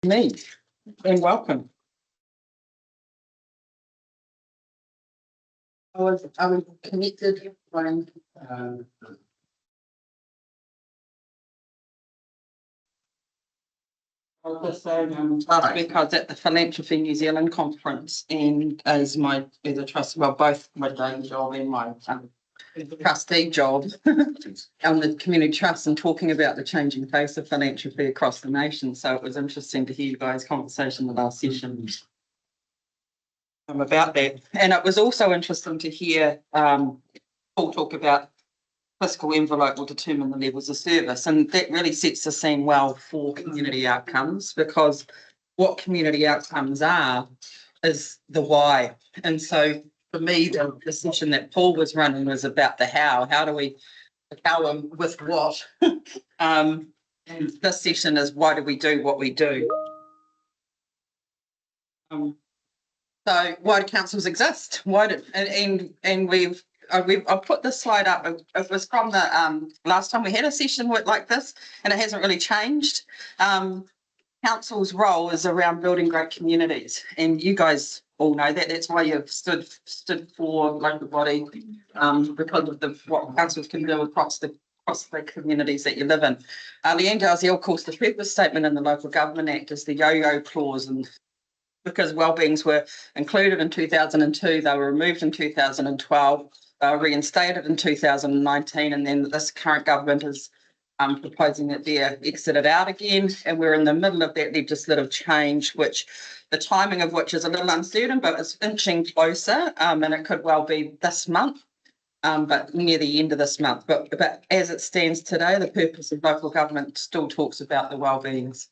Me and welcome. I was connected when I was just saying, last week I was at the Philanthropy New Zealand conference, and as a trust, well, both my day job and my trustee job on the community trust, and talking about the changing face of philanthropy across the nation. So it was interesting to hear you guys' conversation the last session about that. And it was also interesting to hear Paul talk about fiscal envelope will determine the levels of service. And that really sets the scene well for community outcomes, because what community outcomes are is the why. And so for me, the session that Paul was running was about the how. How do we, how and with what? And this session is why do we do what we do? So why do councils exist? Why do, and I've put this slide up. It was from the last time we had a session like this, and it hasn't really changed. Council's role is around building great communities, and you guys all know that. That's why you've stood for local body, because of what councils can do across the communities that you live in. Leanne Dalziel, of course, the purpose statement in the Local Government Act is the yo-yo clause, and because wellbeings were included in 2002, they were removed in 2012, they were reinstated in 2019, and then this current government is proposing that they're exited out again, and we're in the middle of that legislative change, which the timing of which is a little uncertain, but it's inching closer, and it could well be this month, but near the end of this month. But as it stands today, the purpose of local government still talks about the wellbeings.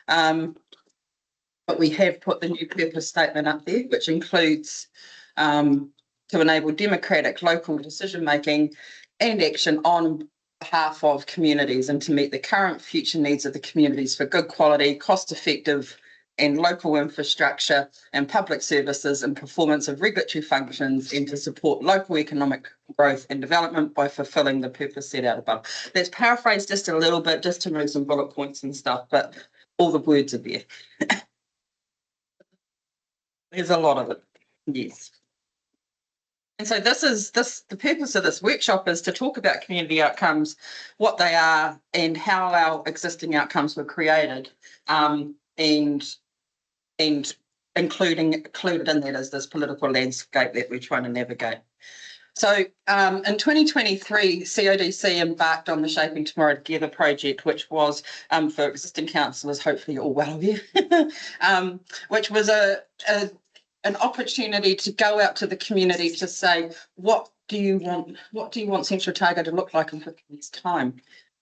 But we have put the new purpose statement up there, which includes to enable democratic local decision making and action on behalf of communities, and to meet the current future needs of the communities for good quality, cost effective and local infrastructure and public services and performance of regulatory functions, and to support local economic growth and development by fulfilling the purpose set out above. That's paraphrased just a little bit, just to move some bullet points and stuff, but all the words are there. There's a lot of it, yes. And so the purpose of this workshop is to talk about community outcomes, what they are, and how our existing outcomes were created, and included in that is this political landscape that we're trying to navigate. So in 2023, CODC embarked on the Shaping Tomorrow Together project, which was for existing councillors, hopefully you're all well aware, which was an opportunity to go out to the community to say, what do you want Central Otago to look like in 50 years' time?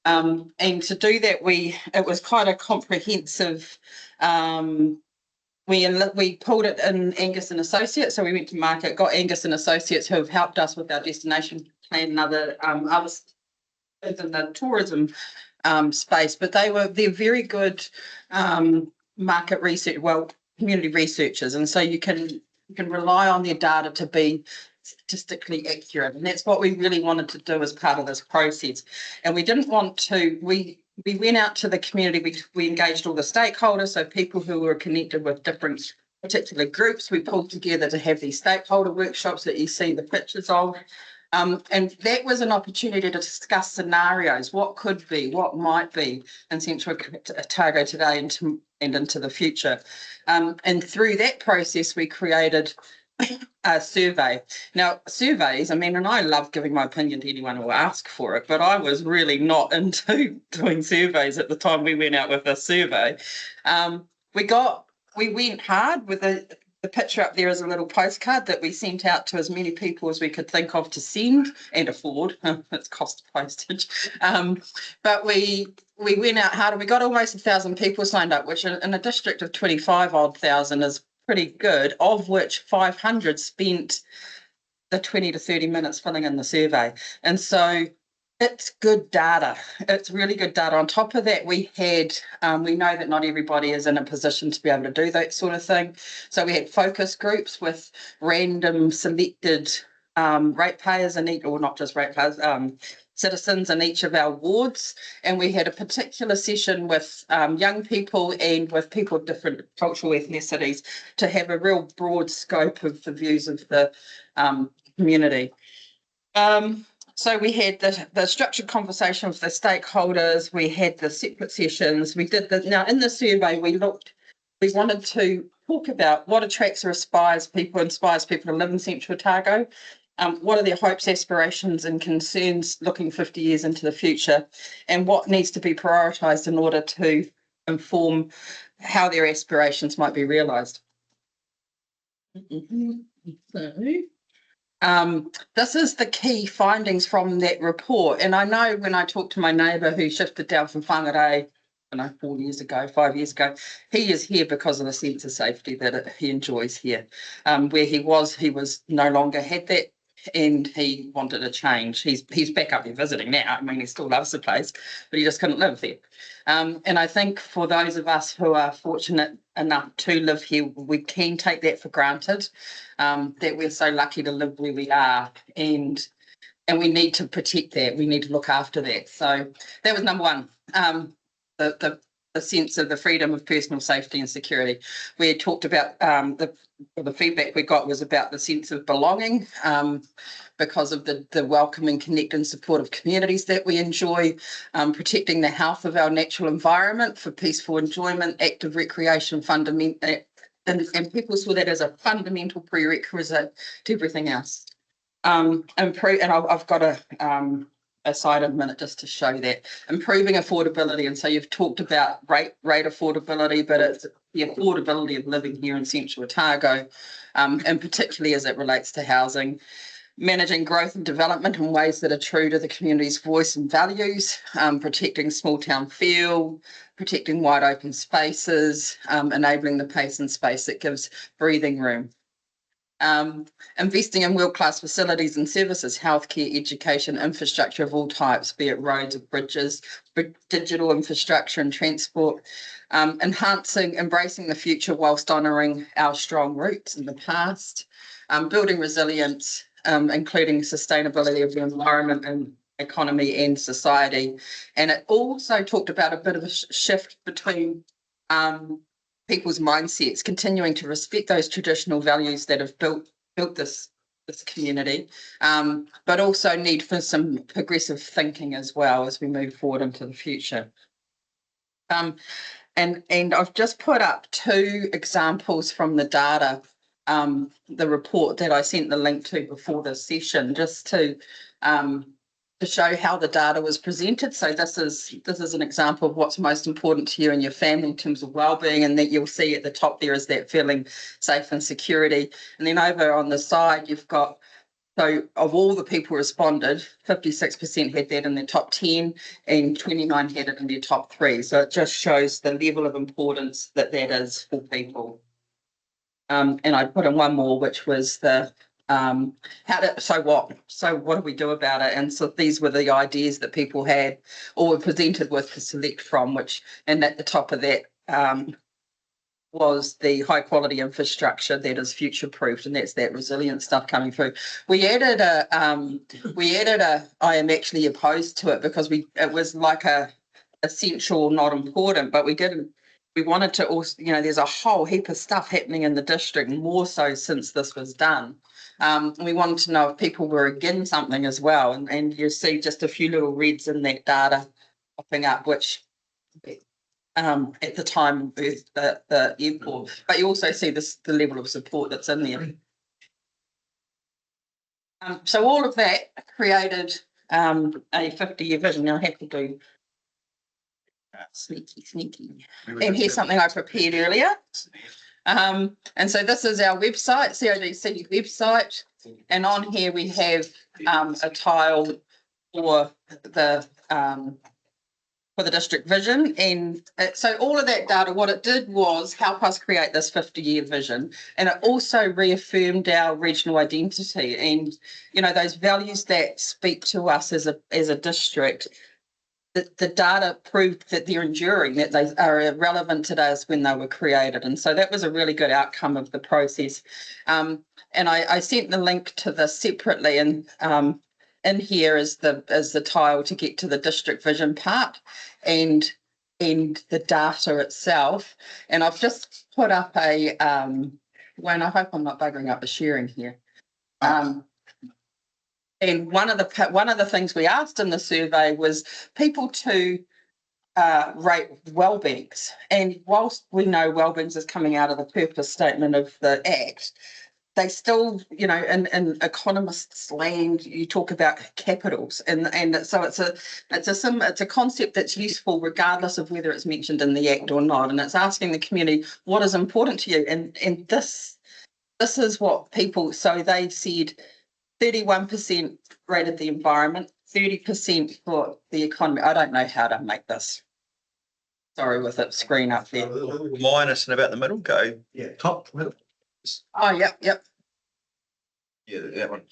And to do that, it was quite a comprehensive. We pulled it in Angus and Associates, so we went to market, got Angus and Associates, who have helped us with our destination plan and other in the tourism space, but they're very good market research, community researchers, and so you can rely on their data to be statistically accurate, and that's what we really wanted to do as part of this process. And we didn't want to, we went out to the community, we engaged all the stakeholders, so people who were connected with different particular groups, we pulled together to have these stakeholder workshops that you see the pictures of. And that was an opportunity to discuss scenarios, what could be, what might be in Central Otago today and into the future. And through that process, we created a survey. Now, surveys, and I love giving my opinion to anyone who asks for it, but I was really not into doing surveys at the time we went out with a survey. We went hard with the picture up there is a little postcard that we sent out to as many people as we could think of to send and afford. It's cost postage. But we went out hard and we got almost 1,000 people signed up, which in a district of 25,000 is pretty good, of which 500 spent the 20 to 30 minutes filling in the survey. And so it's good data. It's really good data. On top of that, we know that not everybody is in a position to be able to do that sort of thing. So we had focus groups with random selected ratepayers, or not just ratepayers, citizens in each of our wards, and we had a particular session with young people and with people of different cultural ethnicities to have a real broad scope of the views of the community. So we had the structured conversation with the stakeholders, we had the separate sessions, now in the survey we wanted to talk about what attracts or inspires people to live in Central Otago. What are their hopes, aspirations and concerns looking 50 years into the future, and what needs to be prioritised in order to inform how their aspirations might be realised. This is the key findings from that report, and I know when I talked to my neighbour who shifted down from Whangarei, 5 years ago, he is here because of the sense of safety that he enjoys here. Where he was no longer had that, and he wanted a change. He's back up there visiting now. I mean, he still loves the place, but he just couldn't live there. And I think for those of us who are fortunate enough to live here, we can take that for granted, that we're so lucky to live where we are, and we need to protect that. We need to look after that. So that was number one. The sense of the freedom of personal safety and security. We had talked about the feedback we got was about the sense of belonging, because of the welcoming, connect and supportive communities that we enjoy, protecting the health of our natural environment for peaceful enjoyment, active recreation, and people saw that as a fundamental prerequisite to everything else. And I've got a side of a minute just to show that. Improving affordability, and so you've talked about rate affordability, but it's the affordability of living here in Central Otago, and particularly as it relates to housing. Managing growth and development in ways that are true to the community's voice and values, protecting small town feel, protecting wide open spaces, enabling the pace and space that gives breathing room. Investing in world-class facilities and services, healthcare, education, infrastructure of all types, be it roads or bridges, digital infrastructure and transport, embracing the future whilst honouring our strong roots in the past, building resilience, including sustainability of the environment and economy and society. And it also talked about a bit of a shift between people's mindsets, continuing to respect those traditional values that have built this community, but also need for some progressive thinking as well as we move forward into the future. And I've just put up 2 examples from the data, the report that I sent the link to before this session, just to show how the data was presented. So this is an example of what's most important to you and your family in terms of wellbeing, and that you'll see at the top there is that feeling safe and security. And then over on the side, you've got, so of all the people responded, 56% had that in their top 10 and 29 had it in their top 3. So it just shows the level of importance that is for people. And I put in one more, which was the so what do we do about it? And so these were the ideas that people had or were presented with to select from, and at the top of that was the high quality infrastructure that is future proofed, and that's that resilient stuff coming through. We added I am actually opposed to it, because it was like a essential, not important, but we wanted to also, there's a whole heap of stuff happening in the district, more so since this was done. We wanted to know if people were against something as well, and you see just a few little reds in that data popping up, which at the time is the airport, but you also see the level of support that's in there. So all of that created a 50-year vision. Now I have to do sneaky. And here's something I prepared earlier. And so this is our website, CODC website, and on here we have a tile for the district vision. And so all of that data, what it did was help us create this 50-year vision, and it also reaffirmed our regional identity and those values that speak to us as a district. The data proved that they're enduring, that they are relevant today as when they were created. And so that was a really good outcome of the process. And I sent the link to this separately, and in here is the tile to get to the district vision part and the data itself. And I've just put up a one. I hope I'm not buggering up the sharing here. And one of the things we asked in the survey was people to rate wellbeings. And whilst we know wellbeings is coming out of the purpose statement of the Act, they still, you know, in economists' land, you talk about capitals, and so it's a concept that's useful regardless of whether it's mentioned in the Act or not. And it's asking the community what is important to you, and this is what people. So they said 31% rated the environment, 30% for the economy. I don't know how to make this. Sorry, with it screen up there. Minus and about the middle, go. Yeah, top middle. Oh, yep. Yeah, that one.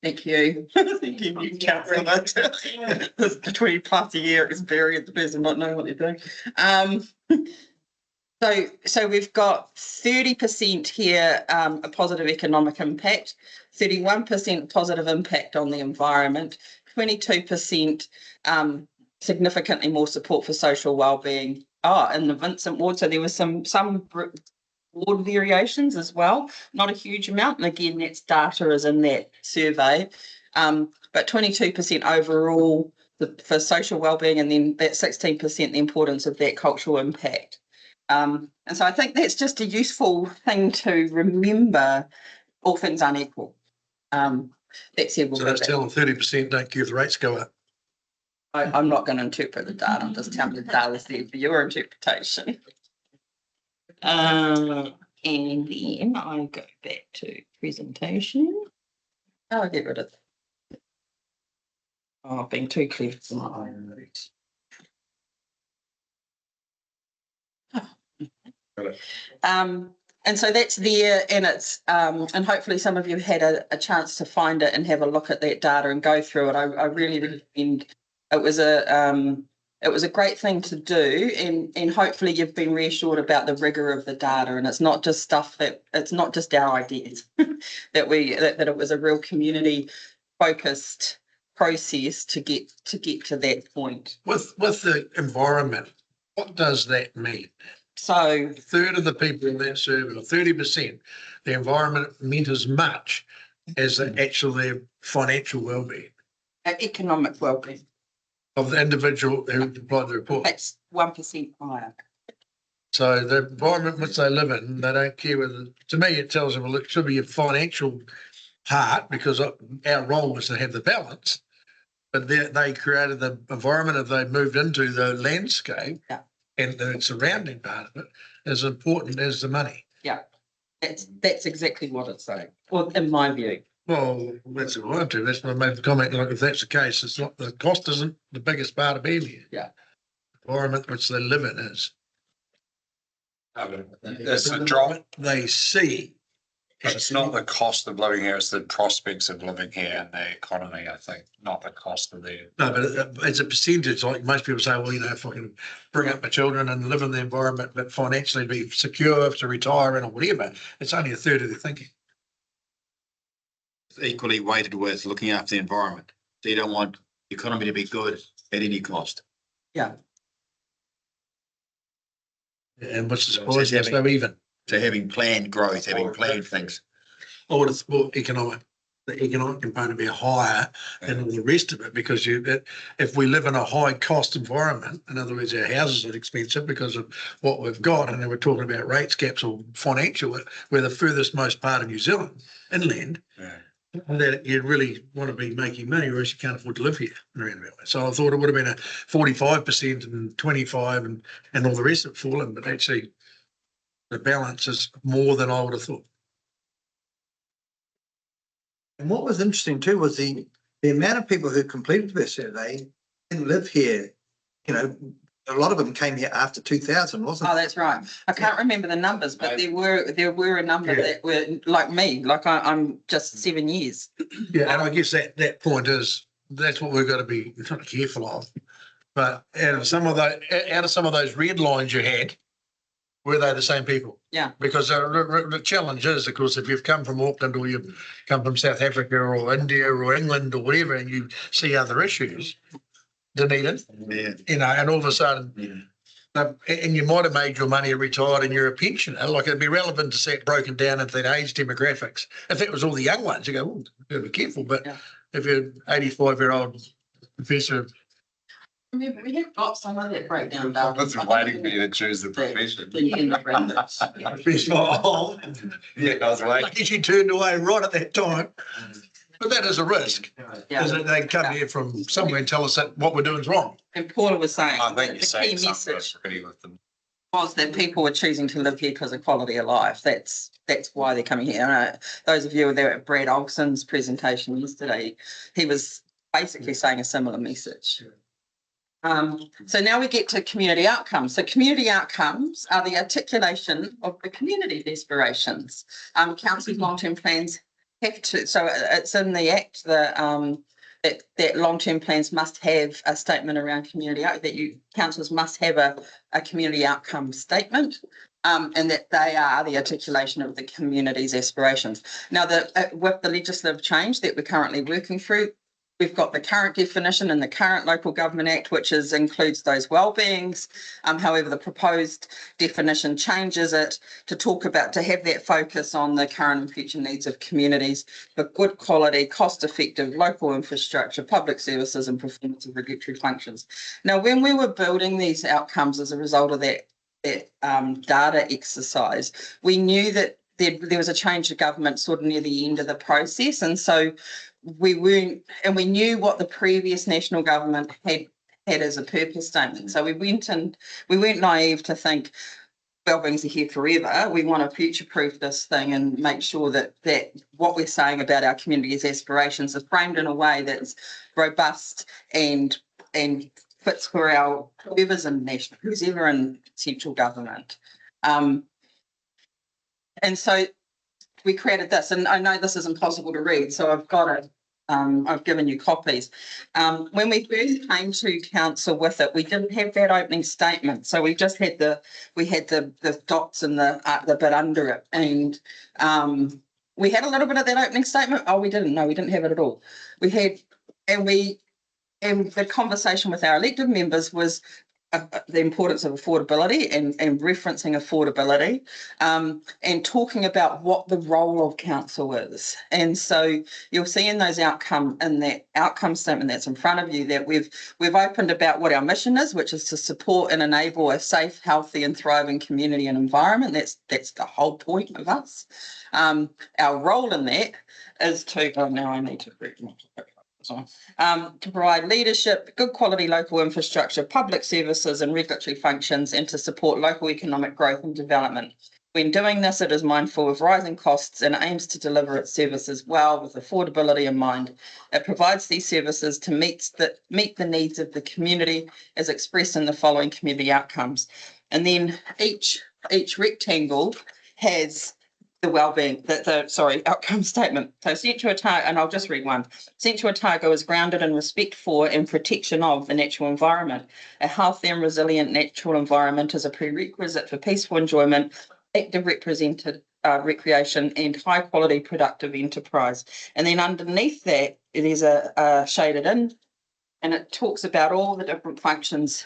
Thank you. Thank you. You count for that. This 20 plus a year experience, the person not knowing what they're doing. So we've got 30% here, a positive economic impact, 31% positive impact on the environment, 22% significantly more support for social wellbeing. In the Vincent Ward, so there was some ward variations as well, not a huge amount. And again, that's data is in that survey, but 22% overall for social wellbeing, and then that 16% the importance of that cultural impact. And so I think that's just a useful thing to remember, all things unequal. That's it. So that's telling 30% don't care if the rates go up. I'm not going to interpret the data. I'm just telling you the data is there for your interpretation. And then I go back to presentation. I'll get rid of it. Oh, being too clever. And so that's there, and it's and hopefully some of you had a chance to find it and have a look at that data and go through it. I really recommend. It was a great thing to do, and hopefully you've been reassured about the rigor of the data, and it's not just stuff it's not just our ideas that it was a real community focused process to get to that point. With the environment, what does that mean? So a third of the people in that survey, or 30%, the environment meant as much as their financial well-being. Economic well-being. Of the individual who applied the report. That's 1% higher. So the environment which they live in, they don't care whether, to me, it tells them, well, it should be a financial part because our role was to have the balance, but they created the environment that they moved into, the landscape, and the surrounding part of it is important as the money. Yeah, that's exactly what it's saying, well, in my view. Well, that's what I want to. That's why I made the comment. Like, if that's the case, it's not the cost isn't the biggest part of any. Yeah. Environment which they live in is. It's a drop. They see. It's not the cost of living here; it's the prospects of living here and the economy. I think, not the cost of the. No, but it's a percentage. Like most people say, well, you know, if I can bring up my children and live in the environment, but financially be secure to retire in or whatever, it's only a third of their thinking. Equally weighted with looking after the environment. So you don't want the economy to be good at any cost. Yeah. And what's the surprise? There's no even. So having planned growth, having planned things. I would have thought the economic component be higher than all the rest of it, because if we live in a high cost environment, in other words, our houses are expensive because of what we've got, and then we're talking about rates caps or financial, we're the furthest most part of New Zealand, inland. Yeah. That you really want to be making money, or else you can't afford to live here. So I thought it would have been a 45% and 25 and all the rest of it fallen, but actually the balance is more than I would have thought. And what was interesting too was the amount of people who completed their survey didn't live here. You know, a lot of them came here after 2000, wasn't it? Oh, that's right. I can't remember the numbers, but there were a number that were like me. Like I'm just 7 years. Yeah, and I guess that point is that's what we've got to be careful of. But out of some of those red lines you had, were they the same people? Yeah. Because the challenge is, of course, if you've come from Auckland or you've come from South Africa or India or England or whatever, and you see other issues, Dunedin, and all of a sudden, and you might have made your money retired and you're a pensioner, like it'd be relevant to see it broken down into that age demographics. If it was all the young ones, you go, oh, gotta be careful. But if you're 85-year-old professor, We have got some of that breakdown. I was waiting for you to choose the profession. Yeah, I was waiting. like you turned away right at that time. But that is a risk, is that they come here from somewhere and tell us that what we're doing is wrong. And Paula was saying, I think you're the saying key something message I agree with them. was that people were choosing to live here because of quality of life. That's why they're coming here. And those of you who were there at Brad Olson's presentation yesterday, he was basically saying a similar message. So now we get to community outcomes. So community outcomes are the articulation of the community aspirations. Council's long-term plans have to, so it's in the Act that long-term plans must have a statement around community, councils must have a community outcome statement, and that they are the articulation of the community's aspirations. Now, with the legislative change that we're currently working through, we've got the current definition in the current Local Government Act, which includes those wellbeings. However, the proposed definition changes it to have that focus on the current and future needs of communities for good quality, cost-effective local infrastructure, public services, and performance of regulatory functions. Now, when we were building these outcomes as a result of that data exercise, we knew that there was a change of government sort of near the end of the process, and so we knew what the previous national government had as a purpose statement. So we weren't naive to think wellbeings are here forever. We want to future-proof this thing and make sure that what we're saying about our community's aspirations is framed in a way that's robust and fits for whoever's in central government. And so we created this, and I know this is impossible to read, so I've got it. I've given you copies. When we first came to council with it, we didn't have that opening statement, so we just had the dots and the bit under it, and we had a little bit of that opening statement. Oh, we didn't. No, we didn't have it at all. We had, and the conversation with our elected members was the importance of affordability and referencing affordability, and talking about what the role of council is. And so you'll see in that outcome statement that's in front of you that we've opened about what our mission is, which is to support and enable a safe, healthy and thriving community and environment. That's the whole point of us. Our role in that is to, now I need to read more. To provide leadership, good quality local infrastructure, public services and regulatory functions, and to support local economic growth and development. When doing this, it is mindful of rising costs and aims to deliver its services well with affordability in mind. It provides these services to meet the needs of the community as expressed in the following community outcomes. And then each rectangle has the wellbeing, outcome statement. So Central Otago, and I'll just read one. Central Otago is grounded in respect for and protection of the natural environment. A healthy and resilient natural environment is a prerequisite for peaceful enjoyment, active recreation, and high quality productive enterprise. And then underneath that, it is a shaded in, and it talks about all the different functions,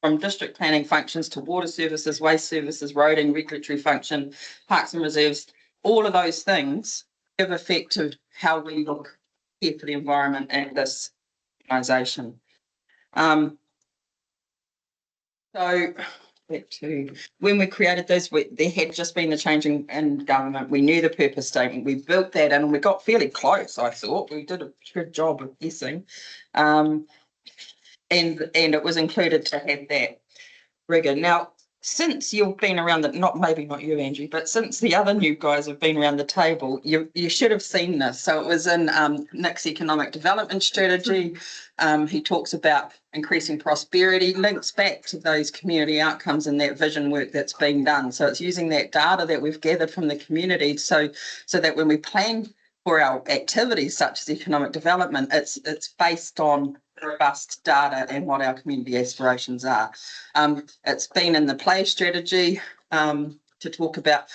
from district planning functions to water services, waste services, roading, regulatory function, parks and reserves. All of those things give effect to how we look here for the environment and this organisation. So back to when we created this, there had just been a change in government. We knew the purpose statement. We built that in and we got fairly close, I thought. We did a good job of guessing. And it was included to have that rigor. Now, since you've been around maybe not you, Angie, but since the other new guys have been around the table, you should have seen this. So it was in Nick's economic development strategy. He talks about increasing prosperity, links back to those community outcomes and that vision work that's being done. So it's using that data that we've gathered from the community so that when we plan for our activities such as economic development, it's based on robust data and what our community aspirations are. It's been in the play strategy. to talk about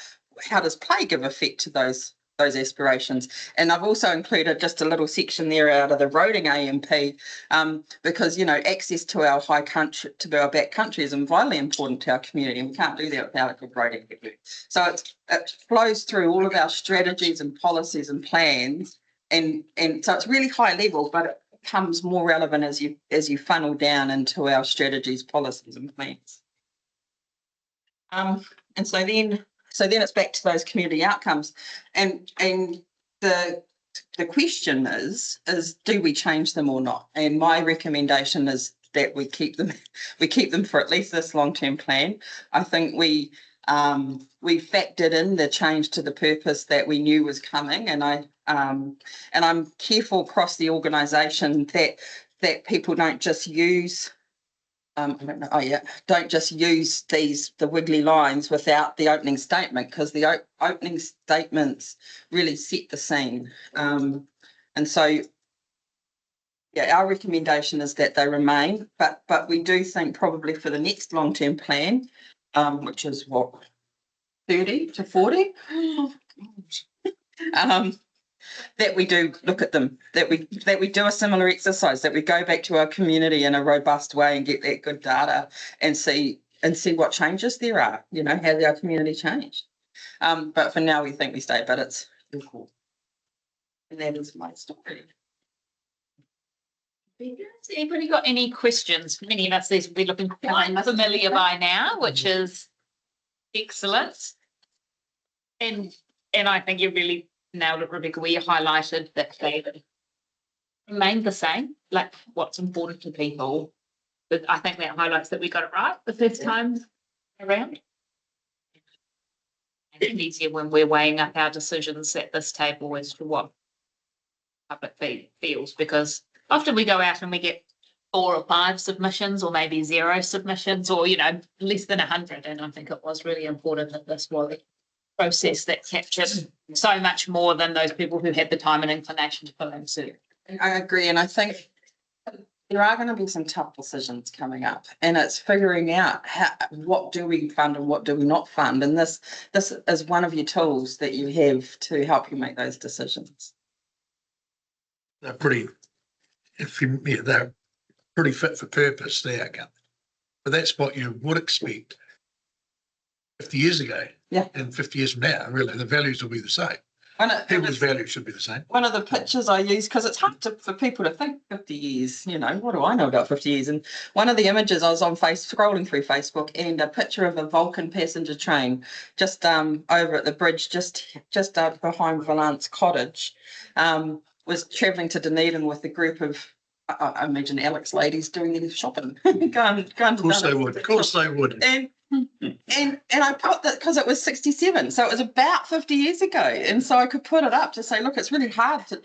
how does play give effect to those aspirations. And I've also included just a little section there out of the roading AMP, because, access to our high country, to our back country is vitally important to our community, and we can't do that without a good roading network. So it flows through all of our strategies and policies and plans, and so it's really high level, but it becomes more relevant as you funnel down into our strategies, policies and plans. And so then it's back to those community outcomes, and the question is do we change them or not? And my recommendation is that we keep them for at least this long-term plan. I think we factored in the change to the purpose that we knew was coming, and I'm careful across the organisation that people don't just use. Don't just use the wiggly lines without the opening statement, because the opening statements really set the scene. And so, our recommendation is that they remain, but we do think probably for the next long-term plan, which is what, 30 to 40, that we do look at them, that we do a similar exercise, that we go back to our community in a robust way and get that good data and see what changes there are, has our community changed. But for now we think we stay, but it's cool. And that is my story. Has anybody got any questions? Many of us these will be looking quite familiar by now, which is excellent. And I think you really nailed it, Rebecca, where you highlighted that they remain the same, like what's important to people. But I think that highlights that we got it right the first time around. And it's easier when we're weighing up our decisions at this table as to what public feels, because often we go out and we get 4 or 5 submissions, or maybe 0 submissions, or less than 100. And I think it was really important that this was a process that captured so much more than those people who had the time and inclination to fill in too. I agree, and I think there are going to be some tough decisions coming up, and it's figuring out what do we fund and what do we not fund, and this is one of your tools that you have to help you make those decisions. They're pretty fit for purpose, the outcome. But that's what you would expect 50 years ago. Yeah. And 50 years from now, really, the values will be the same. People's values should be the same. One of the pictures I use, because it's hard for people to think 50 years, what do I know about 50 years? And one of the images, I was on scrolling through Facebook, and a picture of a Vulcan passenger train just over at the bridge, just behind Valance Cottage, was travelling to Dunedin with a group of, I imagine, Alex ladies doing their shopping. going Of course they would. Of course they would. And I put that because it was 67, so it was about 50 years ago, and so I could put it up to say, look, it's really hard to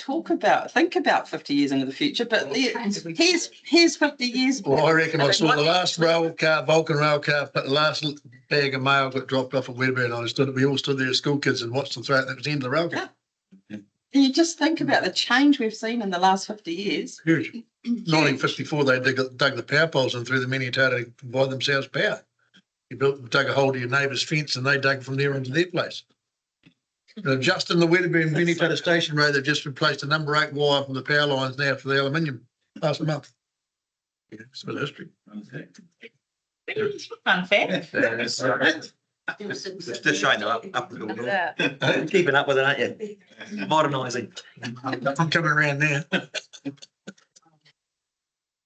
think about 50 years into the future, but here's 50 years. Well, I reckon I saw the last Vulcan rail car, but the last bag of mail got dropped off at Wedbury, and we all stood there as school kids and watched them throw it. That was the end of the rail car. Yeah. And you just think about the change we've seen in the last 50 years. Huge. 1954, they dug the power poles and threw the Minnetonka to provide themselves power. You dug a hole to your neighbour's fence, and they dug from there into their place. Just in the Wedbury and Minnetonka Station Road, they've just replaced a number 8 wire from the power lines now for the aluminium last month. Yeah, it's a bit of history. Fun fact. Just showing up keeping up with it, aren't you? Modernising. I'm coming around now. The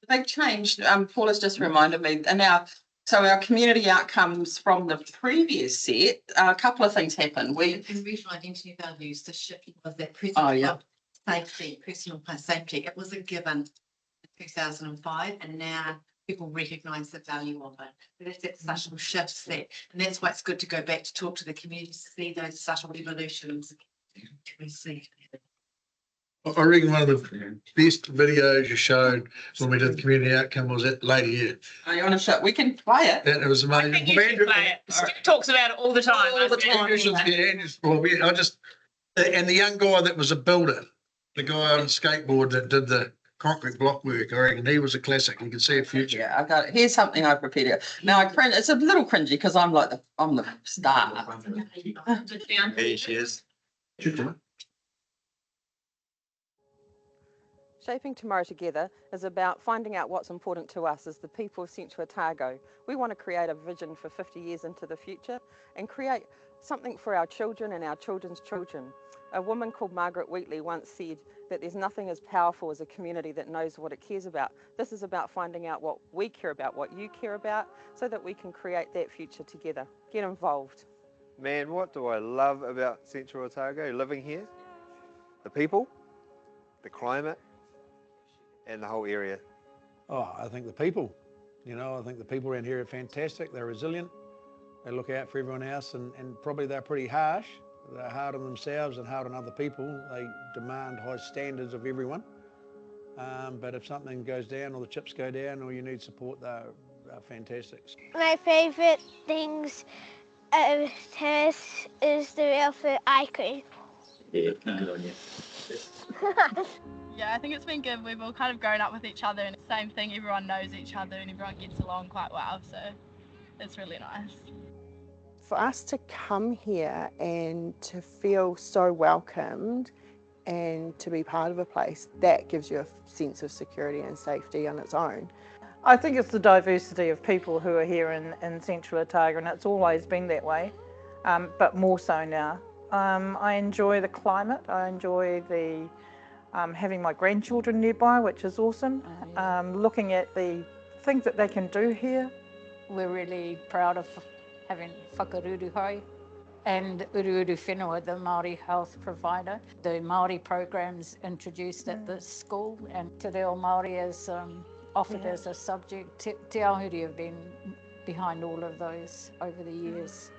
big change, Paul has just reminded me, and our community outcomes from the previous set, a couple of things happened. In regional identity values, the shift was that personal safety. It was a given in 2005, and now people recognise the value of it. But it's that subtle shifts that, and that's why it's good to go back to talk to the community to see those subtle evolutions. We see. I reckon one of the best videos you showed when we did the community outcome was that lady here. Oh, you want to show? We can play it. And it was I amazing. think you should play it. Stu talks about it all the time. All the time. And the young guy that was a builder, the guy on skateboard that did the concrete block work. I reckon he was a classic. You can see a future. Yeah, I got it. Here's something I prepared here. Now I cringe, it's a little cringy because I'm the star. There she is. Shaping Tomorrow Together is about finding out what's important to us as the people of Central Otago. We want to create a vision for 50 years into the future and create something for our children and our children's children. A woman called Margaret Wheatley once said that there's nothing as powerful as a community that knows what it cares about. This is about finding out what we care about, what you care about, so that we can create that future together. Get involved. Man, what do I love about Central Otago, living here? The people, the climate, and the whole area. Oh, I think the people. I think the people around here are fantastic. They're resilient. They look out for everyone else, and probably they're pretty harsh. They're hard on themselves and hard on other people. They demand high standards of everyone. But if something goes down or the chips go down or you need support, they're fantastic. My favourite things of tennis is the Alpha eye cream. Yeah, good on you. Yeah, I think it's been good. We've all kind of grown up with each other, and same thing, everyone knows each other and everyone gets along quite well, so it's really nice. For us to come here and to feel so welcomed and to be part of a place, that gives you a sense of security and safety on its own. I think it's the diversity of people who are here in Central Otago, and it's always been that way, but more so now. I enjoy the climate, I enjoy the having my grandchildren nearby, which is awesome. Looking at the things that they can do here. We're really proud of having whakaruruhoi and Uruuru Whenua, the Māori health provider. The Māori programs introduced at the school, and Te Reo Māori is offered as a subject. Te Ahuri have been behind all of those over the years.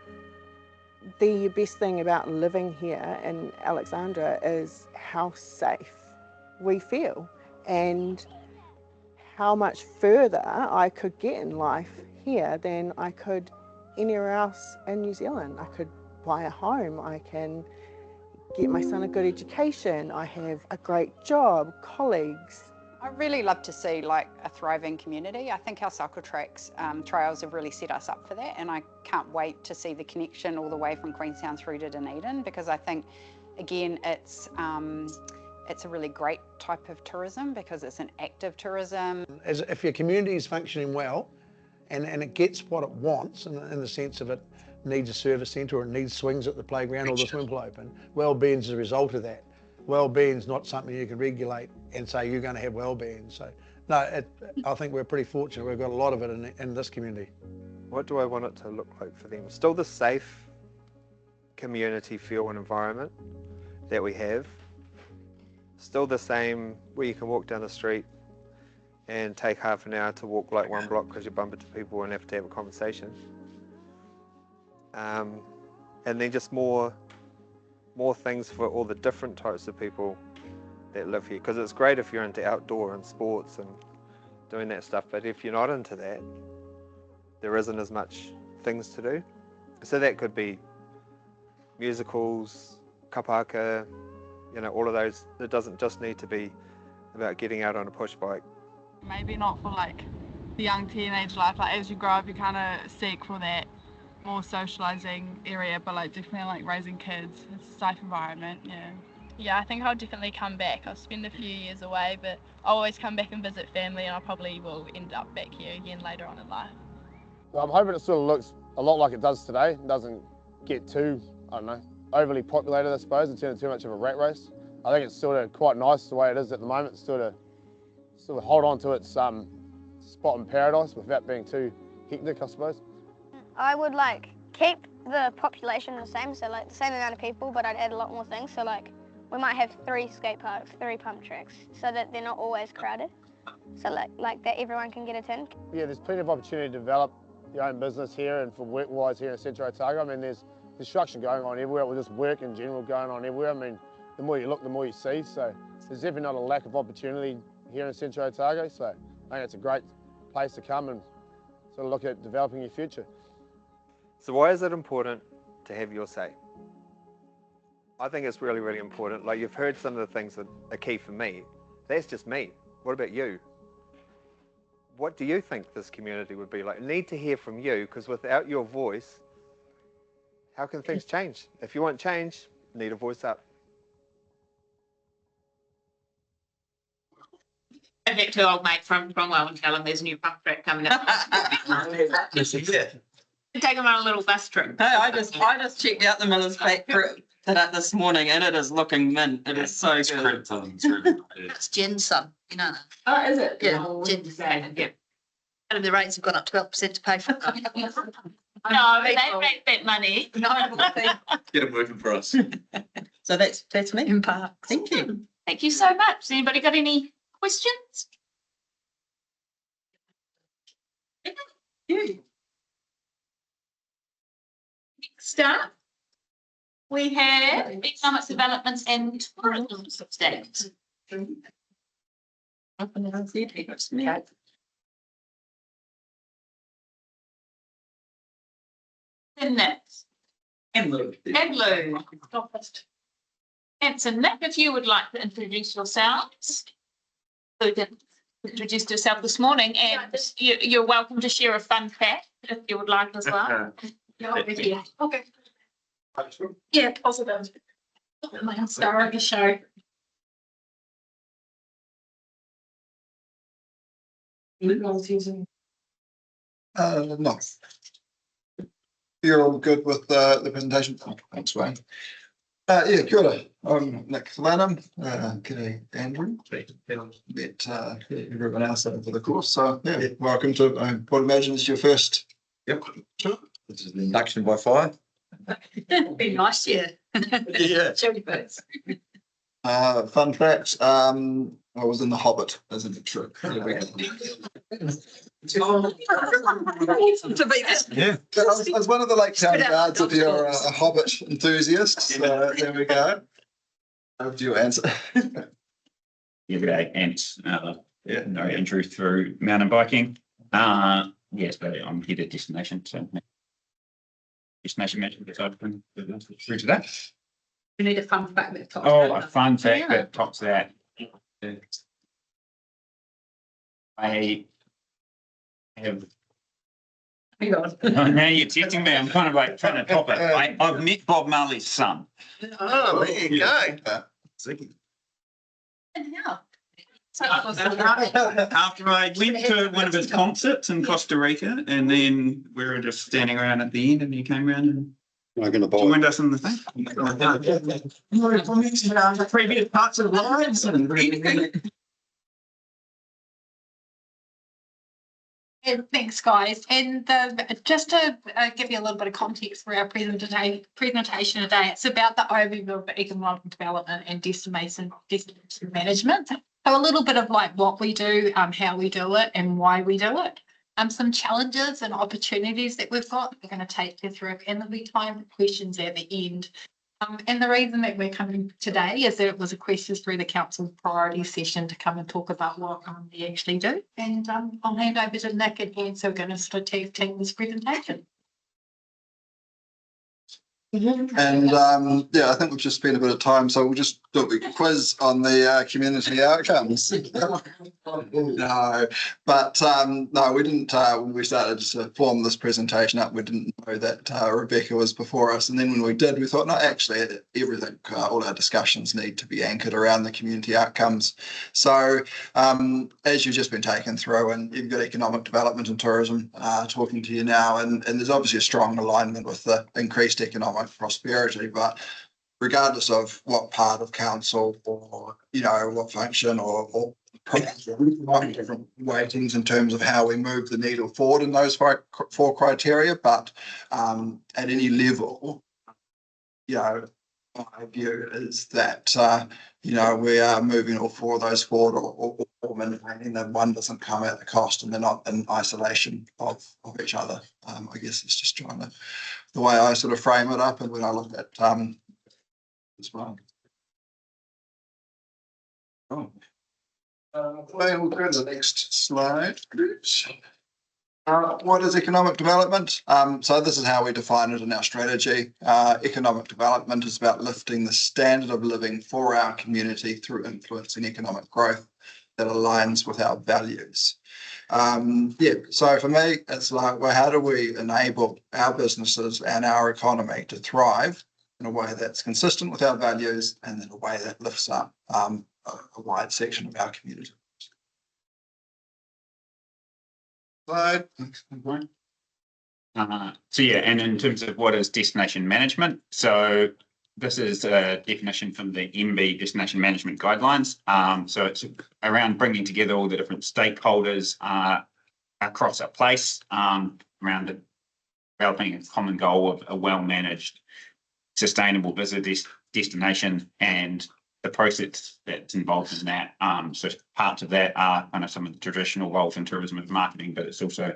The best thing about living here in Alexandra is how safe we feel and how much further I could get in life here than I could anywhere else in New Zealand. I could buy a home, I can get my son a good education, I have a great job, colleagues. I really love to see like a thriving community. I think our cycle tracks trails have really set us up for that, and I can't wait to see the connection all the way from Queenstown through to Dunedin, because I think again it's a really great type of tourism because it's an active tourism. As if your community is functioning well and it gets what it wants in the sense of it needs a service centre or it needs swings at the playground or the swimming pool open, well-being is a result of that. Well-being is not something you can regulate and say you're going to have well-being. So no, I think we're pretty fortunate. We've got a lot of it in this community. What do I want it to look like for them? Still the safe community feel and environment that we have. Still the same where you can walk down the street and take half an hour to walk like one block because you bump into people and have to have a conversation. And then just more things for all the different types of people that live here, because it's great if you're into outdoor and sports and doing that stuff, but if you're not into that, there isn't as much things to do. So that could be musicals, kapaka, all of those. It doesn't just need to be about getting out on a push bike. Maybe not for like the young teenage life, like as you grow up you kind of seek for that more socializing area, but like definitely like raising kids, it's a safe environment. Yeah, I think I'll definitely come back. I'll spend a few years away, but I'll always come back and visit family, and I probably will end up back here again later on in life. Well, I'm hoping it sort of looks a lot like it does today. It doesn't get too, overly populated, I suppose, and turn into too much of a rat race. I think it's sort of quite nice the way it is at the moment. It's sort of hold on to its spot in paradise without being too hectic, I suppose. I would keep the population the same, so the same amount of people, but I'd add a lot more things. So we might have 3 skate parks, 3 pump tracks, so that they're not always crowded. So like that everyone can get a turn. Yeah, there's plenty of opportunity to develop your own business here and for work-wise here in Central Otago. I mean, there's construction going on everywhere, or just work in general going on everywhere. I mean, the more you look, the more you see. So there's definitely not a lack of opportunity here in Central Otago. So I think it's a great place to come and sort of look at developing your future. So why is it important to have your say? I think it's really, really important. Like, you've heard some of the things that are key for me. That's just me. What about you? What do you think this community would be like? I need to hear from you, because without your voice, how can things change? If you want change, need a voice up. Go back to old mate from Cromwell and tell him there's a new pump track coming up. Take him on a little bus trip. Hey, I just checked out the Miller's Back this morning and it is looking mint. It is so good. It's Jensen, you know. Oh, is it? Yeah, Jensen. Yeah. And the rates have gone up 12% to pay for it. No, they make that money. No, Get it working for us. So that's me. in parks. Thank you. Thank you so much. Has anybody got any questions? You. Next up, we have economic development and tourism substance. And Nick. And Lou. And so Nick, if you would like to introduce yourselves. Who didn't introduce yourself this morning, and you're welcome to share a fun fact if you would like as well. Okay. Yeah, positive. My star of the show. No. You're all good with the presentation? Thanks, Wayne. Yeah, kia ora. I'm Nick Lanham. G'day, Andrew. Met everyone else over the course. So, yeah, welcome to, I would imagine it's your first. Yep. Sure. This is the induction by fire. Be nice, yeah. Yeah. Chili birds. Fun fact, I was in The Hobbit as an extra. To be this. Yeah. I was one of the Lake Town guards if you're a Hobbit enthusiast. So there we go. Over to your answer. Yeah, good Ants. Yeah, no Andrew through mountain biking. Yes, but I'm here to destination, so destination management decided through to that. You need a fun fact that tops Oh, that. a fun fact that tops that. I have. Hang on. Now you're testing me. I'm kind of like trying to top it. I've met Bob Marley's son. Oh, there you go. And how? After I went to one of his concerts in Costa Rica, and then we were just standing around at the end, and he came around and joined us in the thing. Previous parts of lives and And thanks, guys. And just to give you a little bit of context for our presentation today, it's about the overview of economic development and destination management. So a little bit of like what we do, how we do it, and why we do it. Some challenges and opportunities that we've got. We're going to take you through, and there'll be time for questions at the end. And the reason that we're coming today is that it was a questions through the council priority session to come and talk about what we actually do. And I'll hand over to Nick and Hans, who are going to sort of take this presentation. And yeah, I think we've just spent a bit of time, so we'll just do a big quiz on the community outcomes. No, but no, we didn't. When we started to form this presentation up, we didn't know that Rebecca was before us. And then when we did, we thought, no, actually, everything, all our discussions need to be anchored around the community outcomes. So as you've just been taken through, and you've got economic development and tourism talking to you now, and there's obviously a strong alignment with the increased economic prosperity, but regardless of what part of council or what function or different weightings in terms of how we move the needle forward in those four criteria, but at any level, my view is that we are moving all four of those forward or maintaining them. One doesn't come at the cost, and they're not in isolation of each other. I guess it's just trying to the way I sort of frame it up, and when I look at as well. Oh, we'll go to the next slide. What is economic development? So this is how we define it in our strategy. Economic development is about lifting the standard of living for our community through influencing economic growth. that aligns with our values. So for me, it's like, well, how do we enable our businesses and our economy to thrive in a way that's consistent with our values and in a way that lifts up a wide section of our community. So yeah, and in terms of what is destination management, so this is a definition from the MB Destination Management Guidelines. So it's around bringing together all the different stakeholders across a place around developing a common goal of a well-managed, sustainable visitor destination and the process that's involved in that. So parts of that are kind of some of the traditional roles in tourism and marketing, but it's also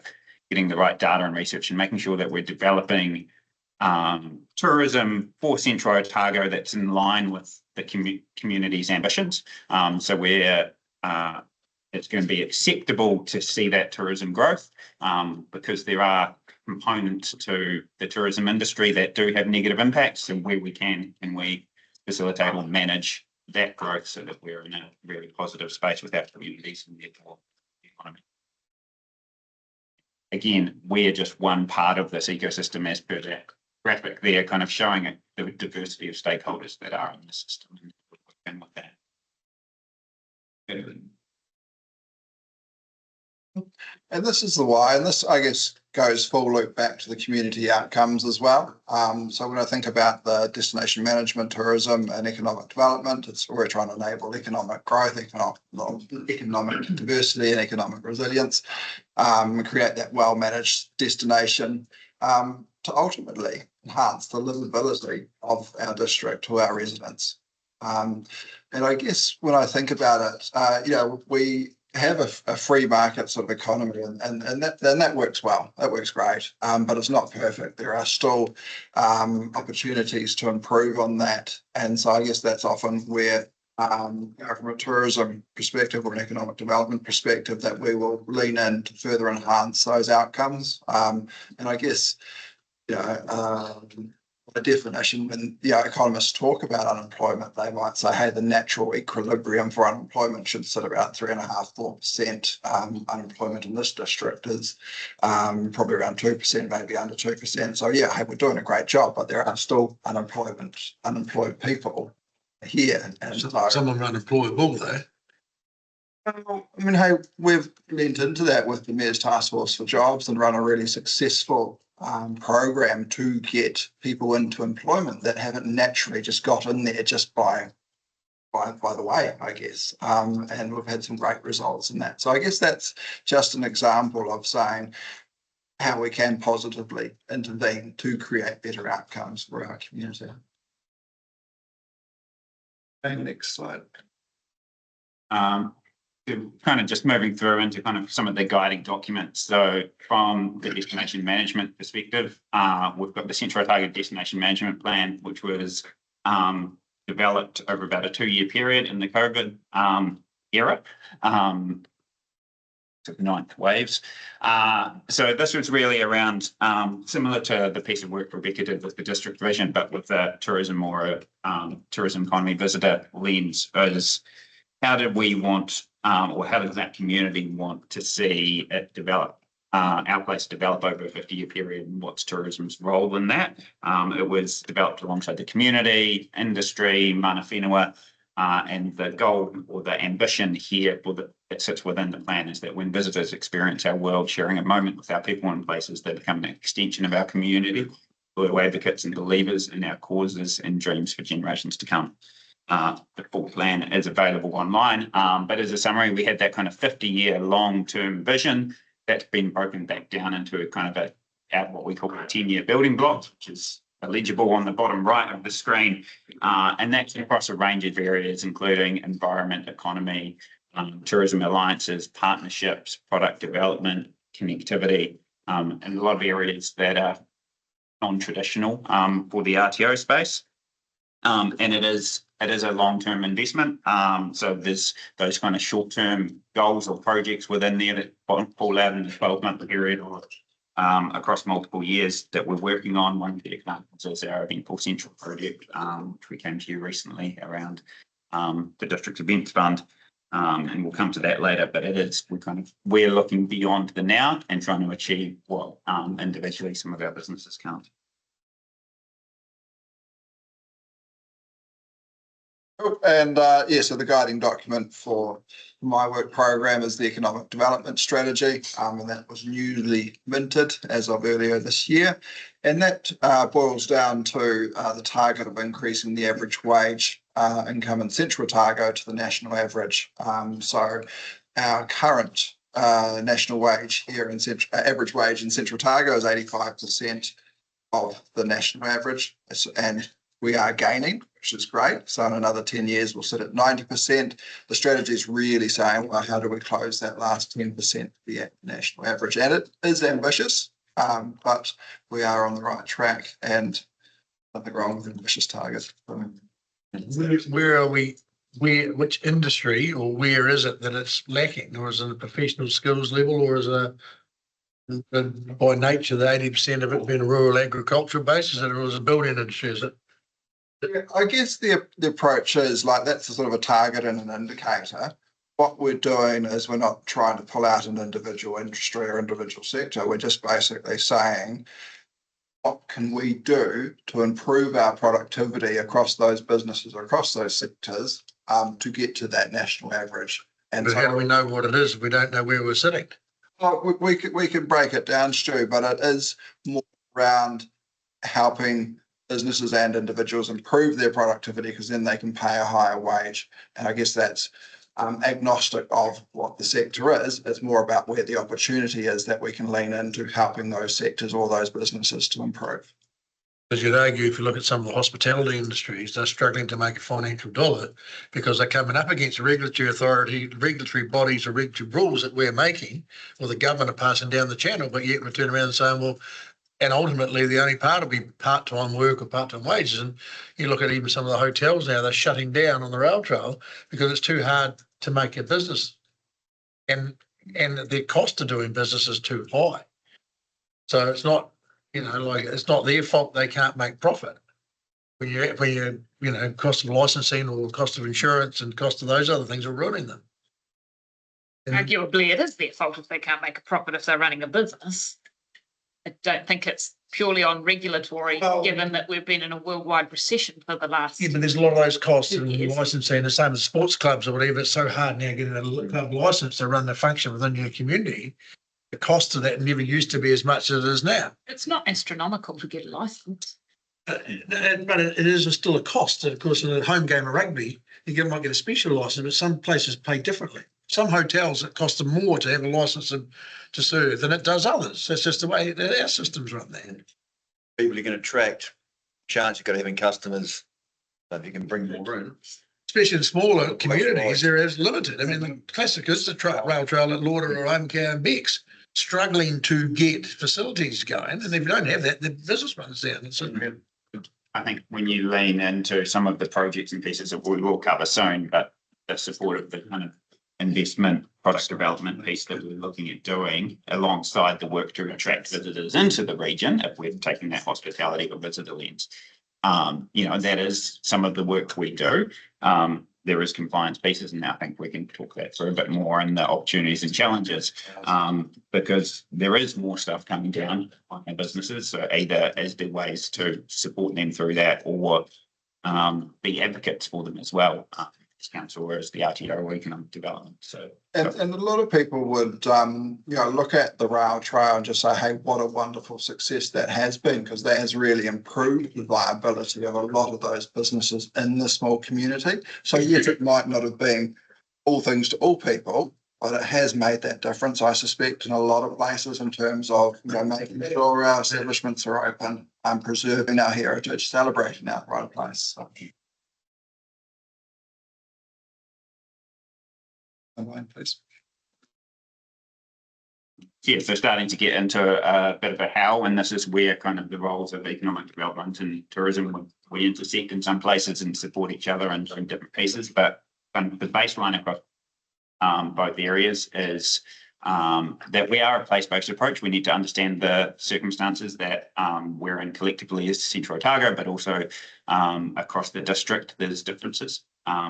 getting the right data and research and making sure that we're developing tourism for Central Otago that's in line with the community's ambitions. So where it's going to be acceptable to see that tourism growth, because there are components to the tourism industry that do have negative impacts, and where we can we facilitate or manage that growth so that we're in a really positive space with our communities and therefore the economy. Again, we're just one part of this ecosystem as per that graphic there, kind of showing the diversity of stakeholders that are in the system and with that. And this is the why, and this, I guess, goes full loop back to the community outcomes as well. So when I think about the destination management, tourism and economic development, we're trying to enable economic growth, economic diversity and economic resilience, create that well-managed destination to ultimately enhance the livability of our district to our residents. And I guess when I think about it, we have a free market sort of economy and that works well, that works great, but it's not perfect. There are still opportunities to improve on that. And so I guess that's often where from a tourism perspective or an economic development perspective that we will lean in to further enhance those outcomes. And I guess, by definition, when economists talk about unemployment, they might say, hey, the natural equilibrium for unemployment should sit around 3.5–4%. Unemployment in this district is probably around 2%, maybe under 2%. So yeah, hey, we're doing a great job, but there are still unemployed people here. And so, some of them are unemployable though. I mean, hey, we've leaned into that with the Mayor's Task Force for Jobs and run a really successful program to get people into employment that haven't naturally just got in there just by the way, I guess. And we've had some great results in that. So I guess that's just an example of saying how we can positively intervene to create better outcomes for our community. Okay, next slide. Kind of just moving through into kind of some of the guiding documents. So from the destination management perspective, we've got the Central Otago Destination Management Plan, which was developed over about a 2-year period in the COVID era. The 9th waves. So this was really around similar to the piece of work Rebecca did with the district vision, but with the tourism or tourism economy visitor lens. Is how did we want, or how does that community want to see it develop, our place develop over a 50-year period, and what's tourism's role in that? It was developed alongside the community, industry, mana whenua, and the goal or the ambition here that sits within the plan is that when visitors experience our world, sharing a moment with our people and places, they become an extension of our community. We're advocates and believers in our causes and dreams for generations to come. The full plan is available online, but as a summary, we had that kind of 50-year long-term vision that's been broken back down into a kind of what we call a 10-year building block, which is legible on the bottom right of the screen, and that's across a range of areas, including environment, economy, tourism alliances, partnerships, product development, connectivity, and a lot of areas that are non-traditional for the RTO space. And it is a long-term investment. So there's those kind of short-term goals or projects within there that fall out in the 12-month period or across multiple years that we're working on. One of the examples is our Eventful Central project, which we came to you recently around the district events fund. And we'll come to that later, but we're looking beyond the now and trying to achieve what individually some of our businesses can't. And so the guiding document for my work program is the Economic Development Strategy, and that was newly minted as of earlier this year. And that boils down to the target of increasing the average wage income in Central Otago to the national average. So our current national wage here in average wage in Central Otago is 85% of the national average, and we are gaining, which is great. So in another 10 years, we'll sit at 90%. The strategy is really saying, well, how do we close that last 10% to the national average? And it is ambitious, but we are on the right track, and nothing wrong with ambitious targets. Where are we? Which industry or where is it that it's lacking? Or is it a professional skills level, or is it by nature the 80% of it being a rural agricultural basis, or is it a building industry? Is it? I guess the approach is like that's a sort of a target and an indicator. What we're doing is we're not trying to pull out an individual industry or individual sector. We're just basically saying, what can we do to improve our productivity across those businesses, across those sectors, to get to that national average? And but how do we know what it is if we don't know where we're sitting? Oh, we could break it down, Stu, but it is more around helping businesses and individuals improve their productivity, because then they can pay a higher wage. And I guess that's agnostic of what the sector is. It's more about where the opportunity is that we can lean into helping those sectors or those businesses to improve. Because you'd argue, if you look at some of the hospitality industries, they're struggling to make a financial dollar because they're coming up against regulatory authority, regulatory bodies or regulatory rules that we're making, or the government are passing down the channel, but yet we turn around and saying, well, and ultimately the only part will be part-time work or part-time wages. And you look at even some of the hotels now, they're shutting down on the rail trail because it's too hard to make a business. And the cost of doing business is too high. So it's not, it's not their fault they can't make profit. When you cost of licensing or cost of insurance and cost of those other things are ruining them. Arguably, it is their fault if they can't make a profit if they're running a business. I don't think it's purely on regulatory, given that we've been in a worldwide recession for the last. Yeah, but there's a lot of those costs in licensing, the same as sports clubs or whatever. It's so hard now getting a club license to run the function within your community. The cost of that never used to be as much as it is now. It's not astronomical to get a license. But it is still a cost. Of course, in a home game of rugby, you might get a special license, but some places pay differently. Some hotels, it costs them more to have a license to serve than it does others. That's just the way our systems run there. People you can attract, chance you've got having customers, so if you can bring more in. Especially in smaller communities, there is limited. I mean, the classic is the rail trail at Lauder or Homecare and Bex, struggling to get facilities going. And if you don't have that, the business runs down. I think when you lean into some of the projects and pieces that we will cover soon, but the support of the kind of investment product development piece that we're looking at doing alongside the work to attract visitors into the region, if we're taking that hospitality or visitor lens, that is some of the work we do. There is compliance pieces, and I think we can talk that through a bit more in the opportunities and challenges, because there is more stuff coming down on our businesses. So either as there ways to support them through that, or be advocates for them as well. Council, whereas the RTO or economic development. And a lot of people would look at the rail trail and just say, hey, what a wonderful success that has been, because that has really improved the viability of a lot of those businesses in the small community. So yes, it might not have been all things to all people, but it has made that difference, I suspect, in a lot of places in terms of making sure our establishments are open and preserving our heritage, celebrating our right place. So. Please. Yeah, so starting to get into a bit of a how, and this is where kind of the roles of economic development and tourism we intersect in some places and support each other in different pieces. But the baseline across both areas is that we are a place-based approach. We need to understand the circumstances that we're in collectively as Central Otago, but also across the district, there's differences.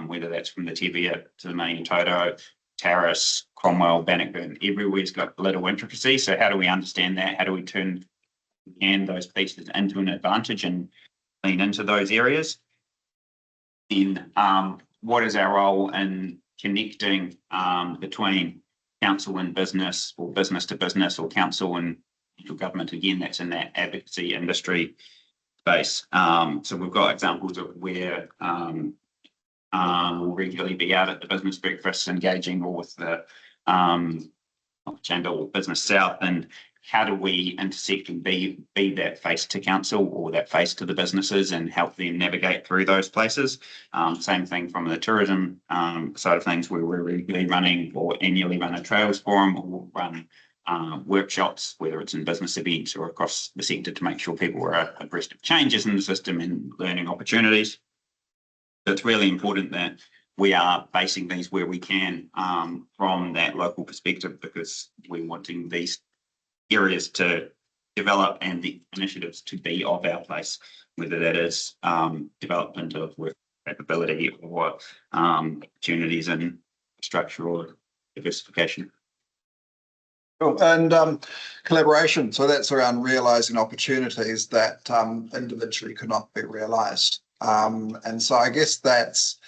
whether that's from the Tevia to the main Toto, Terrace, Cromwell, Bannockburn, everywhere's got little intricacy. So how do we understand that? How do we turn those pieces into an advantage and lean into those areas? Then what is our role in connecting between council and business, or business to business, or council and government? Again, that's in that advocacy industry space. So we've got examples of where we'll regularly be out at the business breakfasts engaging or with the Chamber or Business South, and how do we intersect and be that face to council or that face to the businesses and help them navigate through those places. Same thing from the tourism side of things, where we're regularly running or annually run a trails forum or run workshops, whether it's in business events or across the sector, to make sure people are abreast of changes in the system and learning opportunities. So it's really important that we are basing these where we can from that local perspective, because we're wanting these areas to develop and the initiatives to be of our place, whether that is development of work capability or opportunities in structural diversification. Cool. And collaboration. So that's around realising opportunities that individually could not be realised. And so I guess that's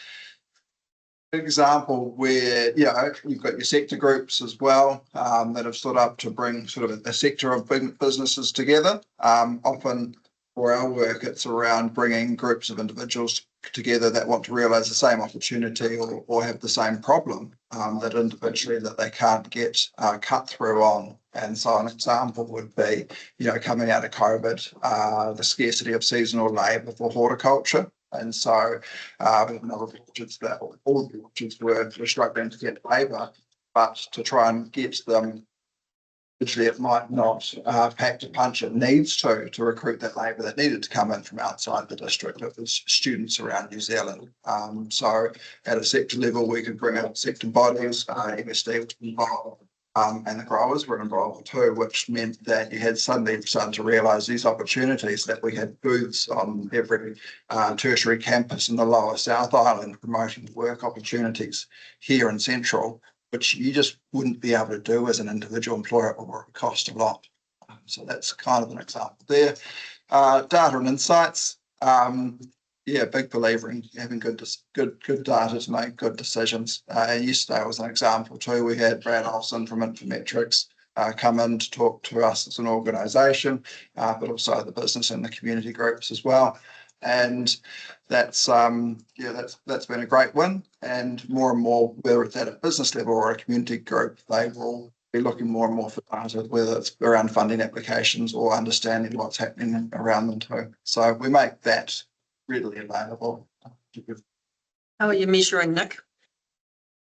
an example where, you know, you've got your sector groups as well that have stood up to bring sort of a sector of big businesses together. Often for our work, it's around bringing groups of individuals together that want to realise the same opportunity or have the same problem that individually that they can't get cut through on. And so an example would be, you know, coming out of COVID, the scarcity of seasonal labour for horticulture. And so with a number of orchards that all the orchards were struggling to get labour, but to try and get them, usually it might not pack to punch. It needs to recruit that labour that needed to come in from outside the district. It was students around New Zealand. So at a sector level, we could bring out sector bodies, MSD was involved, and the growers were involved too, which meant that you had suddenly started to realise these opportunities, that we had booths on every tertiary campus in the lower South Island promoting work opportunities here in Central, which you just wouldn't be able to do as an individual employer, or it cost a lot. So that's kind of an example there. Data and insights. Yeah, big believer in having good data to make good decisions. Yesterday was an example too. We had Brad Olsen from Infometrics come in to talk to us as an organisation, but also the business and the community groups as well. And that's that's been a great win. And more, whether it's at a business level or a community group, they will be looking more and more for data, whether it's around funding applications or understanding what's happening around them too. So we make that readily available. How are you measuring, Nick?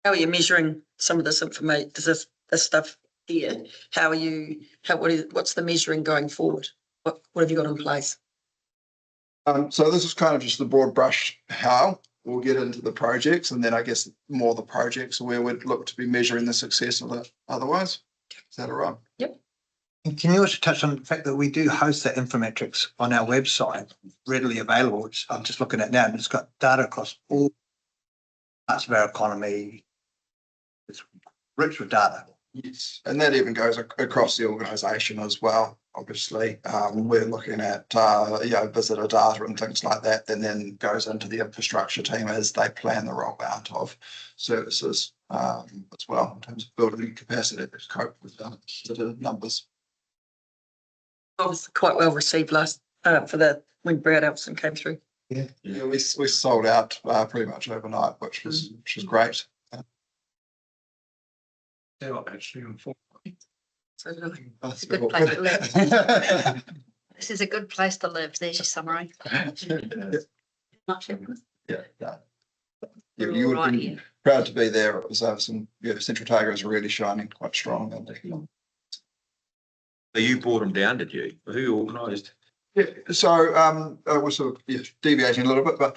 How are you measuring some of this information? This stuff here? What's the measuring going forward? What have you got in place? So this is kind of just the broad brush how. We'll get into the projects, and then I guess more the projects where we'd look to be measuring the success of it otherwise. Is that all right? Yep. And can you also touch on the fact that we do host that Infometrics on our website, readily available, which I'm just looking at now, and it's got data across all parts of our economy. It's rich with data. Yes, and that even goes across the organisation as well. Obviously, we're looking at visitor data and things like that, and then goes into the infrastructure team as they plan the rollout of services as well, in terms of building capacity to cope with the numbers. I was quite well received when Brad Elson came through. Yeah, we sold out pretty much overnight, which was great. Actually, unfortunately. It's a good place to live. This is a good place to live. There's your summary. You would be proud to be there. It was Central Tiger is really shining quite strong. So you brought them down, did you? Who organised? Yeah, so we're sort of deviating a little bit, but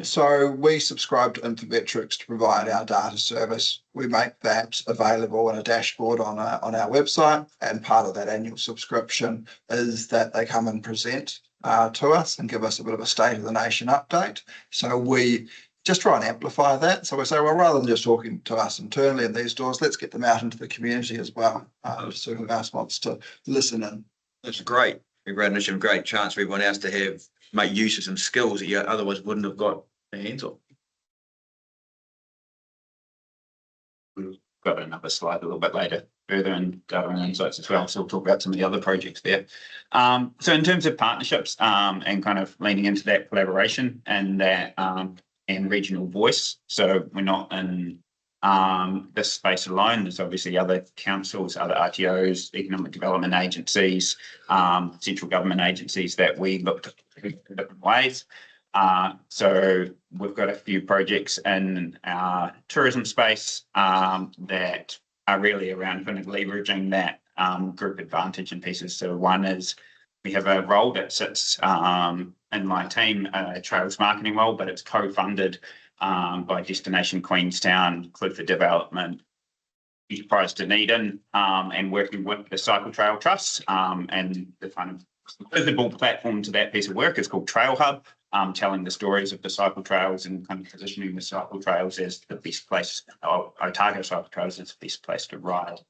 so we subscribe to Infometrics to provide our data service. We make that available in a dashboard on our website, and part of that annual subscription is that they come and present to us and give us a bit of a state of the nation update. So we just try and amplify that. So we say, well, rather than just talking to us internally in these doors, let's get them out into the community as well. So who else wants to listen in? That's great. A great initiative, great chance for everyone else to make use of some skills that you otherwise wouldn't have got their hands on. We've got another slide a little bit later, further in data and insights as well. So we'll talk about some of the other projects there. So in terms of partnerships and kind of leaning into that collaboration and that and regional voice. So we're not in this space alone. There's obviously other councils, other RTOs, economic development agencies, central government agencies that we looked at in different ways. So we've got a few projects in our tourism space that are really around kind of leveraging that group advantage and pieces. So one is we have a role that sits in my team, a trails marketing role, but it's co-funded by Destination Queenstown, Clifford Development, Enterprise Dunedin, and working with the Cycle Trail Trust. And the kind of visible platform to that piece of work is called Trail Hub, telling the stories of the cycle trails and kind of positioning the cycle trails as the best place, Otago cycle trails as the best place to ride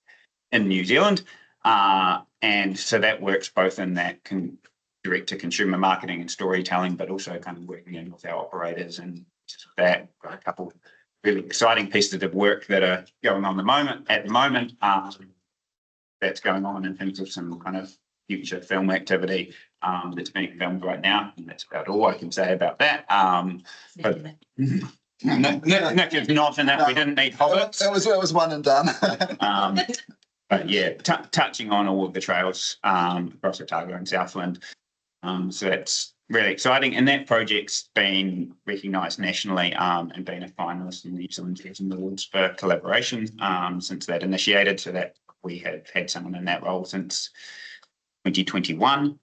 in New Zealand. And so that works both in that direct to consumer marketing and storytelling, but also kind of working in with our operators and that. Got a couple really exciting pieces of work that are going on at the moment. That's going on in terms of some kind of future film activity that's being filmed right now, and that's about all I can say about that. But Nick is not in that. We didn't need hobbits. That was one and done. But yeah, touching on all of the trails across Otago and Southland. So that's really exciting. And that project's been recognised nationally and been a finalist in the New Zealand Tourism Awards for collaboration since that initiated. So that we have had someone in that role since 2021.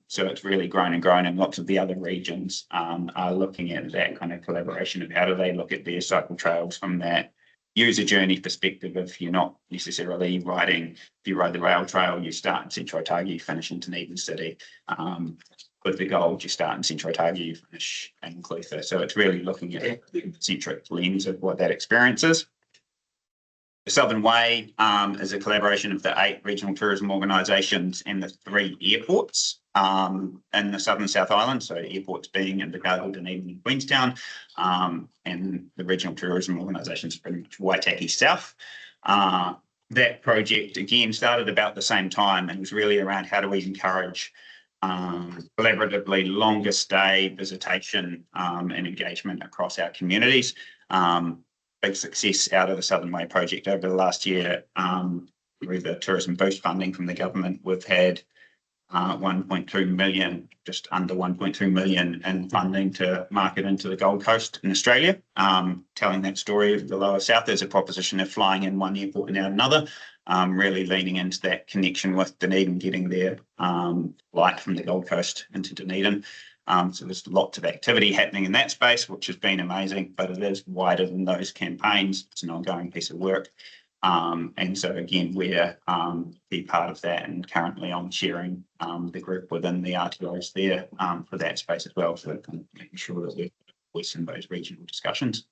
So it's really grown and grown, and lots of the other regions are looking at that kind of collaboration of how do they look at their cycle trails from that user journey perspective. If you're not necessarily riding, if you ride the rail trail, you start in Central Otago, you finish in Dunedin City. With the Gold, you start in Central Otago, you finish in Clutha. So it's really looking at the centric lens of what that experience is. The Southern Way is a collaboration of the 8 regional tourism organisations and the 3 airports in the Southern South Island. So airports being Invercargill, Dunedin and Queenstown, and the regional tourism organisations pretty much Waitaki South. That project again started about the same time and was really around how do we encourage collaboratively longer stay visitation and engagement across our communities. Big success out of the Southern Way project over the last year with the tourism boost funding from the government. We've had 1.2 million, just under 1.2 million in funding to market into the Gold Coast in Australia, telling that story of the lower south. There's a proposition of flying in one airport and out another, really leaning into that connection with Dunedin, getting their flight from the Gold Coast into Dunedin. So there's lots of activity happening in that space, which has been amazing, but it is wider than those campaigns. It's an ongoing piece of work. And so again, we're be part of that and currently on chairing the group within the RTOs there for that space as well. So kind of making sure that we're voicing those regional discussions.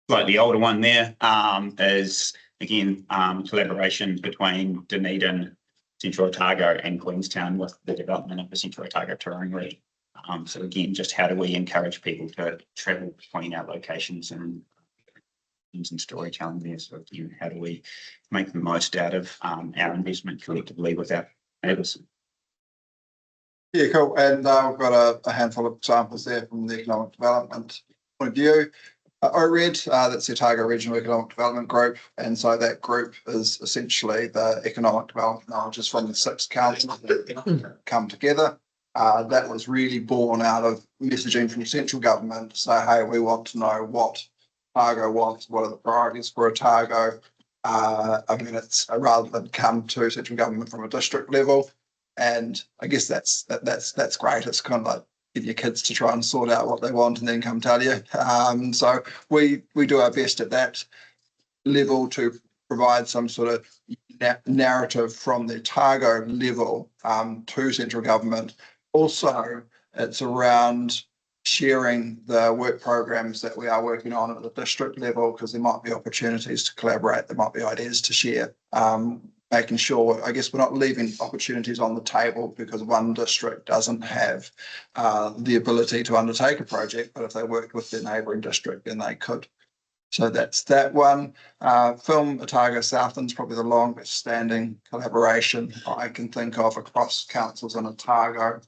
Like the older one there is again collaboration between Dunedin, Central Otago and Queenstown with the development of the Central Otago touring route. So again, just how do we encourage people to travel between our locations and storytelling there? So again, how do we make the most out of our investment collectively with our neighbours? Yeah, cool. And we've got a handful of examples there from the economic development point of view. ORED, that's the Otago Regional Economic Development Group, and so that group is essentially the economic development knowledge from the 6 councils that come together. That was really born out of messaging from central government to say, hey, we want to know what Otago wants, what are the priorities for Otago. I mean, it's rather than come to central government from a district level, and I guess that's great. It's kind of like get your kids to try and sort out what they want and then come tell you. So we do our best at that level to provide some sort of narrative from the Otago level to central government. Also, it's around sharing the work programs that we are working on at the district level, because there might be opportunities to collaborate, there might be ideas to share. Making sure, I guess, we're not leaving opportunities on the table because one district doesn't have the ability to undertake a project, but if they worked with their neighbouring district, then they could. So that's that one. Film Otago Southland's probably the longest standing collaboration I can think of across councils in Otago.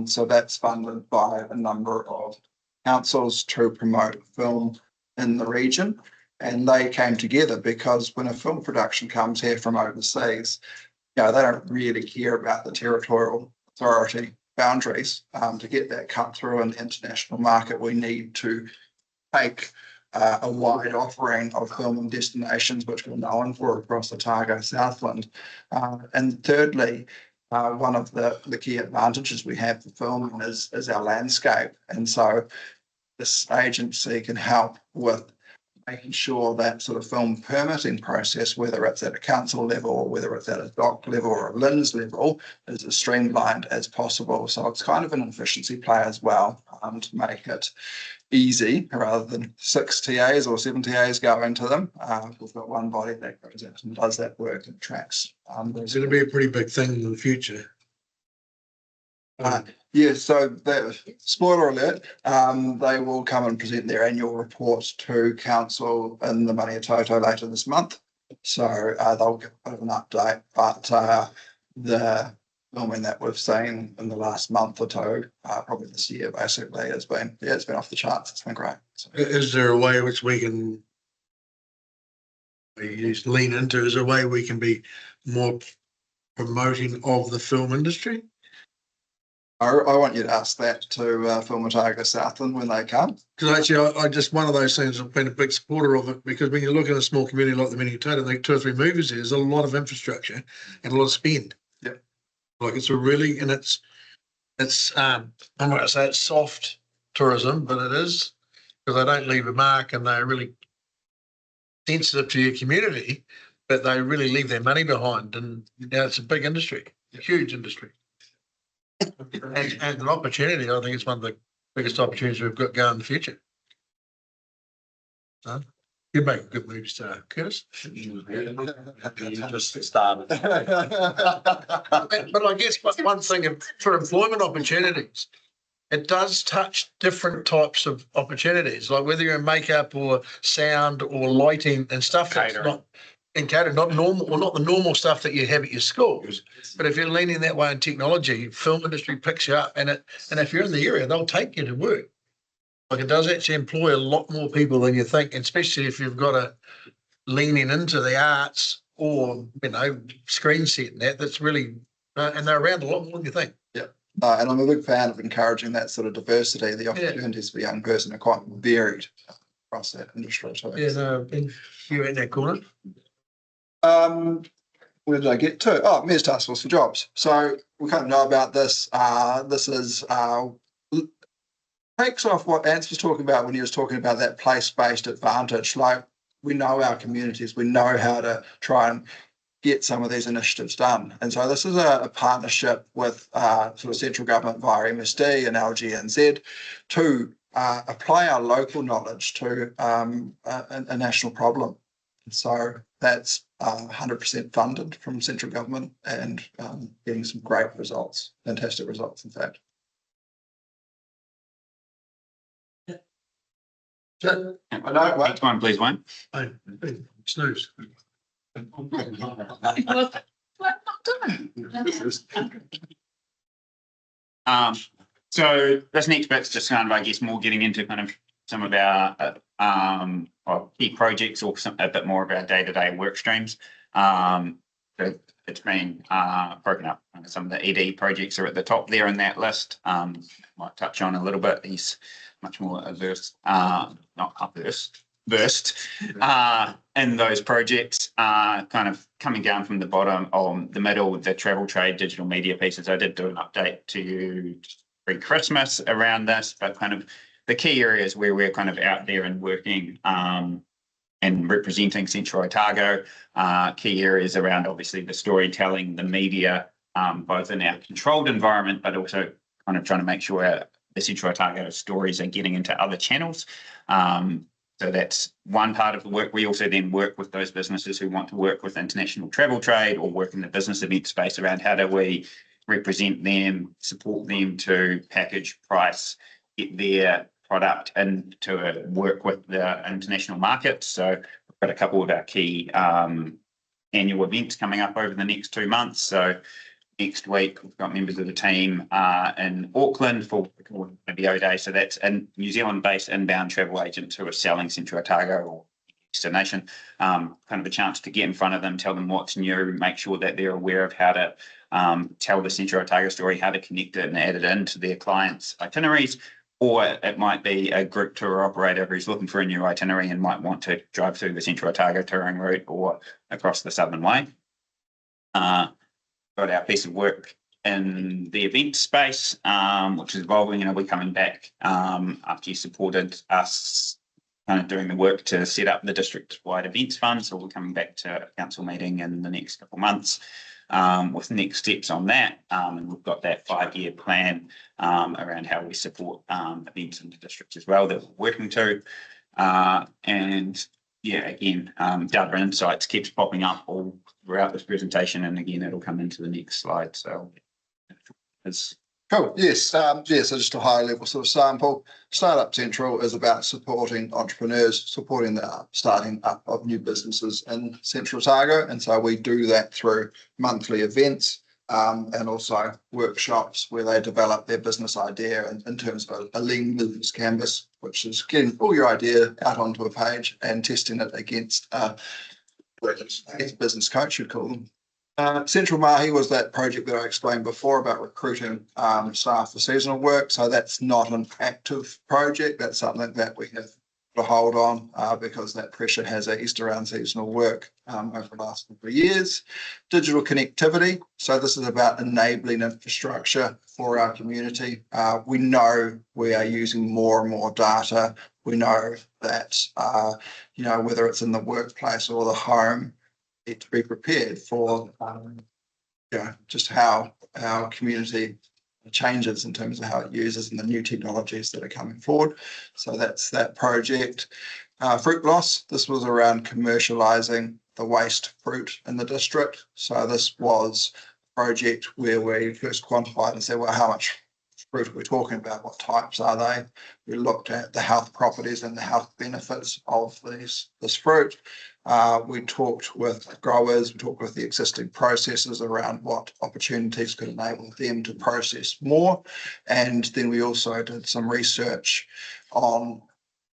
So that's funded by a number of councils to promote film in the region. And they came together because when a film production comes here from overseas, you know, they don't really care about the territorial authority boundaries. To get that cut through in the international market, we need to take a wide offering of filming destinations, which we're known for across Otago Southland. And thirdly, one of the key advantages we have for filming is our landscape. And so this agency can help with making sure that sort of film permitting process, whether it's at a council level or whether it's at a DOC level or a LINZ level, is as streamlined as possible. So it's kind of an efficiency play as well, to make it easy rather than 6 TAs or 7 TAs go into them. We've got one body that goes out and does that work and tracks. It's going to be a pretty big thing in the future. Yeah, so that, spoiler alert, they will come and present their annual report to council in the Maniatoto later this month. So they'll give a bit of an update, but the filming that we've seen in the last month or two, probably this year basically, has been, yeah, it's been off the charts. It's been great. So, is there a way which we can just lean into? Is there a way we can be more promoting of the film industry? I want you to ask that to Film Otago Southland when they come. Because actually, I just, one of those things, I've been a big supporter of it, because when you look at a small community like the Maniatoto, like 2 or 3 movies, there's a lot of infrastructure and a lot of spend. Yeah. Like it's a really, and it's I'm not going to say it's soft tourism, but it is, because they don't leave a mark and they're really sensitive to your community, but they really leave their money behind. And you know, it's a big industry, a huge industry. And an opportunity. I think it's one of the biggest opportunities we've got going in the future. So, you'd make a good movie star, Curtis. You just started. But I guess one thing for employment opportunities, it does touch different types of opportunities, like whether you're in makeup or sound or lighting and stuff that's not in catering, not normal, or not the normal stuff that you have at your schools. But if you're leaning that way in technology, film industry picks you up, and if you're in the area, they'll take you to work. Like it does actually employ a lot more people than you think, especially if you've got a leaning into the arts or, you know, screen set and that's really, and they're around a lot more than you think. Yeah. And I'm a big fan of encouraging that sort of diversity. The opportunities for a young person are quite varied across that industry. So yeah, no, you're in that corner. Where did I get to? Oh, Mayor's Task Force for Jobs. So we kind of know about this. This is takes off what Ants was talking about when he was talking about that place-based advantage. Like we know our communities, we know how to try and get some of these initiatives done. And so this is a partnership with sort of central government via MSD and LGNZ to apply our local knowledge to a national problem. So that's 100% funded from central government and getting some great results, fantastic results, in fact. Next one, please, Wayne. Snooze. So this next bit's just kind of, I guess, more getting into kind of some of our key projects or a bit more of our day-to-day work streams. It's been broken up. Some of the ED projects are at the top there in that list. Might touch on a little bit. He's much more versed in those projects, kind of coming down from the bottom on the middle with the travel trade digital media pieces. I did do an update to you pre-Christmas around this, but kind of the key areas where we're kind of out there and working and representing Central Otago, key areas around obviously the storytelling, the media, both in our controlled environment, but also kind of trying to make sure the Central Otago stories are getting into other channels. So that's one part of the work. We also then work with those businesses who want to work with international travel trade or work in the business event space around how do we represent them, support them to package, price, get their product and to work with the international market. So we've got a couple of our key annual events coming up over the next 2 months. So next week, we've got members of the team in Auckland for BO Day. So that's a New Zealand-based inbound travel agents who are selling Central Otago or destination. Kind of a chance to get in front of them, tell them what's new, make sure that they're aware of how to tell the Central Otago story, how to connect it and add it into their clients' itineraries. Or it might be a group tour operator who's looking for a new itinerary and might want to drive through the Central Otago touring route or across the Southern Way. Got our piece of work in the event space, which is evolving. We're coming back after you supported us kind of doing the work to set up the district-wide events fund. So we're coming back to a council meeting in the next couple of months with next steps on that. And we've got that 5-year plan around how we support events in the district as well that we're working to. And yeah, again, data and insights keeps popping up all throughout this presentation. And again, it'll come into the next slide. So it's Cool. Yes. So just a high level sort of sample. Startup Central is about supporting entrepreneurs, supporting the starting up of new businesses in Central Otago. And so we do that through monthly events and also workshops where they develop their business idea in terms of a lean business canvas, which is getting all your idea out onto a page and testing it against a business coach, you'd call them. Central Mahi was that project that I explained before about recruiting staff for seasonal work. So that's not an active project. That's something that we have to hold on because that pressure has eased around seasonal work over the last couple of years. Digital connectivity. So this is about enabling infrastructure for our community. We know we are using more and more data. We know that, whether it's in the workplace or the home, to be prepared for just how our community changes in terms of how it uses and the new technologies that are coming forward. So that's that project. Fruit Loss, this was around commercialising the waste fruit in the district. So this was a project where we first quantified and said, well, how much fruit are we talking about? What types are they? We looked at the health properties and the health benefits of this fruit. We talked with growers, we talked with the existing processors around what opportunities could enable them to process more. And then we also did some research on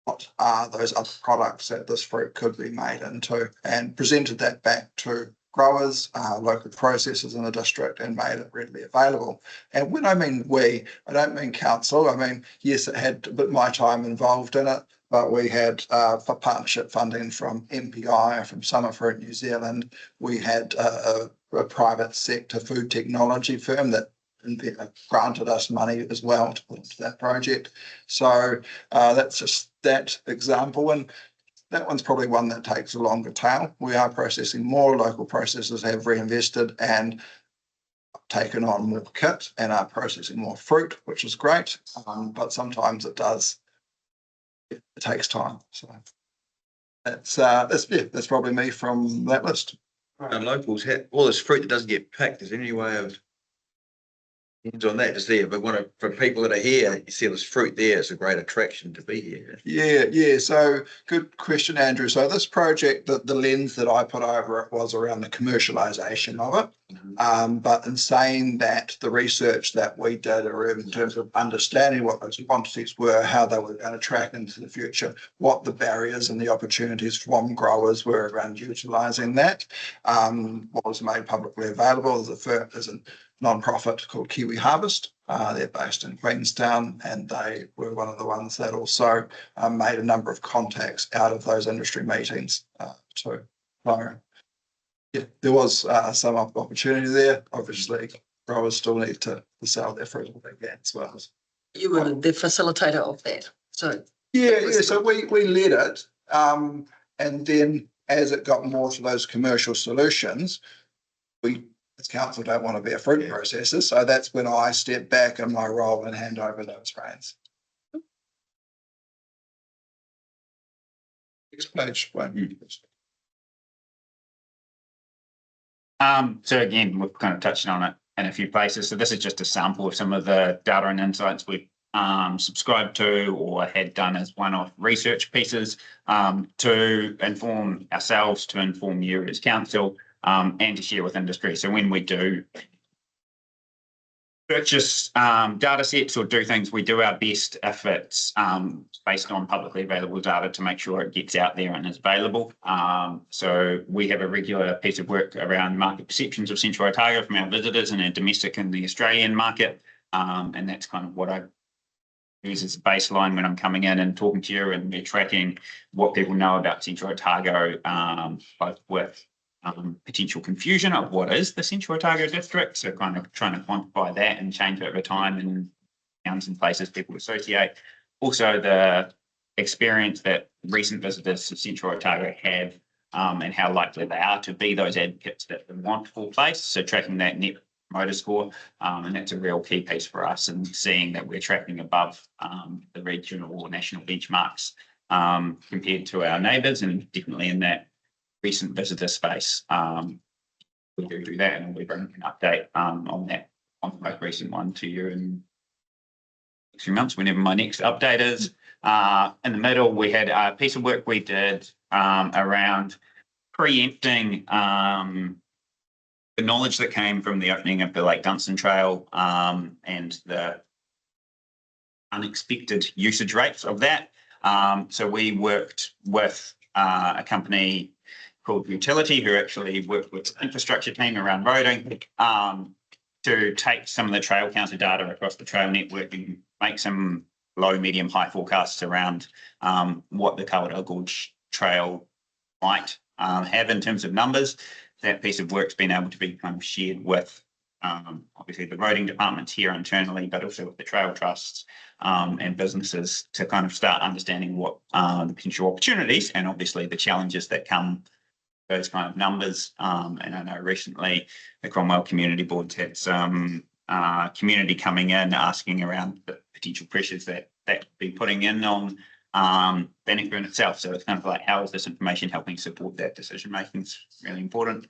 what are those other products that this fruit could be made into and presented that back to growers, local processors in the district and made it readily available. And when I mean we, I don't mean council. I mean, yes, it had a bit of my time involved in it, but we had for partnership funding from MPI, from Summer Fruit New Zealand. We had a private sector food technology firm that granted us money as well to put into that project. So that's just that example. And that one's probably one that takes a longer tail. We are processing more. Local processors have reinvested and taken on more kit and are processing more fruit, which is great. But sometimes it takes time. So that's probably me from that list. And locals, all this fruit that doesn't get picked, is there any way of on that is there? But for people that are here, you see this fruit there, it's a great attraction to be here. Yeah. So good question, Andrew. So this project, the lens that I put over it was around the commercialisation of it. But in saying that, the research that we did in terms of understanding what those quantities were, how they were going to track into the future, what the barriers and the opportunities from growers were around utilising that, what was made publicly available. There's a non-profit called Kiwi Harvest. They're based in Queenstown, and they were one of the ones that also made a number of contacts out of those industry meetings too. So yeah, there was some opportunity there. Obviously, growers still need to sell their fruit all they can as well. You were the facilitator of that. So yeah. So we led it, and then as it got more to those commercial solutions, we as council don't want to be a fruit processor, so that's when I step back in my role and hand over those reins. Next page, one. So again, we've kind of touched on it in a few places. So this is just a sample of some of the data and insights we've subscribed to or had done as one-off research pieces to inform ourselves, to inform you as council, and to share with industry. So when we do purchase data sets or do things, we do our best if it's based on publicly available data to make sure it gets out there and is available. So we have a regular piece of work around market perceptions of Central Otago from our visitors in our domestic and the Australian market. And that's kind of what I use as a baseline when I'm coming in and talking to you, and we're tracking what people know about Central Otago, both with potential confusion of what is the Central Otago district, so kind of trying to quantify that and change over time in towns and places people associate. Also the experience that recent visitors to Central Otago have and how likely they are to be those advocates that want full place, so tracking that net promoter score, and that's a real key piece for us, and seeing that we're tracking above the regional or national benchmarks compared to our neighbours, and definitely in that recent visitor space. We do that, and we bring an update on that, on the most recent one to you in a few months, whenever my next update is. In the middle, we had a piece of work we did around preempting the knowledge that came from the opening of the Lake Dunstan Trail and the unexpected usage rates of that. So we worked with a company called Utility, who actually worked with the infrastructure team around roading, to take some of the trail counter data across the trail network and make some low, medium, high forecasts around what the Kawerau Gorge Trail might have in terms of numbers. That piece of work's been able to be kind of shared with obviously the roading departments here internally, but also with the trail trusts and businesses to kind of start understanding what the potential opportunities and obviously the challenges that come those kind of numbers. And I know recently the Cromwell Community Board had some community coming in asking around the potential pressures that could be putting in on Bannockburn itself. So it's kind of like, how is this information helping support that decision making? It's really important.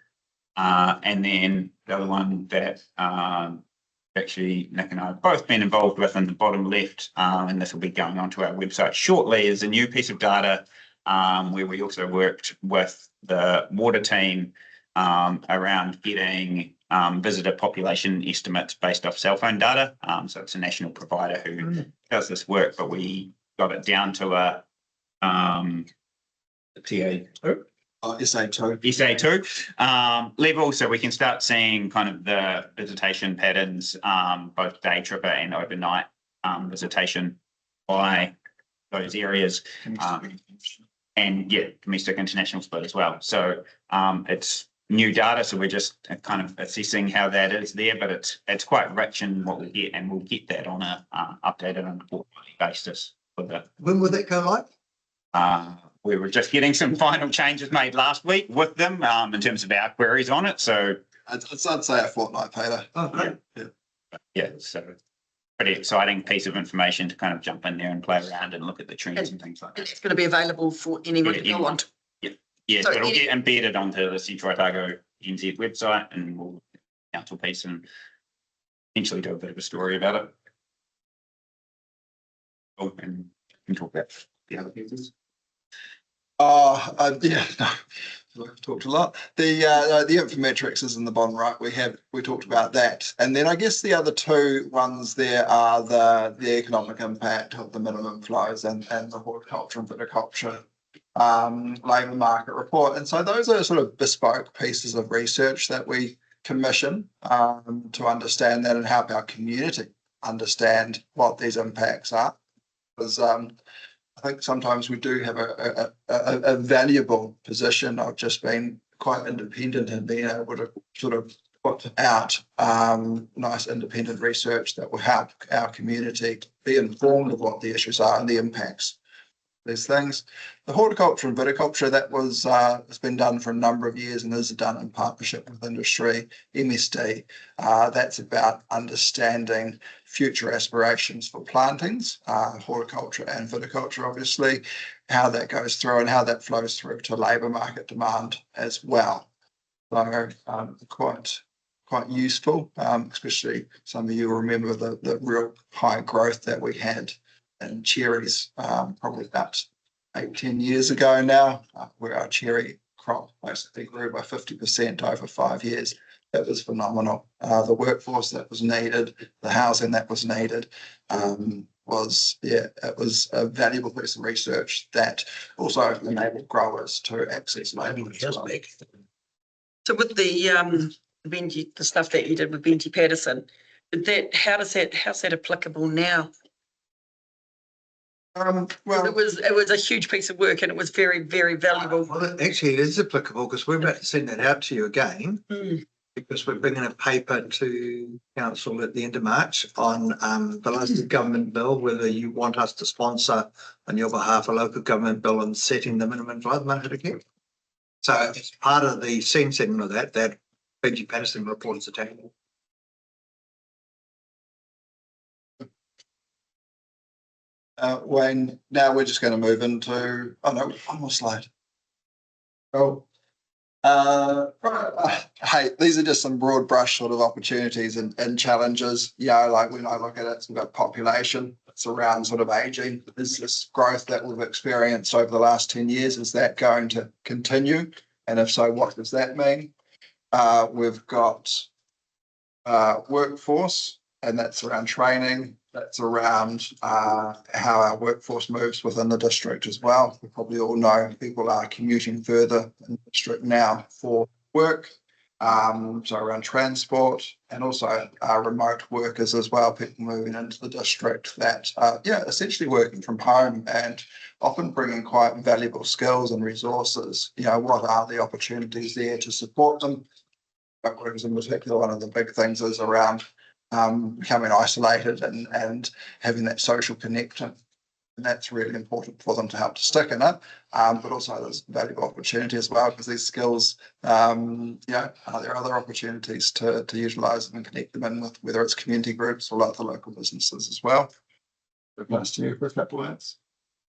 And then the other one that actually Nick and I have both been involved with in the bottom left, and this will be going onto our website shortly, is a new piece of data where we also worked with the water team around getting visitor population estimates based off cell phone data. So it's a national provider who does this work, but we got it down to a TA2. SA2 level, so we can start seeing kind of the visitation patterns, both day tripper and overnight visitation by those areas, and yeah, domestic international split as well. So it's new data, so we're just kind of assessing how that is there, but it's quite rich in what we get, and we'll get that on a updated on a quarterly basis. When will that go live? We were just getting some final changes made last week with them in terms of our queries on it. So I'd say a fortnight, Peter. Oh, great. Yeah, so pretty exciting piece of information to kind of jump in there and play around and look at the trends and things like that. It's going to be available for anyone who want. Yeah, So so it'll get embedded onto the Central Otago NZ website, and we'll council piece and eventually do a bit of a story about it. Oh, and we can talk about the other pieces. Yeah, no, I've talked a lot. The infometrics is in the bottom right. We talked about that, and then I guess the other two ones there are the economic impact of the minimum flows and the horticulture and viticulture labour market report. And so those are sort of bespoke pieces of research that we commission to understand that and help our community understand what these impacts are. Because I think sometimes we do have a valuable position of just being quite independent and being able to sort of put out nice independent research that will help our community be informed of what the issues are and the impacts. these things. The horticulture and viticulture, that was, has been done for a number of years and is done in partnership with industry, MSD. That's about understanding future aspirations for plantings, horticulture and viticulture, obviously, how that goes through and how that flows through to labour market demand as well. So quite useful, especially some of you remember the real high growth that we had in cherries, probably about 8-10 years ago now, where our cherry crop basically grew by 50% over 5 years. That was phenomenal. The workforce that was needed, the housing that was needed, it was a valuable piece of research that also enabled growers to access labour as well. So with the Benji, the stuff that you did with Benji Patterson, how's that applicable now? Well, it was a huge piece of work and it was very, very valuable. Well, actually, it is applicable because we're about to send that out to you again. Because we're bringing a paper to council at the end of March on the latest government bill, whether you want us to sponsor on your behalf a local government bill and setting the minimum employment again. So it's part of the scene setting of that Benji Patterson report is attached. Wayne, now we're just going to move into, oh no, one more slide. Oh, hey, these are just some broad brush sort of opportunities and challenges. Like when I look at it, we've got population, it's around sort of aging. Is this growth that we've experienced over the last 10 years, is that going to continue? And if so, what does that mean? We've got workforce, and that's around training. That's around how our workforce moves within the district as well. We probably all know people are commuting further in the district now for work. So around transport and also remote workers as well, people moving into the district that essentially working from home and often bringing quite valuable skills and resources. What are the opportunities there to support them? Workers in particular, one of the big things is around becoming isolated and having that social connection. And that's really important for them to help to stick in it. But also there's valuable opportunity as well, because these skills, are there other opportunities to utilise them and connect them in with, whether it's community groups or the local businesses as well. Nice to you for a couple of words.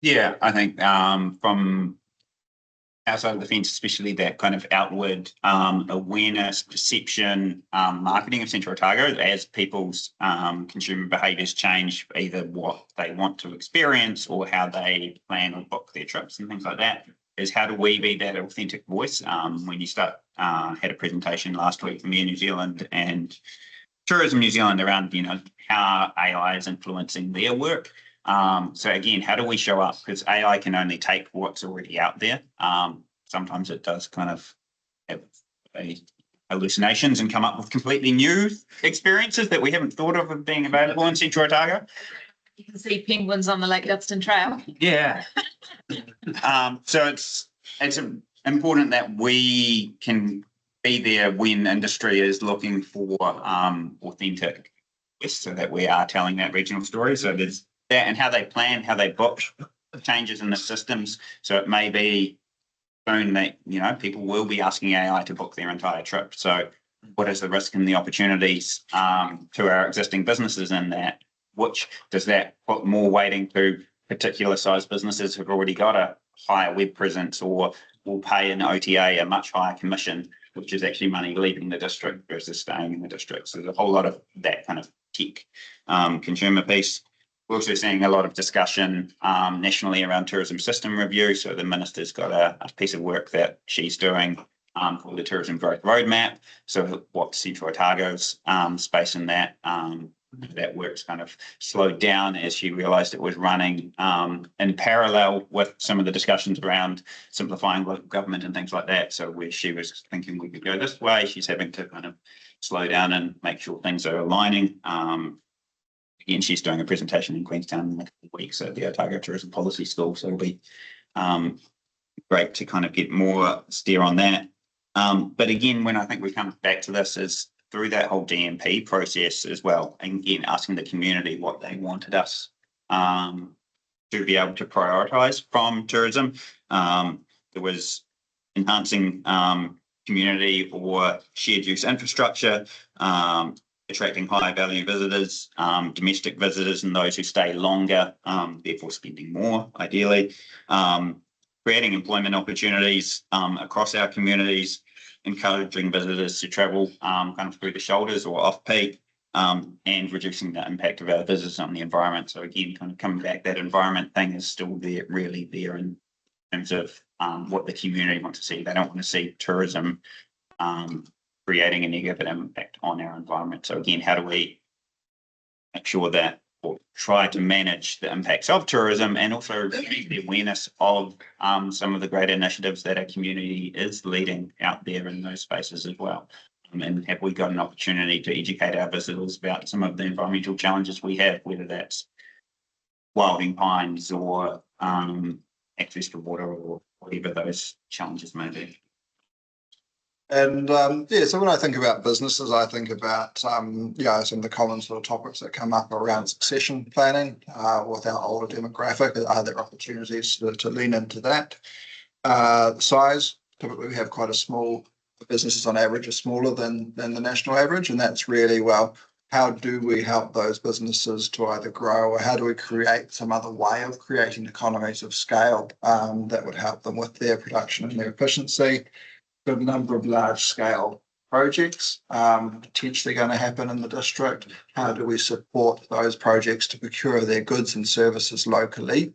Yeah, I think from outside of the fence, especially that kind of outward awareness, perception, marketing of Central Otago, as people's consumer behaviours change, either what they want to experience or how they plan or book their trips and things like that, is how do we be that authentic voice? When you had a presentation last week from Air New Zealand and Tourism New Zealand around, how AI is influencing their work. So again, how do we show up? Because AI can only take what's already out there. Sometimes it does kind of have hallucinations and come up with completely new experiences that we haven't thought of being available in Central Otago. You can see penguins on the Lake Lytton Trail. Yeah. So it's important that we can be there when industry is looking for authentic, so that we are telling that regional story. So there's that, and how they plan, how they book, changes in the systems. So it may be soon that people will be asking AI to book their entire trip. So what is the risk and the opportunities to our existing businesses in that? Which does that put more weighting to particular size businesses who've already got a higher web presence, or will pay an OTA a much higher commission, which is actually money leaving the district versus staying in the district. So there's a whole lot of that kind of tech consumer piece. We're also seeing a lot of discussion nationally around tourism system review. So the minister's got a piece of work that she's doing called the Tourism Growth Roadmap. So what's Central Otago's space in that? That work's kind of slowed down as she realised it was running in parallel with some of the discussions around simplifying local government and things like that. So where she was thinking we could go this way, she's having to kind of slow down and make sure things are aligning. Again, she's doing a presentation in Queenstown in a couple of weeks at the Otago Tourism Policy School. So it'll be great to kind of get more steer on that. But again, when I think we come back to this is through that whole DMP process as well, and again, asking the community what they wanted us to be able to prioritise from tourism. There was enhancing community or shared use infrastructure, attracting high value visitors, domestic visitors and those who stay longer, therefore spending more ideally, creating employment opportunities across our communities, encouraging visitors to travel kind of through the shoulders or off peak, and reducing the impact of our visitors on the environment. So again, kind of coming back, that environment thing is still there, really there in terms of what the community wants to see. They don't want to see tourism creating a negative impact on our environment. So again, how do we make sure that, or try to manage the impacts of tourism, and also raise the awareness of some of the great initiatives that our community is leading out there in those spaces as well. And have we got an opportunity to educate our visitors about some of the environmental challenges we have, whether that's wilding pines or access to water or whatever those challenges may be. And so when I think about businesses, I think about some of the common sort of topics that come up around succession planning with our older demographic. Are there opportunities to lean into that? Size, typically we have quite a small, businesses on average are smaller than the national average, and that's really, well, how do we help those businesses to either grow, or how do we create some other way of creating economies of scale that would help them with their production and their efficiency? A number of large scale projects potentially going to happen in the district. How do we support those projects to procure their goods and services locally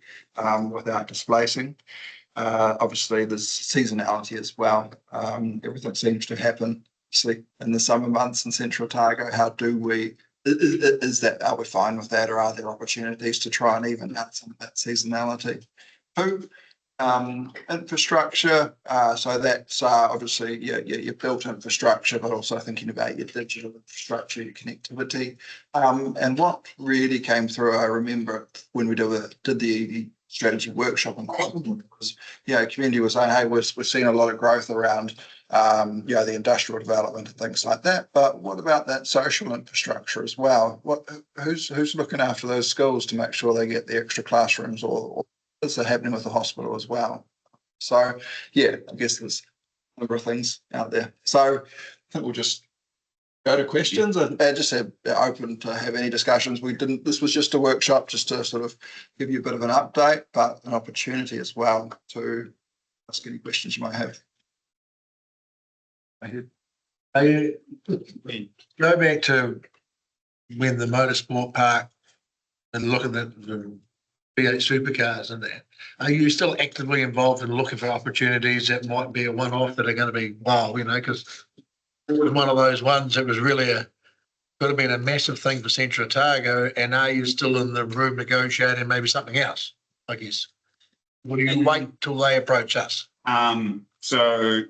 without displacing? Obviously there's seasonality as well. Everything seems to happen in the summer months in Central Otago. How do we, are we fine with that, or are there opportunities to try and even out some of that seasonality? Infrastructure, so that's obviously your built infrastructure, but also thinking about your digital infrastructure, your connectivity. And what really came through, I remember when we did the strategy workshop in Queensland, was community was saying, hey, we're seeing a lot of growth around the industrial development and things like that, but what about that social infrastructure as well? Who's looking after those schools to make sure they get the extra classrooms, or is that happening with the hospital as well? So I guess there's a number of things out there. So I think we'll just go to questions and just have open to have any discussions. This was just a workshop just to sort of give you a bit of an update, but an opportunity as well to ask any questions you might have. Go back to when the motorsport park and look at the V8 supercars and that. Are you still actively involved in looking for opportunities that might be a one-off that are going to be, wow, because it was one of those ones that was really could have been a massive thing for Central Otago, and are you still in the room negotiating maybe something else, I guess? Will you wait till they approach us? So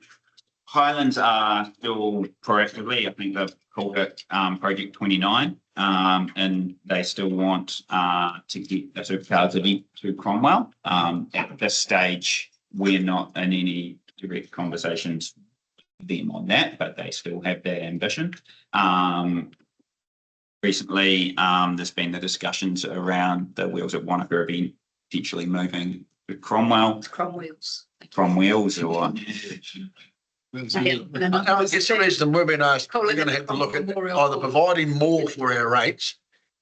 Highlands are still proactively, I think they've called it Project 29, and they still want to get a supercars event to Cromwell. At this stage, we're not in any direct conversations with them on that, but they still have that ambition. Recently, there's been the discussions around the Wheels at Wanaka event potentially moving to Cromwell. Cromwells or... It's always the we've been asked, we're going to have to look at either providing more for our rates,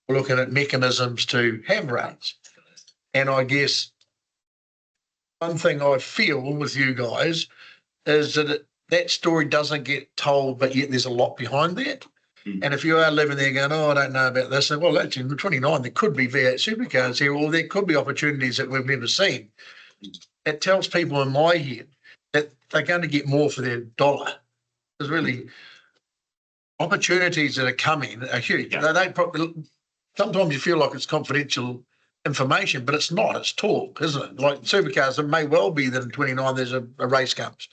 or looking at mechanisms to have rates. And I guess one thing I feel with you guys is that that story doesn't get told, but yet there's a lot behind that. And if you are living there going, oh, I don't know about this, well, actually, in 29, there could be V8 supercars here, or there could be opportunities that we've never seen. It tells people in my head that they're going to get more for their dollar. There's really opportunities that are coming are huge. They don't probably, sometimes you feel like it's confidential information, but it's not. It's talk, isn't it? Like supercars, it may well be that in 29 there's a race comes.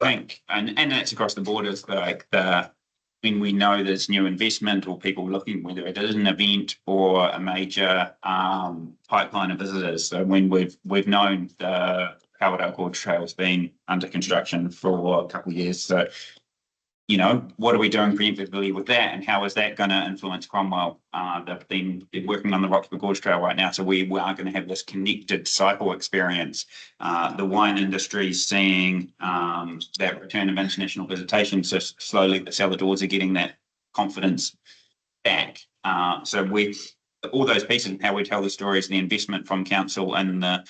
I think, and that's across the board, is like when we know there's new investment or people looking, whether it is an event or a major pipeline of visitors. So when we've known the Kawerau Gorge Trail's been under construction for a couple of years, so you know, what are we doing preemptively with that, and how is that going to influence Cromwell? They've been working on the Roxburgh Gorge Trail right now, so we are going to have this connected cycle experience. The wine industry is seeing that return of international visitation, so slowly the celladors are getting that confidence back. So all those pieces, how we tell the stories, the investment from council and the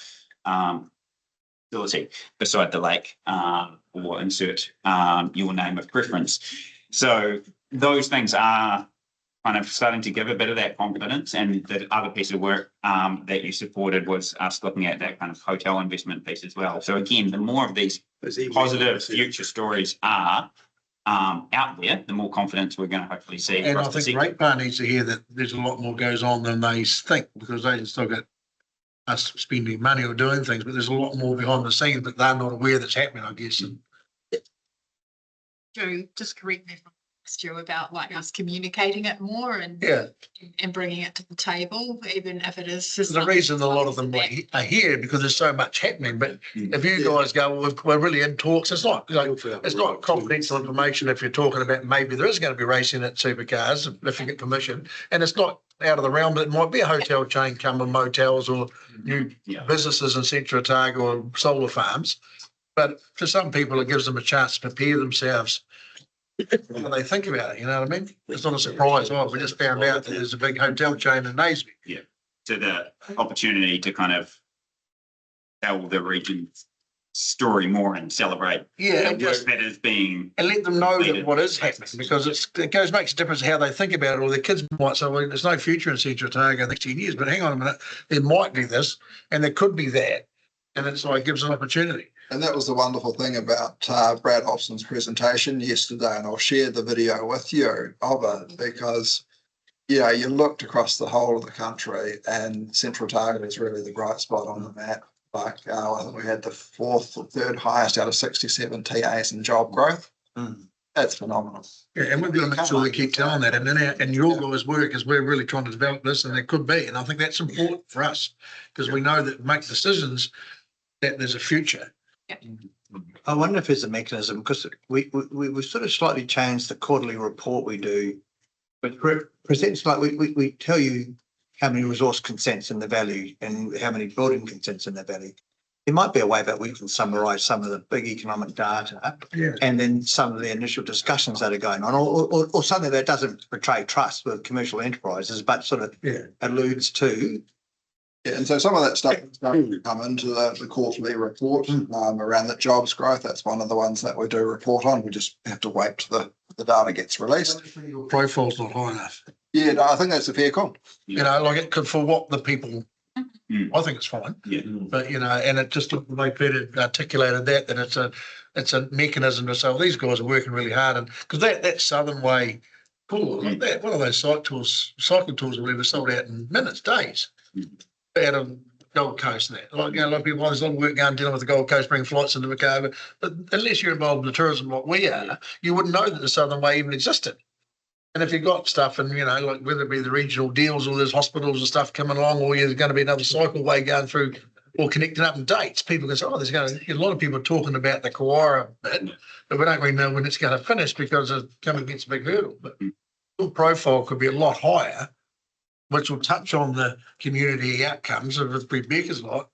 facility beside the lake, or insert your name of preference. So those things are kind of starting to give a bit of that confidence. And the other piece of work that you supported was us looking at that kind of hotel investment piece as well. So again, the more of these positive future stories are out there, the more confidence we're going to hopefully see. And I think the ratepayer needs to hear that there's a lot more goes on than they think, because they just look at us spending money or doing things, but there's a lot more behind the scenes that they're not aware that's happening, I guess. And Joe, just correct me if I'm Stu, about like us communicating it more and bringing it to the table, even if it is just the reason a lot of them are here because there's so much happening. But if you guys go, well, we're really in talks, it's not it's not confidential information. If you're talking about maybe there is going to be racing at supercars if you get permission, and it's not out of the realm that it might be a hotel chain coming, motels or new businesses in Central Otago or solar farms. But for some people, it gives them a chance to prepare themselves. When they think about it, you know what I mean? It's not a surprise. Oh, we just found out that there's a big hotel chain in Naseby. Yeah. So the opportunity to kind of tell the region's story more and celebrate the work that is being and let them know that what is happening, because it makes a difference how they think about it. Or their kids might say, well, there's no future in Central Otago in the next 10 years, but hang on a minute, there might be this and there could be that. And it's like, gives an opportunity. And that was the wonderful thing about Brad Hobson's presentation yesterday, and I'll share the video with you of it, because you looked across the whole of the country and Central Otago is really the bright spot on the map. Like I think we had the fourth or third highest out of 67 TAs in job growth. That's phenomenal. Yeah, and we've got to make sure we keep telling that. And then your guys' work is we're really trying to develop this, and there could be. And I think that's important for us, because we know that make decisions that there's a future. I wonder if there's a mechanism, because we sort of slightly changed the quarterly report we do, but presents like we tell you how many resource consents in the valley and how many building consents in the valley. There might be a way that we can summarise some of the big economic data and then some of the initial discussions that are going on, or something that doesn't betray trust with commercial enterprises, but sort of alludes to. Yeah, and so some of that stuff is starting to come into the quarterly report around that jobs growth. That's one of the ones that we do report on. We just have to wait till the data gets released. Your profile's not high enough. Yeah, no, I think that's a fair call. You know, like it could, for what the people, I think it's fine. Yeah. But and it just like Peter articulated that it's a mechanism to say, well, these guys are working really hard, and because that Southern Way, like that, one of those cycle tours or whatever, sold out in minutes, days. Out of Gold Coast and that. Like, a lot of people, there's a lot of work going dealing with the Gold Coast, bringing flights into Macau, but unless you're involved in the tourism like we are, you wouldn't know that the Southern Way even existed. And if you've got stuff and, like whether it be the regional deals or there's hospitals and stuff coming along, or there's going to be another cycleway going through or connecting up in dates, people can say, there's going to be a lot of people talking about the Kawara bit, but we don't really know when it's going to finish because it's coming against a big hurdle. But your profile could be a lot higher, which will touch on the community outcomes of Rebecca's lot.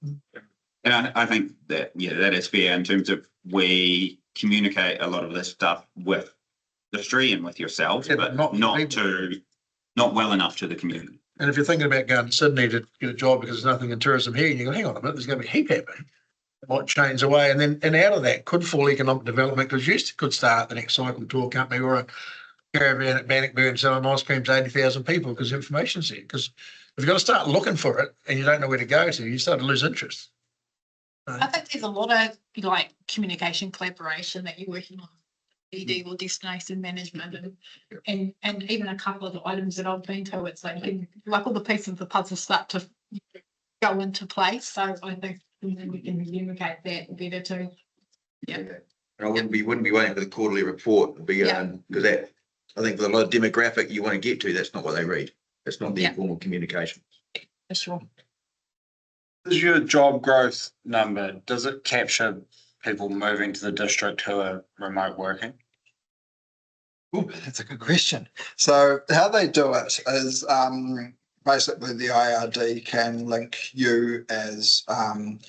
And I think that, that is fair in terms of we communicate a lot of this stuff with the industry and with yourselves, but not well enough to the community. And if you're thinking about going to Sydney to get a job because there's nothing in tourism here, and you go, hang on a minute, there's going to be a heap happening. It might change away. And out of that could fall economic development, because you could start the next cycle tour company or a caravan at Bannockburn selling ice cream to 80,000 people because information's there. Because if you've got to start looking for it and you don't know where to go to, you start to lose interest. I think there's a lot of like communication collaboration that you're working on, BD or destination management, and even a couple of the items that I've been to, it's like all the pieces of the puzzle start to go into place. So I think we can communicate that better too. Yeah. And I wouldn't be waiting for the quarterly report. It'd be because that, I think for a lot of demographic you want to get to, that's not what they read. That's not the informal communication. For sure. Is your job growth number, does it capture people moving to the district who are remote working? Oh, that's a good question. So how they do it is basically the IRD can link you as an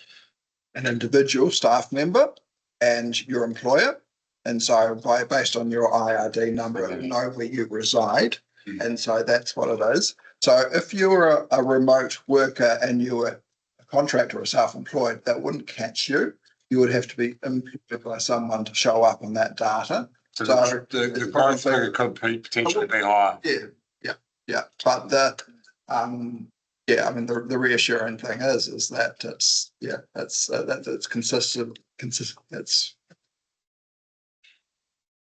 individual staff member and your employer. And so based on your IRD number, it'll know where you reside. And so that's what it is. So if you're a remote worker and you were a contractor or self-employed, that wouldn't catch you. You would have to be inputted by someone to show up on that data. So the growth figure could potentially be higher. Yeah. But the the reassuring thing is that it's consistent. It's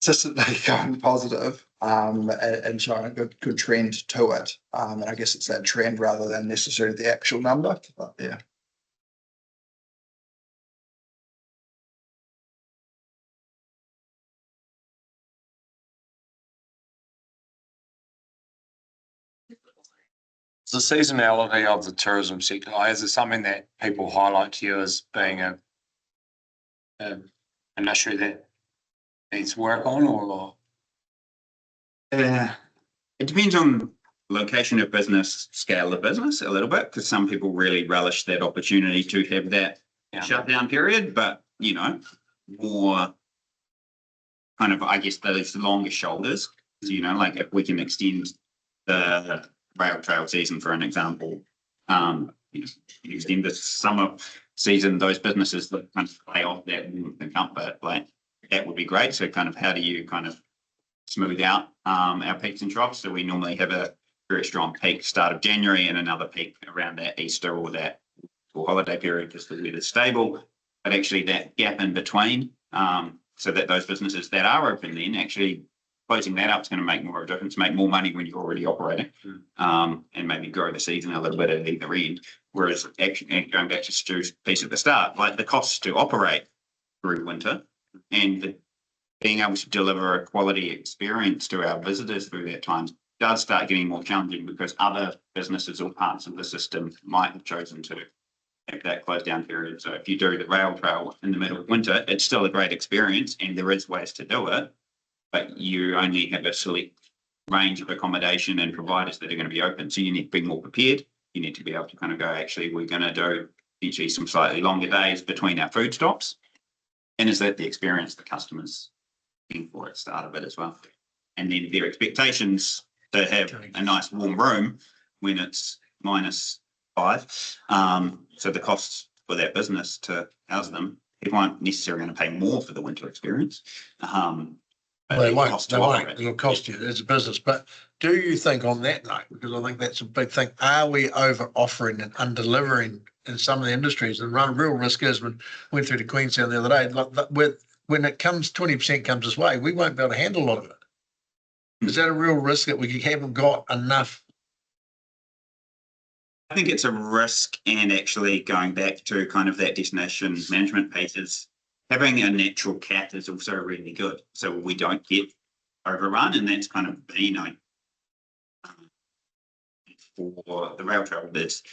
consistently going positive and showing a good trend to it. And I guess it's that trend rather than necessarily the actual number. But yeah. The seasonality of the tourism sector, is it something that people highlight to you as being an issue that needs work on, or? It depends on location of business, scale of business a little bit, because some people really relish that opportunity to have that shutdown period, but more kind of, I guess, those longer shoulders, like if we can extend the rail trail season, for an example, extend the summer season, those businesses that kind of play off that warmth and comfort, like that would be great. So kind of how do you kind of smooth out our peaks and troughs? So we normally have a very strong peak start of January and another peak around that Easter or that holiday period because the weather's stable. But actually that gap in between, so that those businesses that are open then actually closing that up is going to make more of a difference, make more money when you're already operating, and maybe grow the season a little bit at either end. Whereas actually going back to Stu's piece at the start, like the costs to operate through winter and being able to deliver a quality experience to our visitors through that time does start getting more challenging because other businesses or parts of the system might have chosen to have that closed down period. So if you do the rail trail in the middle of winter, it's still a great experience and there is ways to do it, but you only have a select range of accommodation and providers that are going to be open. So you need to be more prepared. You need to be able to kind of go, actually, we're going to do potentially some slightly longer days between our food stops. And is that the experience the customers looking for at the start of it as well? And then their expectations to have a nice warm room when it's -5. So the costs for that business to house them, people aren't necessarily going to pay more for the winter experience. They won't. It'll cost you as a business. But do you think on that note, because I think that's a big thing, are we over offering and under delivering in some of the industries? And run real risk is when we went through to Queenstown the other day, like when it comes 20% comes this way, we won't be able to handle a lot of it. Is that a real risk that we haven't got enough? I think it's a risk, and actually going back to kind of that destination management piece is having a natural cap is also really good. So we don't get overrun, and that's kind of been for the rail travel bids.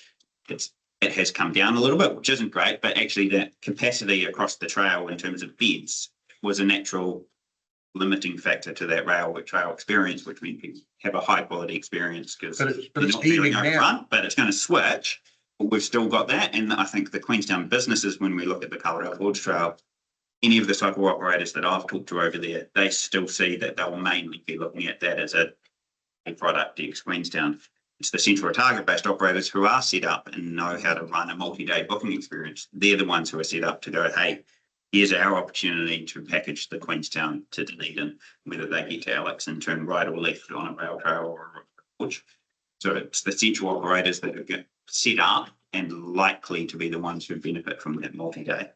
It has come down a little bit, which isn't great, but actually that capacity across the trail in terms of beds was a natural limiting factor to that rail trail experience, which means people have a high quality experience because they're not feeling overrun, but it's going to switch. But we've still got that. And I think the Queenstown businesses, when we look at the Kawerau Gorge Trail, any of the cycle operators that I've talked to over there, they still see that they'll mainly be looking at that as a product ex Queenstown. It's the Central Otago-based operators who are set up and know how to run a multi-day booking experience. They're the ones who are set up to go, hey, here's our opportunity to package the Queenstown to Dunedin, whether they get to Alex and turn right or left on a rail trail or a gorge. So it's the central operators that are set up and likely to be the ones who benefit from that multi-day.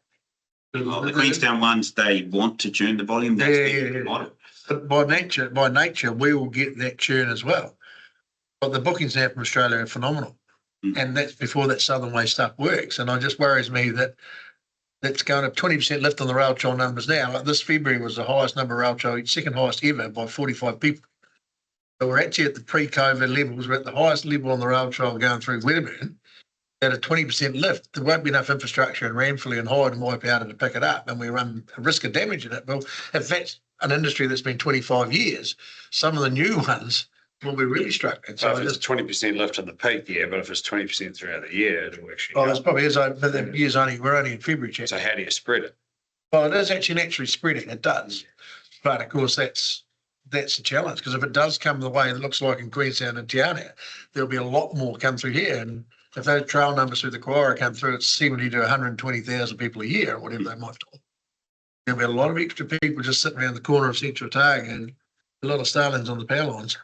The Queenstown ones, they want to churn the volume. That's their model. But by nature, we will get that churn as well. But the bookings now from Australia are phenomenal. And that's before that Southern Way stuff works. And it just worries me that that's going up 20% lift on the rail trail numbers now. Like this February was the highest number of rail trail, second highest ever by 45 people. So we're actually at the pre-COVID levels. We're at the highest level on the rail trail going through Wedderburn at a 20% lift. There won't be enough infrastructure in Ranfurly and Hyde and Waipoata to pick it up, and we run a risk of damage in it. Well, if that's an industry that's been 25 years. Some of the new ones will be really struggling. So So if it's 20% lift in the peak year, but if it's 20% throughout the year, it'll actually. oh, there's probably is, but the year's we're only in February, Chad. So how do you spread it? Well, it is actually naturally spreading, it does. But of course, that's a challenge, because if it does come the way it looks like in Queenstown and Te Anau, there'll be a lot more come through here. And if those trail numbers through the Koara come through, it's 70 to 120,000 people a year, or whatever they might do. There'll be a lot of extra people just sitting around the corner of Central Otago and a lot of starlings on the power lines.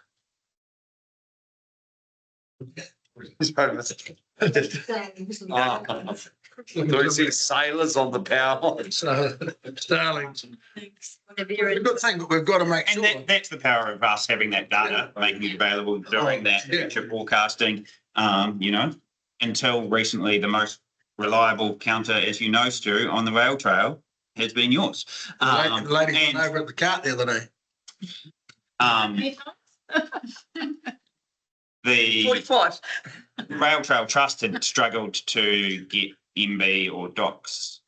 Do see sailors on the power line? So, starlings. The good thing, but we've got to make And sure. that's the power of us having that data, making it available, doing that future forecasting. You know, until recently, the most reliable counter, as you know, Stu, on the rail trail has been yours. The lady came over at the cart the other day. The 45. Rail Trail Trust had struggled to get MB or DOCS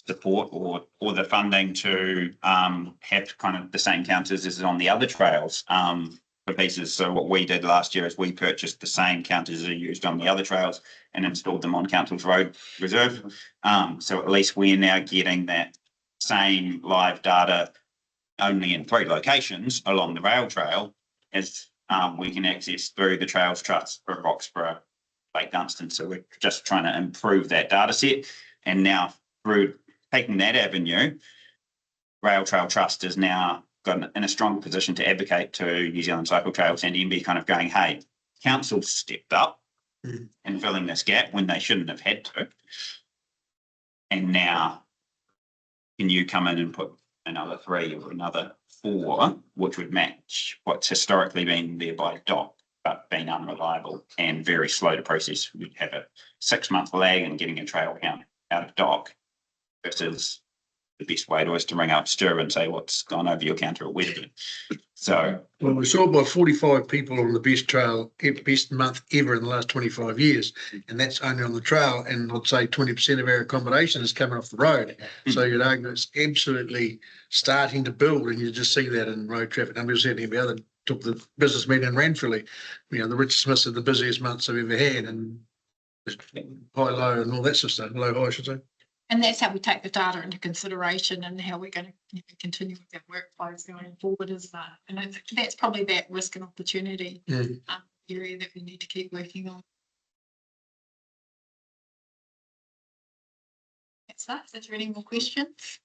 support or the funding to have kind of the same counters as on the other trails for pieces. So what we did last year is we purchased the same counters that are used on the other trails and installed them on Council's Road Reserve. So at least we're now getting that same live data only in 3 locations along the rail trail as we can access through the Trails Trust for Roxburgh, Lake Dunstan. So we're just trying to improve that data set. And now through taking that avenue, Rail Trail Trust is now got in a strong position to advocate to New Zealand Cycle Trails and MB kind of going, hey, council stepped up and filling this gap when they shouldn't have had to. And now can you come in and put another 3 or another 4, which would match what's historically been there by DOC, but been unreliable and very slow to process. We'd have a 6-month lag in getting a trail count out of DOC versus the best way to is to ring up Stu and say what's gone over your counter at Wedderburn. So well, we saw by 45 people on the best trail, best month ever in the last 25 years, and that's only on the trail. And I'd say 20% of our accommodation is coming off the road. So you'd argue it's absolutely starting to build, and you just see that in road traffic numbers. Certainly, the other took the business meeting in Ranfurly. You know, the Richard Smiths are the busiest months I've ever had, and high, low, and all that sort of stuff. Low, high, I should say. And that's how we take the data into consideration and how we're going to continue with our workflows going forward, isn't it? And that's probably that risk and opportunity area that we need to keep working on. That's that. Is there any more questions?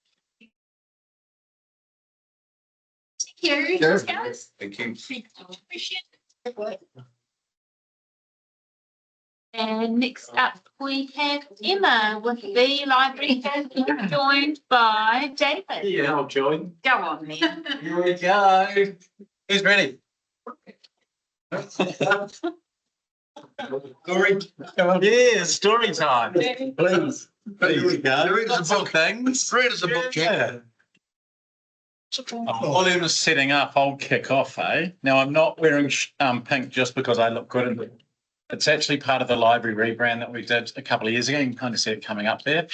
Thank you. Sure. Guys. Thank you. Appreciate it. And next up, we have Emma with the library, joined by David. Yeah, I'll join. Go on, then. Here we go. Who's ready? Story. Yeah, story time. Please. Here we go. Read us a book. Things. Read us a book, Jack. While Emma's setting up, I'll kick off, eh? Now, I'm not wearing pink just because I look good in it. It's actually part of the library rebrand that we did a couple of years ago. You can kind of see it coming up there.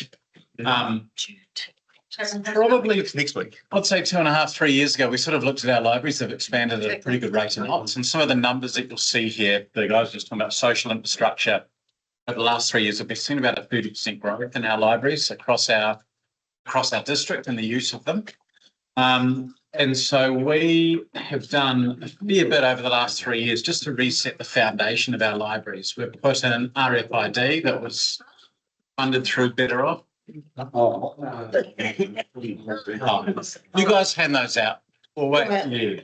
Probably next week. I'd say 2.5, 3 years ago, we sort of looked at our libraries that have expanded at a pretty good rate of knots. And some of the numbers that you'll see here, the guys just talking about social infrastructure, over the last 3 years, we've seen about a 30% growth in our libraries across our district and the use of them. And so we have done a fair bit over the last 3 years just to reset the foundation of our libraries. We've put in RFID that was funded through Better Off. Oh. You guys hand those out. Or wait, I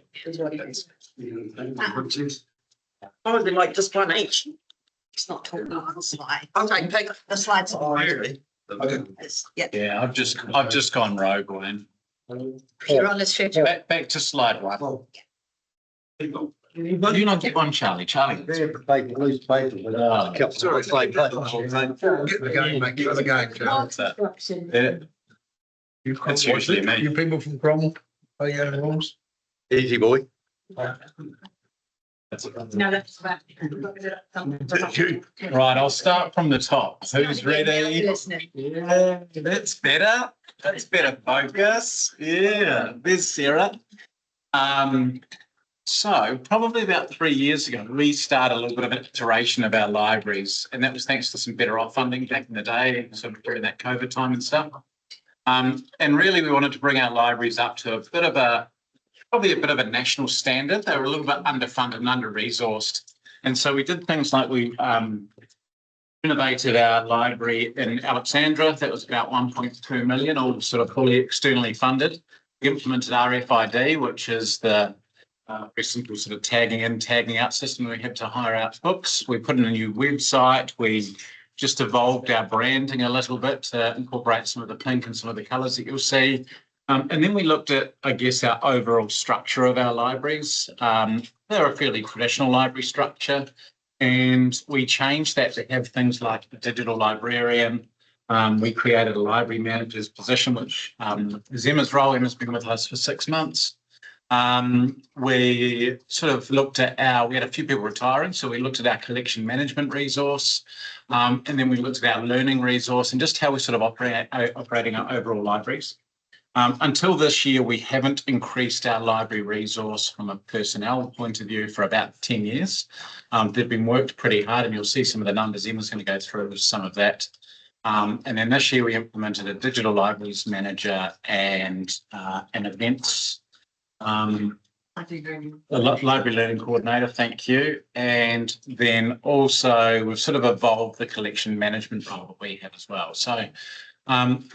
would like just one each. It's not talking on the slide. Okay, take the slides. Yeah, I've just gone rogue, Wayne. You're on the schedule. Back to slide 1. You not get one, Charlie. Charlie. Get the game, mate. Get the game, Charlie. That's usually me. You people from Cromwell, are you having rules? Easy boy. No, that's about. Right, I'll start from the top. Who's ready? Yeah, that's better. That's better focus. Yeah, there's Sarah. So probably about 3 years ago, we started a little bit of an iteration of our libraries, and that was thanks to some better off funding back in the day, sort of during that COVID time and stuff. And really, we wanted to bring our libraries up to probably a bit of a national standard. They were a little bit underfunded and under-resourced. And so we did things like we renovated our library in Alexandra. That was about 1.2 million, all sort of fully externally funded. We implemented RFID, which is the very simple sort of tagging in, tagging out system we have to hire out books. We put in a new website. We just evolved our branding a little bit to incorporate some of the pink and some of the colours that you'll see. And then we looked at, I guess, our overall structure of our libraries. They're a fairly traditional library structure, and we changed that to have things like a digital librarian. We created a library manager's position, which is Emma's role. Emma's been with us for 6 months. We sort of looked at we had a few people retiring, so we looked at our collection management resource, and then we looked at our learning resource and just how we sort of operating our overall libraries. Until this year, we haven't increased our library resource from a personnel point of view for about 10 years. They've been worked pretty hard, and you'll see some of the numbers. Emma's going to go through some of that. And then this year, we implemented a digital libraries manager and an events library learning coordinator, thank you. And then also we've sort of evolved the collection management role that we have as well. So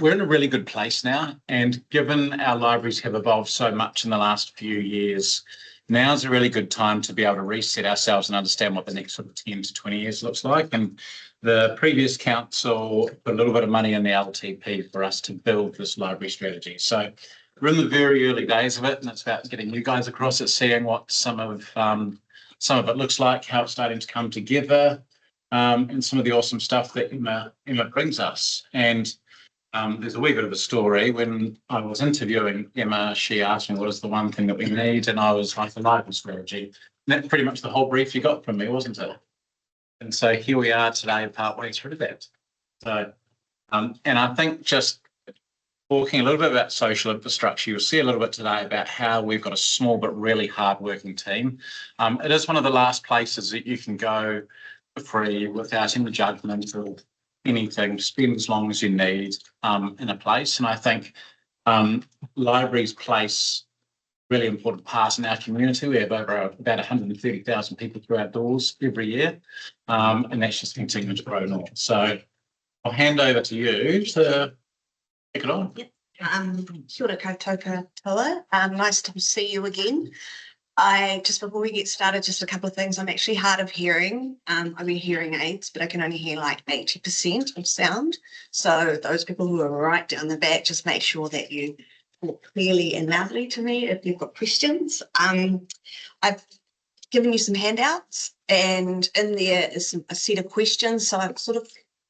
we're in a really good place now, and given our libraries have evolved so much in the last few years, now's a really good time to be able to reset ourselves and understand what the next sort of 10 to 20 years looks like. And the previous council put a little bit of money in the LTP for us to build this library strategy. So we're in the very early days of it, and it's about getting you guys across it, seeing what some of it looks like, how it's starting to come together, and some of the awesome stuff that Emma brings us. And there's a wee bit of a story. When I was interviewing Emma, she asked me what is the one thing that we need, and I was like, the library strategy. And that's pretty much the whole brief you got from me, wasn't it? And so here we are today, partway through that. So, and I think just talking a little bit about social infrastructure, you'll see a little bit today about how we've got a small but really hard-working team. It is one of the last places that you can go for free without any judgment or anything, spend as long as you need in a place. And I think libraries place a really important part in our community. We have over about 130,000 people through our doors every year, and that's just continuing to grow north. So I'll hand over to you to take it on. Kia ora koutou katoa. Nice to see you again. Just before we get started, just a couple of things. I'm actually hard of hearing. I wear hearing aids, but I can only hear like 80% of sound. So those people who are right down the back, just make sure that you talk clearly and loudly to me if you've got questions. I've given you some handouts, and in there is a set of questions. So I've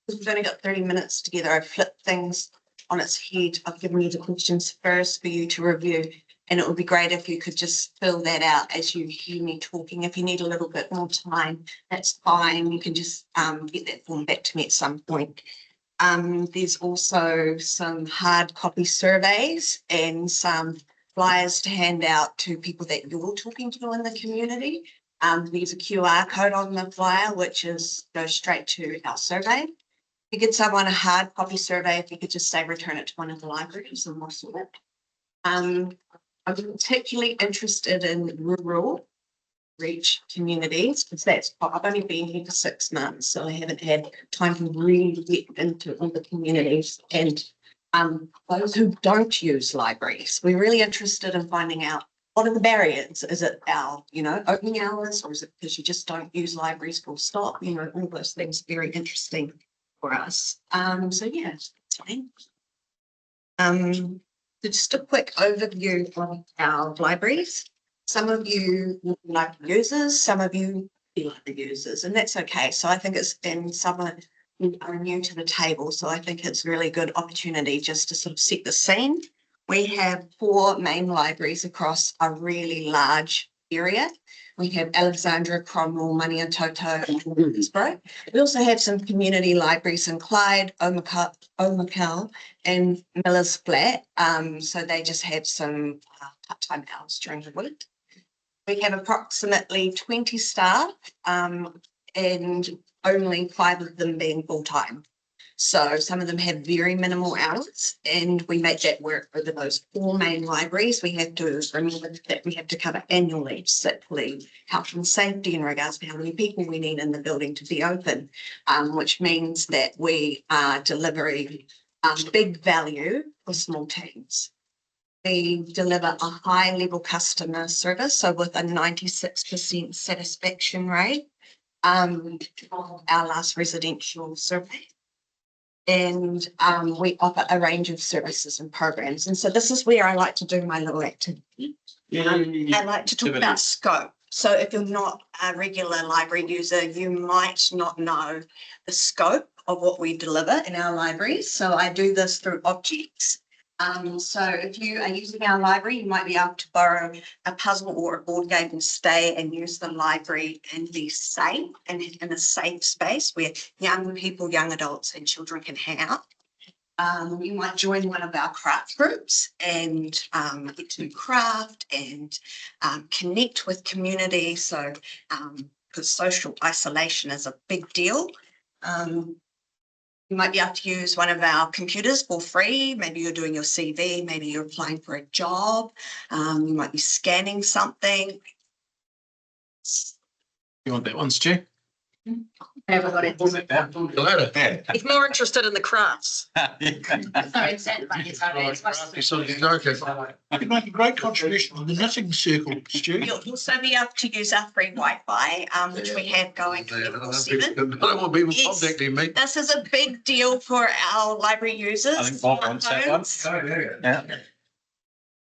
we've only got 30 minutes together. I've flipped things on its head. I've given you the questions first for you to review. And it would be great if you could just fill that out as you hear me talking. If you need a little bit more time, that's fine. You can just get that form back to me at some point. There's also some hard copy surveys and some flyers to hand out to people that you're talking to in the community. There's a QR code on the flyer, which goes straight to our survey. If you get someone a hard copy survey, if you could just say return it to one of the libraries and we'll sort it. I'm particularly interested in rural reach communities because I've only been here for 6 months, so I haven't had time to really get into all the communities and those who don't use libraries. We're really interested in finding out what are the barriers. Is it our, opening hours, or is it because you just don't use libraries full stop? All those things are very interesting for us. So yeah, that's fine. Just a quick overview of our libraries. Some of you will be library users, some of you be library users, and that's okay. So I think some are new to the table, so I think it's a really good opportunity just to sort of set the scene. We have 4 main libraries across a really large area. We have Alexandra, Cromwell, Maniatoto, and Hillsborough. We also have some community libraries in Clyde, Omakal, and Miller's Flat. So they just have some part-time hours during the week. We have approximately 20 staff, and only 5 of them being full-time. So some of them have very minimal hours, and we make that work over those 4 main libraries. We have to remember that we have to cover annual leave, sick leave, health and safety in regards to how many people we need in the building to be open, which means that we are delivering big value for small teams. We deliver a high level customer service, so with a 96% satisfaction rate, our last residential survey. And we offer a range of services and programs. And so this is where I like to do my little activity. I like to talk about scope. So if you're not a regular library user, you might not know the scope of what we deliver in our libraries. So I do this through objects. So if you are using our library, you might be able to borrow a puzzle or a board game and stay and use the library and be safe and in a safe space where young people, young adults and children can hang out. You might join one of our craft groups and get to craft and connect with community. So because social isolation is a big deal. You might be able to use one of our computers for free. Maybe you're doing your CV, maybe you're applying for a job. You might be scanning something. You want that one, Stu? He's more interested in the crafts. Sorry, You could make a great contribution to the knitting circle, Stu. You'll also be able to use our free Wi-Fi, which we have going 24/7. I don't want people contacting me. This is a big deal for our library users. I think Bob wants that one. Yeah.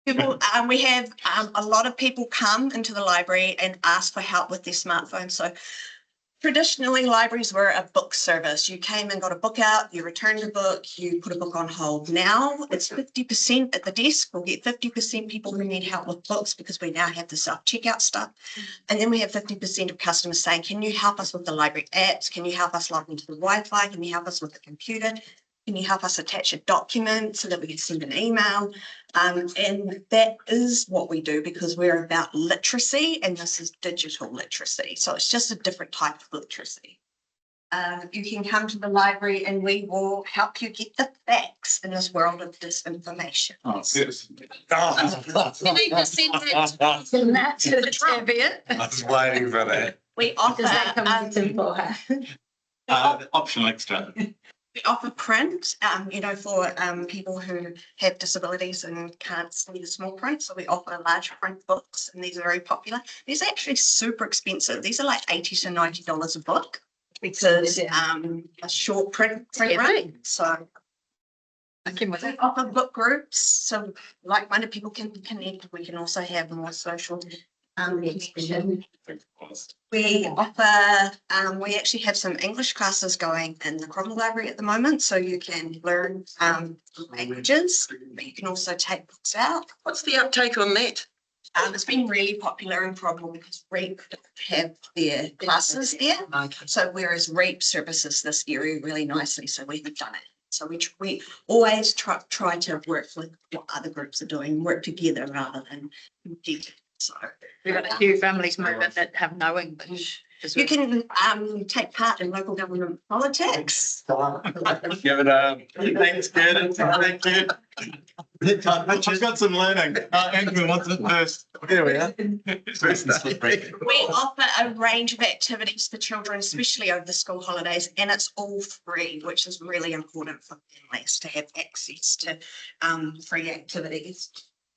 People, we have a lot of people come into the library and ask for help with their smartphones. So traditionally, libraries were a book service. You came and got a book out, you returned a book, you put a book on hold. Now it's 50% at the desk. We'll get 50% people who need help with books because we now have the self-checkout stuff. And then we have 50% of customers saying, can you help us with the library apps? Can you help us log into the Wi-Fi? Can you help us with the computer? Can you help us attach a document so that we can send an email? And that is what we do because we're about literacy and this is digital literacy. So it's just a different type of literacy. You can come to the library and we will help you get the facts in this world of disinformation. Oh, yes. You need to send that to the trivia. I was waiting for that. We offer Optional extra. We offer print, for people who have disabilities and can't see the small print. So we offer large print books and these are very popular. These are actually super expensive. These are like $80 to $90 a book because a short print run. So we offer book groups. So like-minded people can connect. We can also have more social connection. We offer, we actually have some English classes going in the Cromwell Library at the moment, so you can learn languages, but you can also take books out. What's the uptake on that? It's been really popular in Cromwell because REAP have their classes there. So whereas REAP services this area really nicely, so we have done it. So we always try to work with what other groups are doing, work together rather than compete. So we've got a few families moving that have no English. You can take part in local government politics. Give it a thanks, Karen. Thank you. I've got some learning. Andrew wants it first. Here we are. We offer a range of activities for children, especially over the school holidays, and it's all free, which is really important for families to have access to free activities.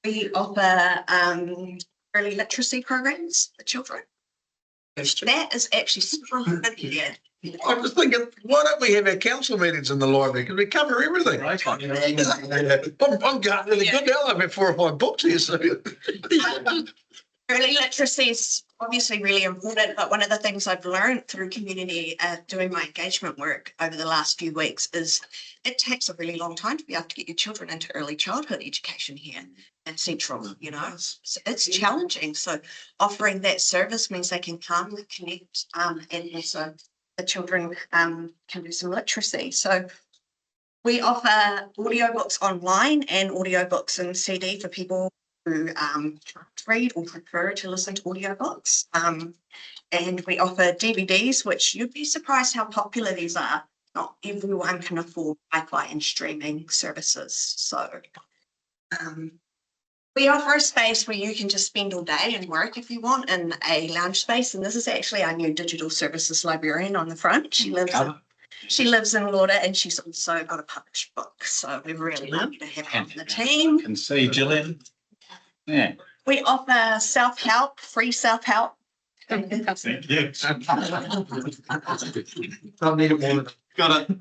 We offer early literacy programs for children. That is actually super important. I'm just thinking, why don't we have our council meetings in the library? Because we cover everything. I'm going really good now. I've had 4 or 5 books here. So Early literacy is obviously really important, but one of the things I've learned through community doing my engagement work over the last few weeks is it takes a really long time to be able to get your children into early childhood education here in Central, you know, it's challenging. So offering that service means they can come and connect and also the children can do some literacy. So we offer audiobooks online and audiobooks and CD for people who can't read or prefer to listen to audiobooks. And we offer DVDs, which you'd be surprised how popular these are. Not everyone can afford Wi-Fi and streaming services. So we offer a space where you can just spend all day and work if you want in a lounge space. And this is actually our new digital services librarian on the front. She lives in Lauder and she's also got a published book. So we're really lucky to have her on the team. Can see Gillian. Yeah. We offer self-help, free self-help. Thank you. Got it.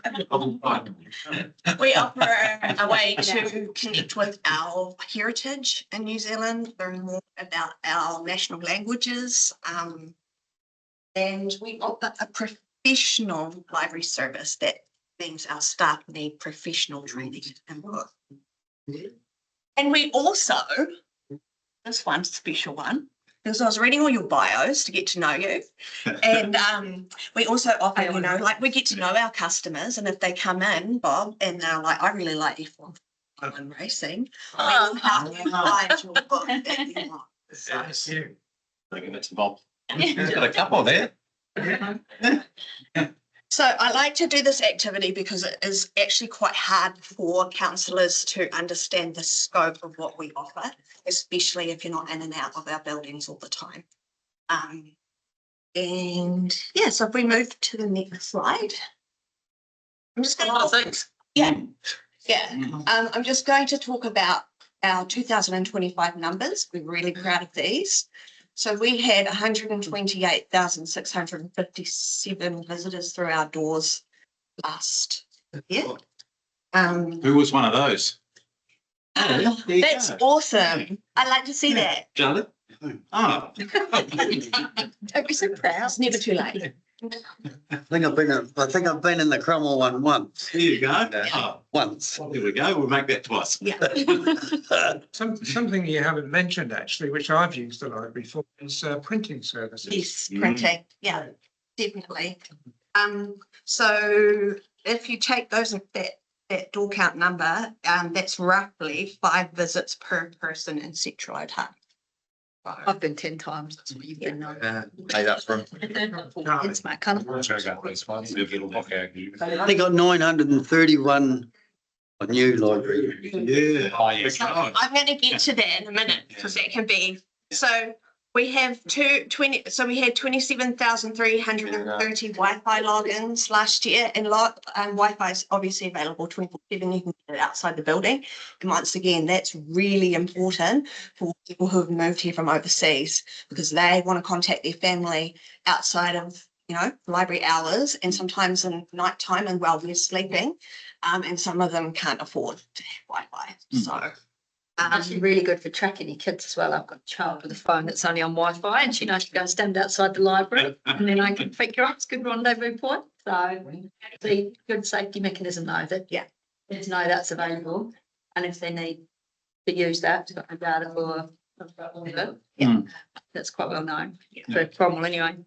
We offer a way to connect with our heritage in New Zealand, learn more about our national languages. And we offer a professional library service. That means our staff need professional training and work. And we also, this one special one, because I was reading all your bios to get to know you. And we also offer, you know, like we get to know our customers, and if they come in, Bob, and they're like, I really like F1 racing, we'll help you find your book that you want. So, I'll give it to Bob. He's got a couple there. So I like to do this activity because it is actually quite hard for councillors to understand the scope of what we offer, especially if you're not in and out of our buildings all the time. And yeah, so if we move to the next slide. I'm just going to I'm just going to talk about our 2025 numbers. We're really proud of these. So we had 128,657 visitors through our doors last year. Who was one of those? That's awesome. I like to see that. Charlie? Oh. Don't be so proud. It's never too late. I think I've been in the Cromwell one once. There you go. Once. There we go. We'll make that twice. Yeah. Something you haven't mentioned actually, which I've used a lot before, is printing services. Yes, printing. Yeah, definitely. So if you take those that door count number, that's roughly 5 visits per person in Central Otago. I've been 10 times. That's what you've been known. Hey, that's from. It's my kind of. I only got 931 a new library. Yeah. Oh, yes. I'm going to get to that in a minute because that can be. So we have we had 27,330 Wi-Fi logins last year, and Wi-Fi is obviously available 24/7. You can get it outside the building. And once again, that's really important for people who have moved here from overseas because they want to contact their family outside of, you know, library hours and sometimes in night time and while we're sleeping. And some of them can't afford to have Wi-Fi. So. Actually really good for tracking your kids as well. I've got a child with a phone that's only on Wi-Fi and she knows to go and stand outside the library and then I can figure out it's a good rendezvous point. So it's a good safety mechanism though that kids know that's available and if they need to use that, got the data for that's quite well known for Cromwell anyway.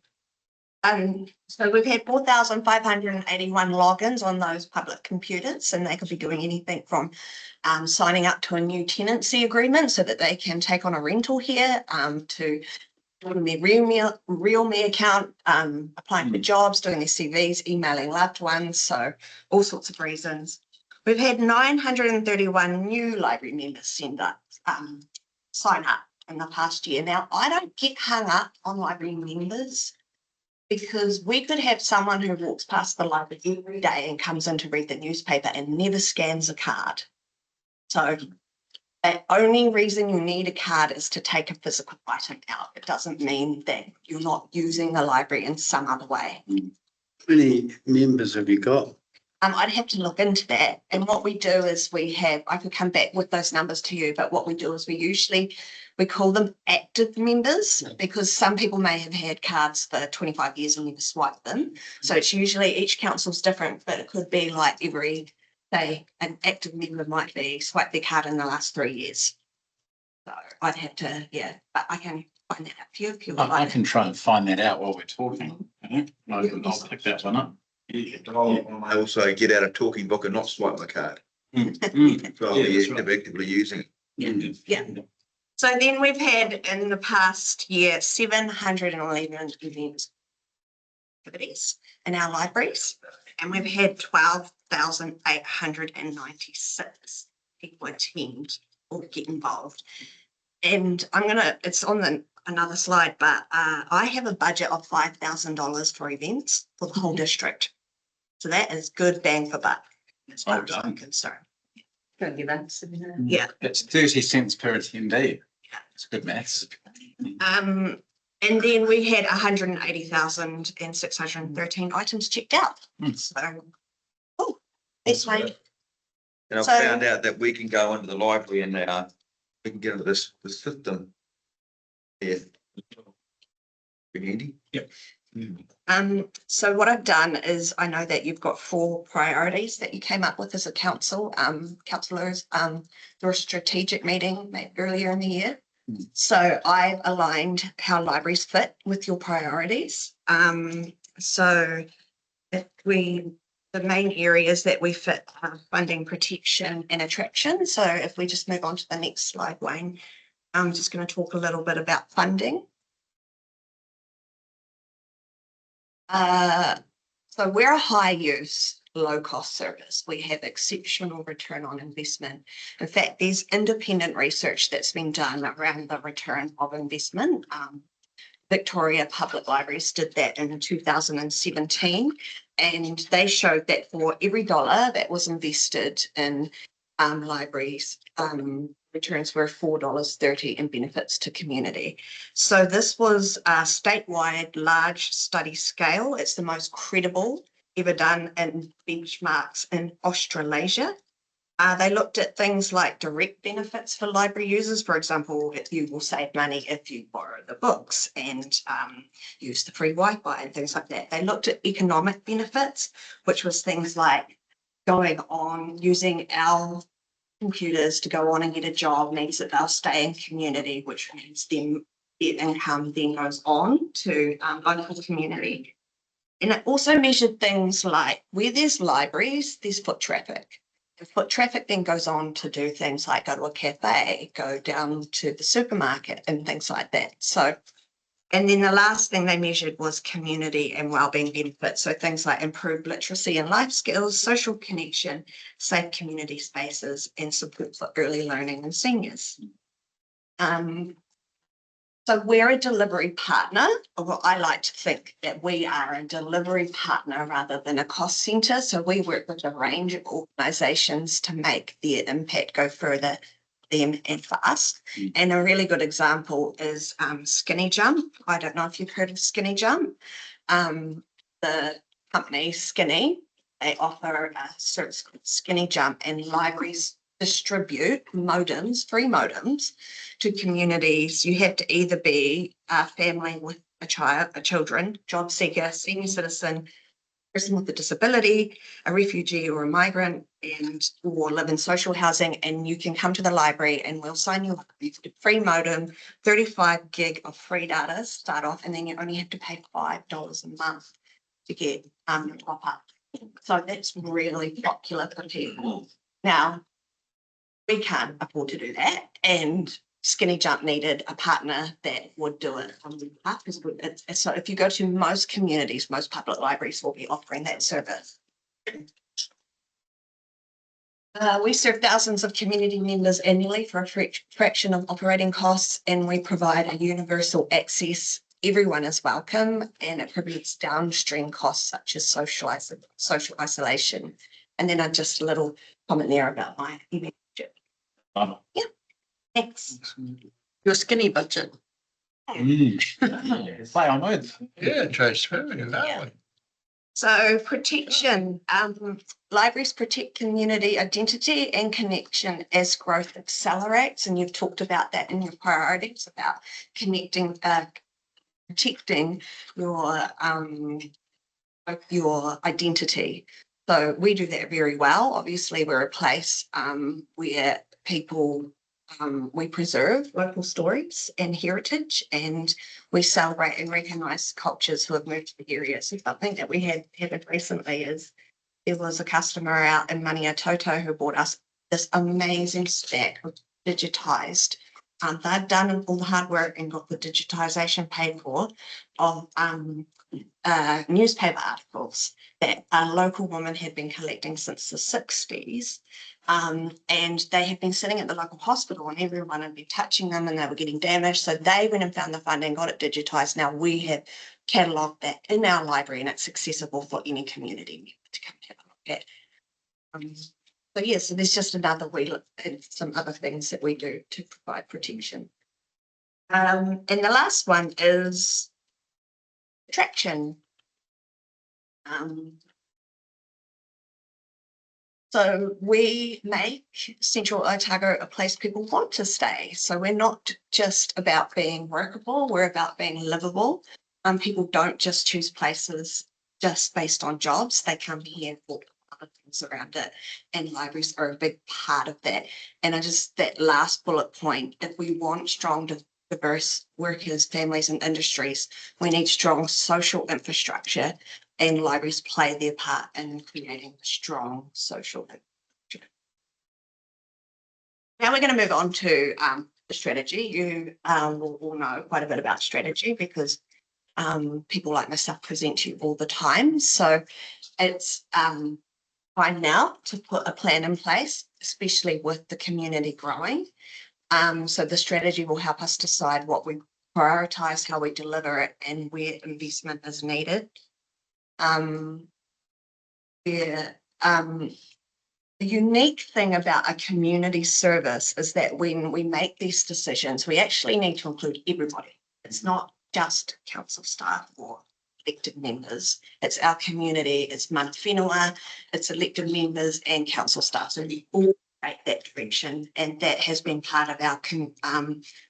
So we've had 4,581 logins on those public computers, and they could be doing anything from signing up to a new tenancy agreement so that they can take on a rental here, to doing their RealMe account, applying for jobs, doing their CVs, emailing loved ones, so all sorts of reasons. We've had 931 new library members sign up in the past year. Now, I don't get hung up on library members, because we could have someone who walks past the library every day and comes in to read the newspaper and never scans a card. So the only reason you need a card is to take a physical item out. It doesn't mean that you're not using the library in some other way. How many members have you got? I'd have to look into that. And what we do is I could come back with those numbers to you, but what we do is we We call them active members because some people may have had cards for 25 years and never swiped them. So it's usually each council's different, but it could be like every, say, an active member might be swiped their card in the last 3 years. So I'd have to, yeah, but I can find that out for you if you would I like. can try and find that out while we're talking. I'll pick that one up. I also get out a talking book and not swipe my card. So I'll be Yeah, that's right. actively using it. Yeah. So then we've had in the past year 711 events activities in our libraries, and we've had 12,896 people attend or get involved. And it's on another slide, but I have a budget of $5,000 for events for the whole district. So that is good bang for buck, as far as I'm concerned. Yeah. It's 30 cents per attendee. It's good maths. And then we had 180,613 items checked out. So, oh, this way. And I So- found out that we can go into the library and we can get into this system. Yeah. Pretty handy. Yep. So what I've done is I know that you've got 4 priorities that you came up with as a council, councillors, through a strategic meeting made earlier in the year. So I've aligned how libraries fit with your priorities. So if the main areas that we fit are funding, protection and attraction. So if we just move on to the next slide, Wayne, I'm just going to talk a little bit about funding. So we're a high use, low cost service. We have exceptional return on investment. In fact, there's independent research that's been done around the return of investment. Victoria Public Libraries did that in 2017, and they showed that for every dollar that was invested in libraries, returns were $4.30 in benefits to community. So this was a statewide large study scale. It's the most credible ever done in benchmarks in Australasia. They looked at things like direct benefits for library users. For example, if you will save money if you borrow the books and use the free Wi-Fi and things like that. They looked at economic benefits, which was things like going on using our computers to go on and get a job means that they'll stay in community, which means their income then goes on to local community. And it also measured things like where there's libraries, there's foot traffic. The foot traffic then goes on to do things like go to a cafe, go down to the supermarket and things like that. So, and then the last thing they measured was community and wellbeing benefits. So things like improved literacy and life skills, social connection, safe community spaces, and support for early learning and seniors. So we're a delivery partner, or what I like to think that we are a delivery partner rather than a cost centre. So we work with a range of organisations to make their impact go further them and for us. And a really good example is Skinny Jump. I don't know if you've heard of Skinny Jump. The company Skinny, they offer a service called Skinny Jump, and libraries distribute modems, free modems to communities. You have to either be a family with children, job seeker, senior citizen, person with a disability, a refugee or a migrant, or live in social housing, and you can come to the library and we'll sign you up. You get a free modem, 35 gig of free data start off, and then you only have to pay $5 a month to get your top up. So that's really popular for people. Now, we can't afford to do that, and Skinny Jump needed a partner that would do it on their behalf. So if you go to most communities, most public libraries will be offering that service. We serve thousands of community members annually for a fraction of operating costs, and we provide a universal access. Everyone is welcome, and it prevents downstream costs such as social isolation. And then just a little comment there about my email. Yeah, thanks. Your skinny budget. Play on words. Yeah, transparent, aren't we? So protection, libraries protect community identity and connection as growth accelerates. And you've talked about that in your priorities about connecting, protecting your identity. So we do that very well. Obviously, we're a place where people, we preserve local stories and heritage, and we celebrate and recognise cultures who have moved to the area. So something that we had happened recently is there was a customer out in Maniatoto who bought us this amazing stack of digitised. They'd done all the hard work and got the digitisation paid for of newspaper articles that a local woman had been collecting since the 60s. And they had been sitting at the local hospital and everyone had been touching them and they were getting damaged. So they went and found the funding, got it digitised. Now we have catalogued that in our library and it's accessible for any community member to come have a look at. So yes, so there's just another way look at some other things that we do to provide protection. And the last one is attraction. So we make Central Otago a place people want to stay. So we're not just about being workable, we're about being livable. People don't just choose places just based on jobs. They come here for other things around it, and libraries are a big part of that. And that last bullet point, if we want strong, diverse workers, families and industries, we need strong social infrastructure, and libraries play their part in creating strong social infrastructure. Now we're going to move on to the strategy. You will all know quite a bit about strategy because people like myself present to you all the time. So it's time now to put a plan in place, especially with the community growing. So the strategy will help us decide what we prioritise, how we deliver it, and where investment is needed. The unique thing about a community service is that when we make these decisions, we actually need to include everybody. It's not just council staff or elected members. It's our community, it's mana whenua, it's elected members and council staff. So we all take that direction, and that has been part of our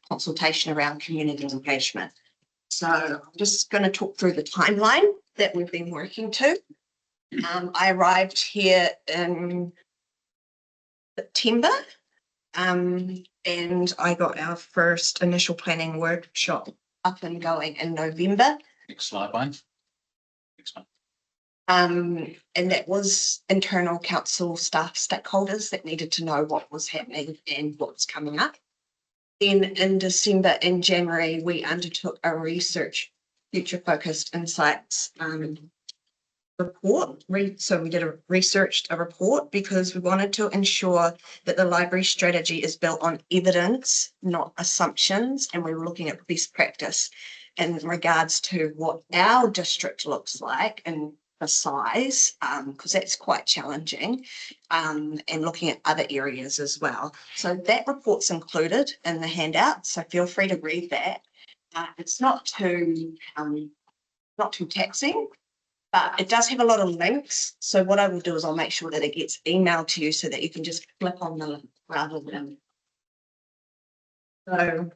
consultation around community engagement. So I'm just going to talk through the timeline that we've been working to. I arrived here in September, and I got our first initial planning workshop up and going in November. Next slide, Wayne. Next one. And that was internal council staff stakeholders that needed to know what was happening and what was coming up. Then in December and January, we undertook a research, future focused insights report. So we researched a report because we wanted to ensure that the library strategy is built on evidence, not assumptions. And we were looking at best practice in regards to what our district looks like and the size, because that's quite challenging, and looking at other areas as well. So that report's included in the handout, so feel free to read that. It's not too taxing, but it does have a lot of links. So what I will do is I'll make sure that it gets emailed to you so that you can just click on the link rather than. So,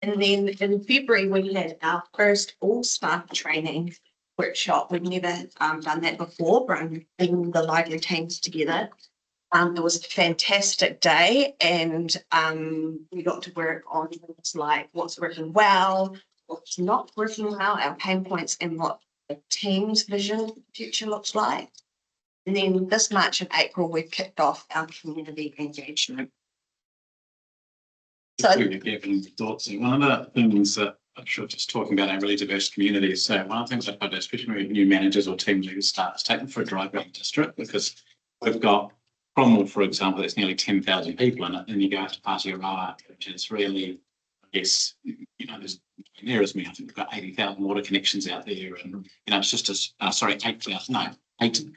and then in February, we had our first all staff training workshop. We've never done that before, bringing the library teams together. It was a fantastic day, and we got to work on things like what's working well, what's not working well, our pain points, and what the team's vision future looks like. And then this March and April, we've kicked off our community engagement. So, thoughts. One of the things that I'm sure just talking about our really diverse communities. So one of the things I've got, especially with new managers or team leaders start, is take them for a drive around the district, because we've got Cromwell, for example, there's nearly 10,000 people in it, and you go out to Patearoa, which is really, I guess, you know, there's near as me, I think we've got 80,000 water connections out there, and you know, it's just a sorry, 8,000, no, 80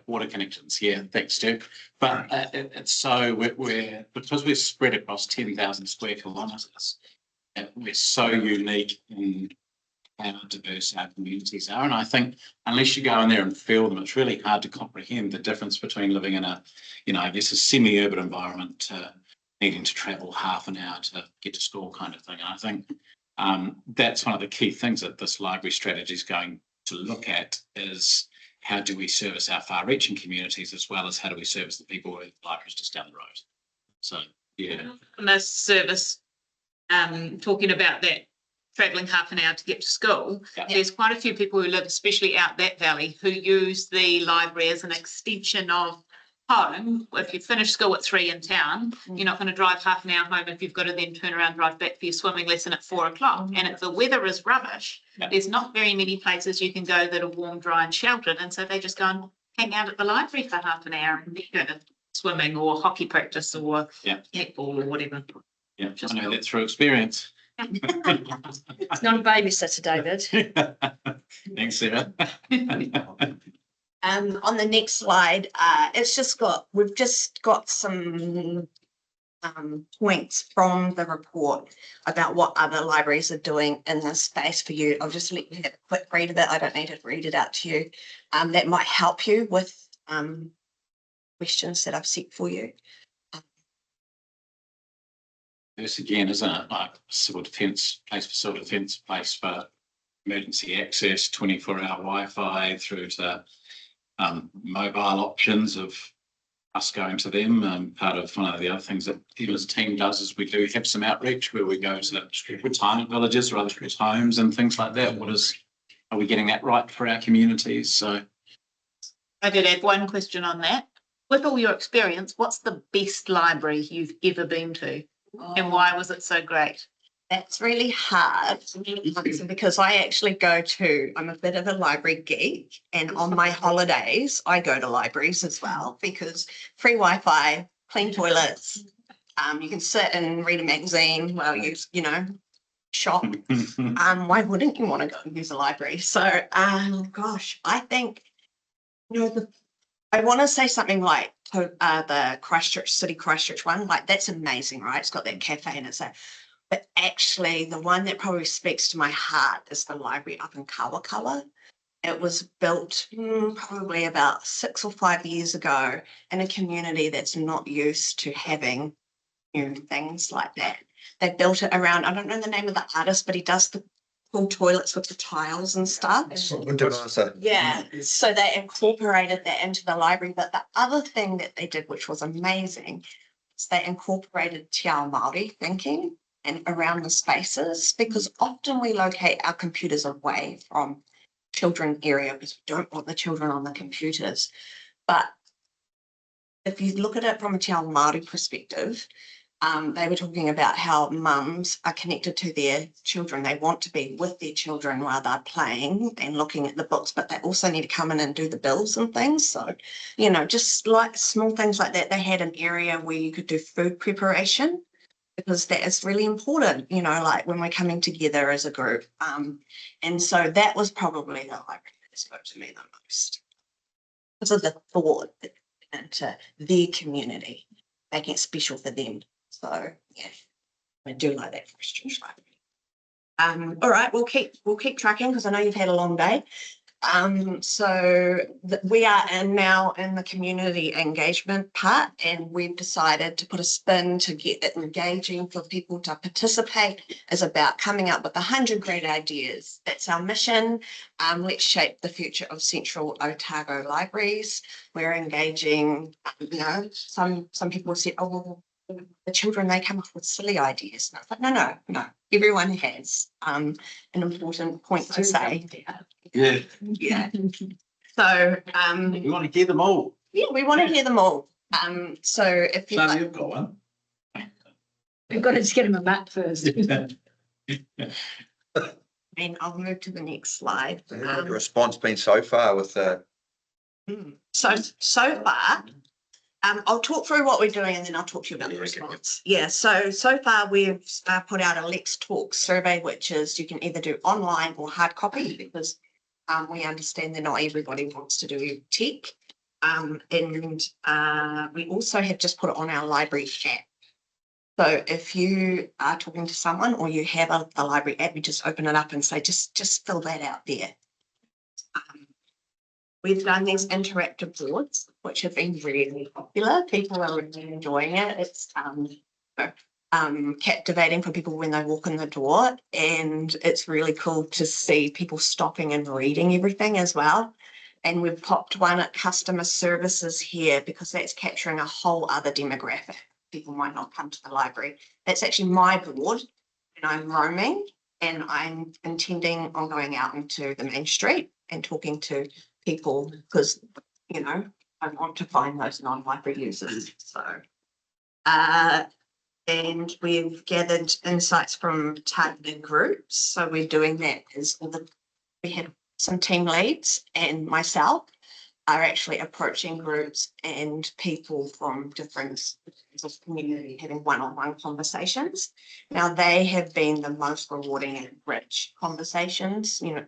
water connections. Yeah, thanks, Stu. But it's so we're because we're spread across 10,000 square kilometres, we're so unique in how diverse our communities are. And I think unless you go in there and feel them, it's really hard to comprehend the difference between living in a, I guess, a semi-urban environment to needing to travel half an hour to get to school kind of thing. And I think that's one of the key things that this library strategy is going to look at is how do we service our far-reaching communities as well as how do we service the people who have libraries just down the road. So, yeah. On this service, talking about that, travelling half an hour to get to school, there's quite a few people who live, especially out that valley, who use the library as an extension of home. If you finish school at 3 in town, you're not going to drive half an hour home if you've got to then turn around, drive back for your swimming lesson at 4 o'clock. And if the weather is rubbish, there's not very many places you can go that are warm, dry and sheltered. And so they just go and hang out at the library for half an hour and then go to swimming or hockey practice or netball or whatever. Yeah, I know that through experience. It's not a babysitter, David. Thanks, Sarah. On the next slide, we've just got some points from the report about what other libraries are doing in this space for you. I'll just let you have a quick read of it. I don't need to read it out to you. That might help you with questions that I've set for you. This again, isn't it? Like civil defence, place for civil defence, place for emergency access, 24-hour Wi-Fi through to mobile options of us going to them. Part of one of the other things that Eva's team does is we do have some outreach where we go to retirement villages or other homes and things like that. Are we getting that right for our communities? So I did have one question on that. With all your experience, what's the best library you've ever been to? And why was it so great? That's really hard because I actually I'm a bit of a library geek, and on my holidays, I go to libraries as well because free Wi-Fi, clean toilets, you can sit and read a magazine while you shop. Why wouldn't you want to go and use a library? So, gosh, I think, I want to say something like the City Christchurch one, like that's amazing, right? It's got that cafe in it. But actually, the one that probably speaks to my heart is the library up in Kawakawa. It was built probably about 6 or 5 years ago in a community that's not used to having things like that. They built it around, I don't know the name of the artist, but he does the cool toilets with the tiles and stuff. Yeah, so they incorporated that into the library. But the other thing that they did, which was amazing, is they incorporated Te Ao Māori thinking and around the spaces, because often we locate our computers away from children area because we don't want the children on the computers. But if you look at it from a Te Ao Māori perspective, they were talking about how mums are connected to their children. They want to be with their children while they're playing and looking at the books, but they also need to come in and do the bills and things. So, just like small things like that. They had an area where you could do food preparation, because that is really important, like when we're coming together as a group. And so that was probably the library that spoke to me the most, because of the thought into their community, making it special for them. So yeah, I do like that Christchurch library. All right, we'll keep tracking because I know you've had a long day. We are now in the community engagement part, and we've decided to put a spin to get it engaging for people to participate. Is about coming up with 100 great ideas. That's our mission. Let's shape the future of Central Otago libraries. We're engaging, some people said, oh, well, the children, they come up with silly ideas. And I was like, no, everyone has an important point to say. Yeah. So we want to hear them all. Yeah, we want to hear them all. So if you you've got one. We've got to just get him a map first. and I'll move to the next slide. The response been so far with so far. I'll talk through what we're doing and then I'll talk to you about the response. Yeah, so far we've put out a Let's Talk survey, which is you can either do online or hard copy, because we understand that not everybody wants to do tech. And we also have just put it on our library app. So if you are talking to someone or you have a library app, you just open it up and say, just fill that out there. We've done these interactive boards, which have been really popular. People are really enjoying it. It's captivating for people when they walk in the door, and it's really cool to see people stopping and reading everything as well. And we've popped one at customer services here because that's capturing a whole other demographic. People might not come to the library. That's actually my board, and I'm roaming, and I'm intending on going out into the main street and talking to people because, you know, I want to find those non-library users. So, and we've gathered insights from targeted groups. So we're doing that as we have some team leads and myself are actually approaching groups and people from different sections of community, having one-on-one conversations. Now they have been the most rewarding and rich conversations, you know,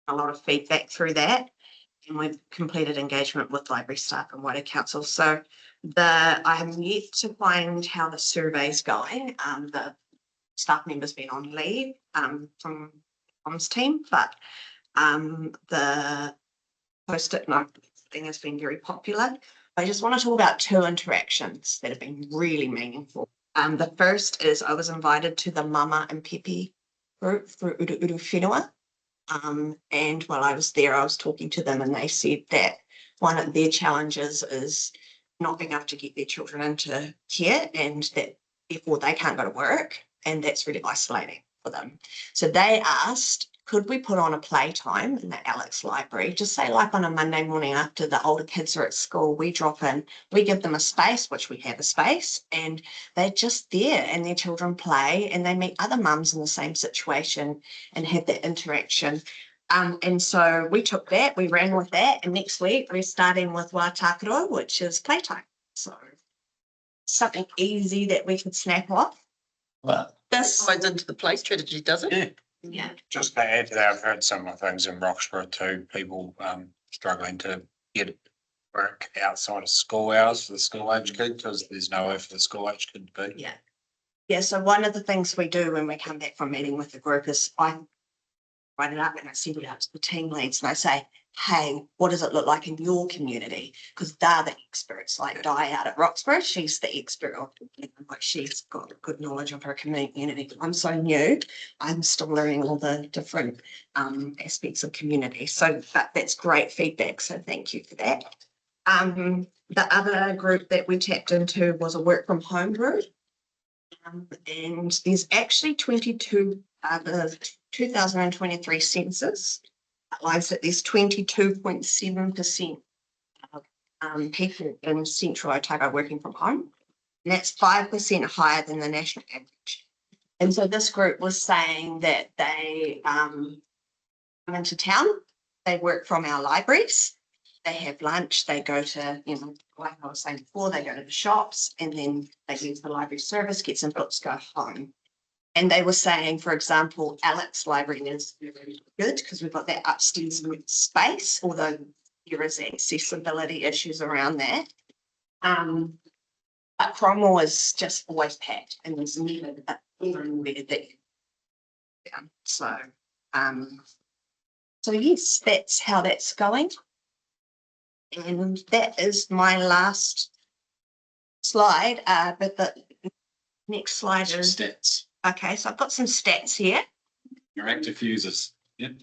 a lot of feedback through that. And we've completed engagement with library staff and wider council. So I have yet to find how the survey's going. The staff member's been on leave from comms team, but the post-it note thing has been very popular. I just want to talk about 2 interactions that have been really meaningful. The first is I was invited to the Mama and Pepe group through Uru Uru Whenua. And while I was there, I was talking to them and they said that one of their challenges is not being able to get their children into care and that therefore they can't go to work, and that's really isolating for them. So they asked, could we put on a playtime in the Alex Library, just say like on a Monday morning after the older kids are at school, we drop in, we give them a space, which we have a space, and they're just there and their children play and they meet other mums in the same situation and have that interaction. And so we took that, we ran with that, and next week we're starting with Wātākaro, which is playtime. So something easy that we could snap off. Well, this ties into the play strategy, does it? Yeah. Yeah. Just to add to that, I've heard similar things in Roxburgh too, people struggling to get work outside of school hours for the school age kid because there's nowhere for the school age kid to be. Yeah. Yeah, so one of the things we do when we come back from meeting with the group is I write it up and I send it out to the team leads and I say, hey, what does it look like in your community? Because they're the experts, like Di out at Roxburgh, she's the expert of, like she's got good knowledge of her community. I'm so new, I'm still learning all the different aspects of community. So that's great feedback, so thank you for that. The other group that we tapped into was a work from home group. And there's actually 22, the 2023 census outlines that there's 22.7% of people in Central Otago working from home. And that's 5% higher than the national average. And so this group was saying that they come into town, they work from our libraries, they have lunch, they go to, you know, like I was saying before, they go to the shops and then they use the library service, get some books, go home. And they were saying, for example, Alex Library is very good because we've got that upstairs space, although there is accessibility issues around that. But Cromwell is just always packed and there's never anywhere that so yes, that's how that's going. And that is my last slide, but the next slide is stats. Okay, so I've got some stats here. Your active users. Yep.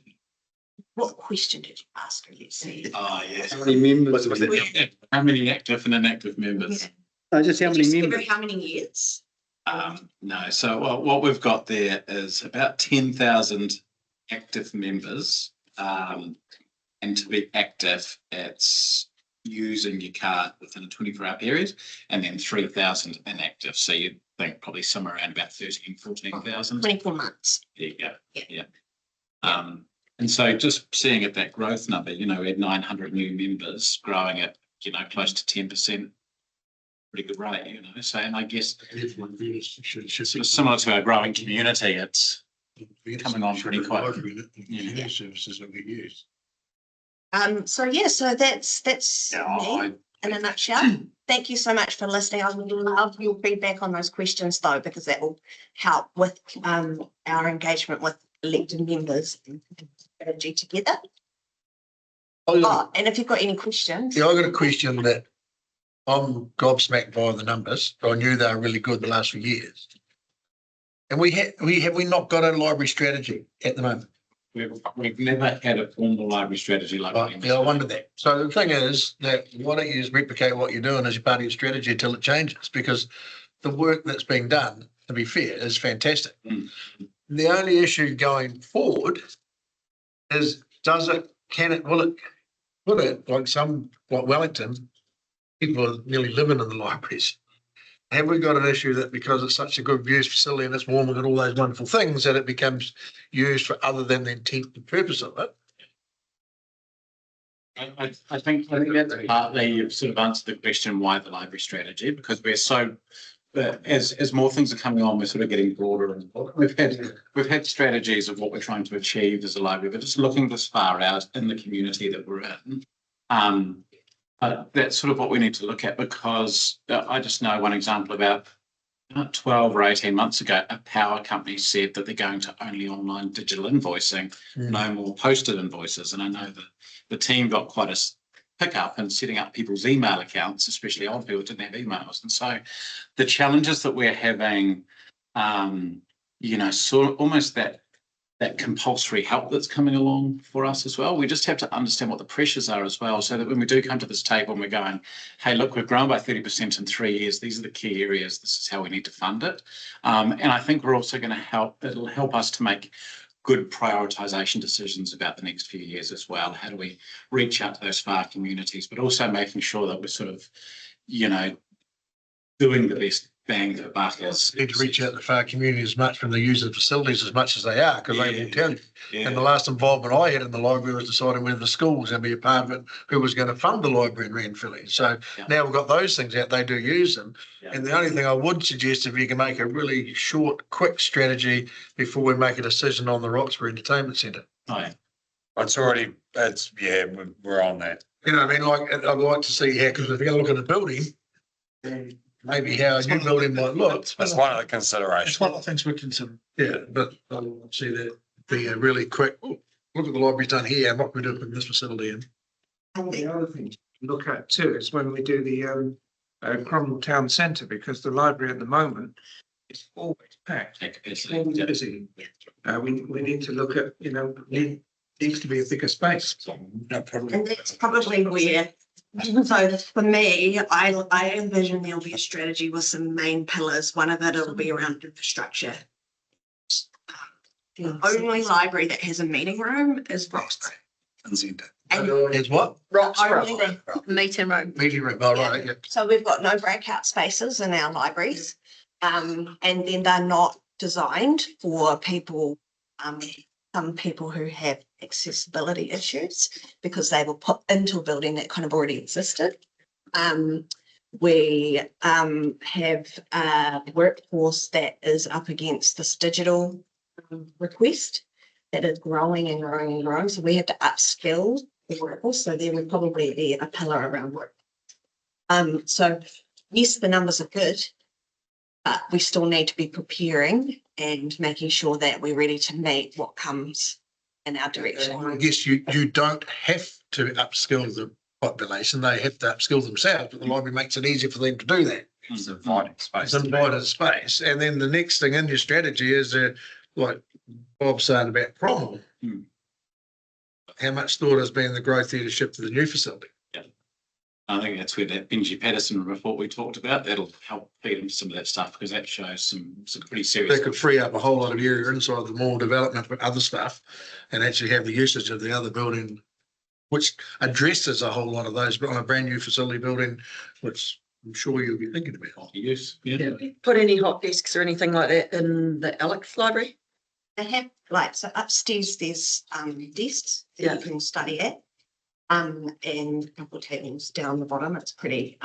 What question did you ask her? Let's see. Oh, yes. How many members? How many active and inactive members? Just how Did you many give her members? how many years? No, so what we've got there is about 10,000 active members. And to be active, it's using your card within a 24-hour period, and then 3,000 inactive. So you'd think probably somewhere around about 14,000. 24 months. There you go. Yeah. And so just seeing at that growth number, you know, we had 900 new members growing at, you know, close to 10%. Pretty good rate, you know. So, and I guess sort of similar to our growing community, it's coming on pretty quite. Yeah. Services that we use. So yeah, so that's me in a nutshell. thank you so much for listening. I would love your feedback on those questions though, because that will help with our engagement with elected members and strategy together. Oh, and if you've got any questions. Yeah, I got a question that I'm gobsmacked by the numbers. I knew they were really good the last few years. And have we not got a library strategy at the moment? We've never had a formal library strategy like that. Yeah, I wonder that. So the thing is that why don't you just replicate what you're doing as your part of your strategy until it changes? Because the work that's being done, to be fair, is fantastic. The only issue going forward is will it, like Wellington, people are nearly living in the libraries. Have we got an issue that because it's such a good use facility and it's warm and all those wonderful things that it becomes used for other than the intent and purpose of it? I think that's partly you've sort of answered the question why the library strategy, because we're so as more things are coming on, we're sort of getting broader and broader. We've had strategies of what we're trying to achieve as a library, but just looking this far out in the community that we're in. That's sort of what we need to look at, because I just know one example about 12 or 18 months ago, a power company said that they're going to only online digital invoicing, no more posted invoices. And I know that the team got quite a pick up in setting up people's email accounts, especially old people who didn't have emails. And so the challenges that we're having, sort of almost that compulsory help that's coming along for us as well. We just have to understand what the pressures are as well, so that when we do come to this table and we're going, hey, look, we've grown by 30% in 3 years. These are the key areas. This is how we need to fund it. And I think we're also going to it'll help us to make good prioritisation decisions about the next few years as well. How do we reach out to those far communities, but also making sure that we're sort of, doing the best bang for buck. Need to reach out to the far community as much from the user facilities as much as they are, because they will tell you. And the last involvement I had in the library was deciding whether the school was going to be a part of it, who was going to fund the library in Ranfurly. So now we've got those things out, they do use them. And the only thing I would suggest, if you can make a really short, quick strategy before we make a decision on the Roxburgh Entertainment Centre. Oh, yeah. We're on that. You know what I mean? Like, I'd like to see how, because if you're going to look at the building, maybe how a new building might look. That's one of the considerations. It's one of the things we consider. Yeah, but I want to see that be a really quick, look at the library's done here and what we do in this facility. And the other thing to look at too is when we do the Cromwell Town Centre, because the library at the moment is always packed. It's always busy. We need to look at, needs to be a bigger space. And that's probably where, so for me, I envision there'll be a strategy with some main pillars. One of it will be around infrastructure. The only library that has a meeting room is Roxburgh. Is what? Roxburgh. Meeting room. Meeting room, all right. Yeah. So we've got no breakout spaces in our libraries. And then they're not designed for people, some people who have accessibility issues, because they were put into a building that kind of already existed. We have a workforce that is up against this digital request that is growing and growing and growing. So we have to upskill the workforce. So there would probably be a pillar around work. So yes, the numbers are good, but we still need to be preparing and making sure that we're ready to meet what comes in our direction. I guess you don't have to upskill the population, they have to upskill themselves, but the library makes it easier for them to do that. It's invited space. It's invited space. And then the next thing in your strategy is like Bob's saying about Cromwell. How much thought has been the growth leadership to the new facility? I think that's where that Benji Patterson report we talked about, that'll help feed into some of that stuff, because that shows some pretty serious. They could free up a whole lot of area inside the mall development for other stuff and actually have the usage of the other building, which addresses a whole lot of those, but on a brand new facility building, which I'm sure you'll be thinking about. Use, Put any hot desks or anything like that in the Alex library? They have, so upstairs there's desks that you can study at. And a couple of tables down the bottom. It's pretty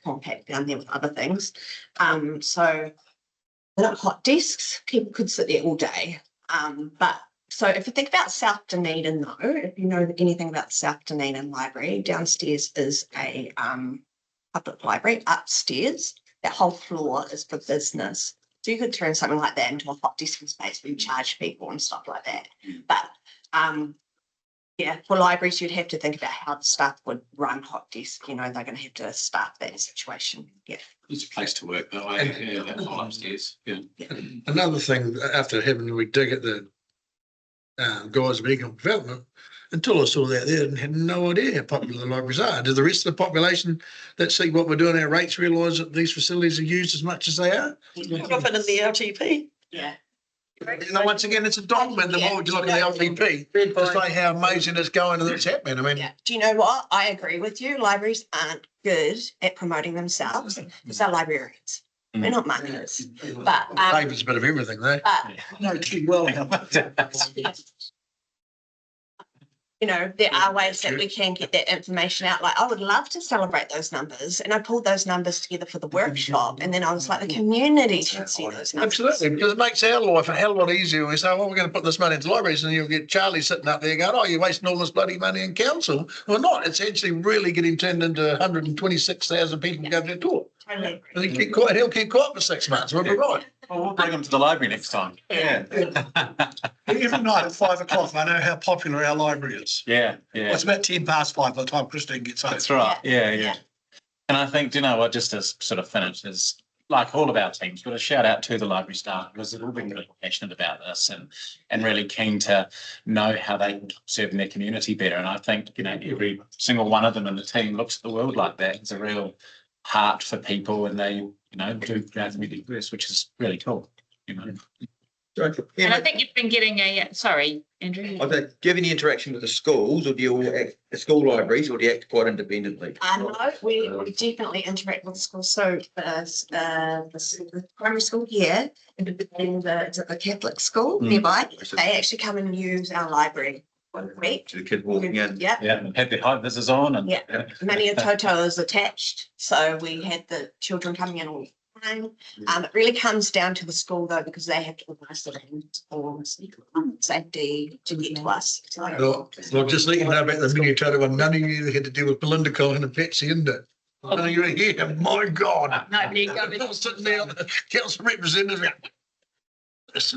compact down there with other things. So they're not hot desks. People could sit there all day. But so if you think about South Dunedin though, if you know anything about South Dunedin Library, downstairs is a public library upstairs. That whole floor is for business. So you could turn something like that into a hot desking space where you charge people and stuff like that. But yeah, for libraries, you'd have to think about how the staff would run hot desk. You know, they're going to have to staff that situation. Yeah. It's a place to work that way. Yeah, that whole upstairs. Yeah. Another thing, after having we dig at the guys of economic development, until I saw that there, and had no idea how popular the libraries are. Do the rest of the population that see what we're doing, our rates, realise that these facilities are used as much as they are? Profit in the LTP. Yeah. You know, once again, it's a document. The more you look at the LTP, to say how amazing it's going and it's happening. I mean, Yeah. Do you know what? I agree with you. Libraries aren't good at promoting themselves. It's our librarians. We're not marketers. But David's a bit of everything there. No, too well. you know, there are ways that we can get that information out. Like, I would love to celebrate those numbers. And I pulled those numbers together for the workshop. And then I was like, the community should see those numbers. Absolutely, because it makes our life a hell of a lot easier. We say, well, we're going to put this money into libraries, and you'll get Charlie sitting up there going, oh, you're wasting all this bloody money in council. Well, not. It's actually really getting turned into 126,000 people go to the tour. Totally. And he'll keep quiet for 6 months. We'll be right. Well, we'll bring them to the library next time. Yeah. Every night at 5 o'clock, I know how popular our library is. Yeah, yeah. Well, it's about 5 by the time Christine gets home. That's right. Yeah. And I think, you know what, just to sort of finish, is like all of our teams, got a shout out to the library staff because they've all been really passionate about this and really keen to know how they can serve their community better. And I think, you know, every single one of them in the team looks at the world like that. It's a real heart for people, and they, you know, do our community first, which is really cool, you know. And I think you've been getting sorry, Andrew. Do you have any interaction with the schools, or do you all act, the school libraries, or do you act quite independently? No, we definitely interact with the school. So the primary school here, and the Catholic school nearby, they actually come and use our library one week. The kid walking in. Yeah. Yeah, and had their high visors on. And Many Toto is attached, so we had the children coming in all the time. It really comes down to the school though, because they have to organise the land for safety to get to us. Well, just let you know about the mini Toto one. None of you had to deal with Belinda Cohen and Patsy Inder. None of you were here. My God. Nobody I was sitting there, the council representative. Let's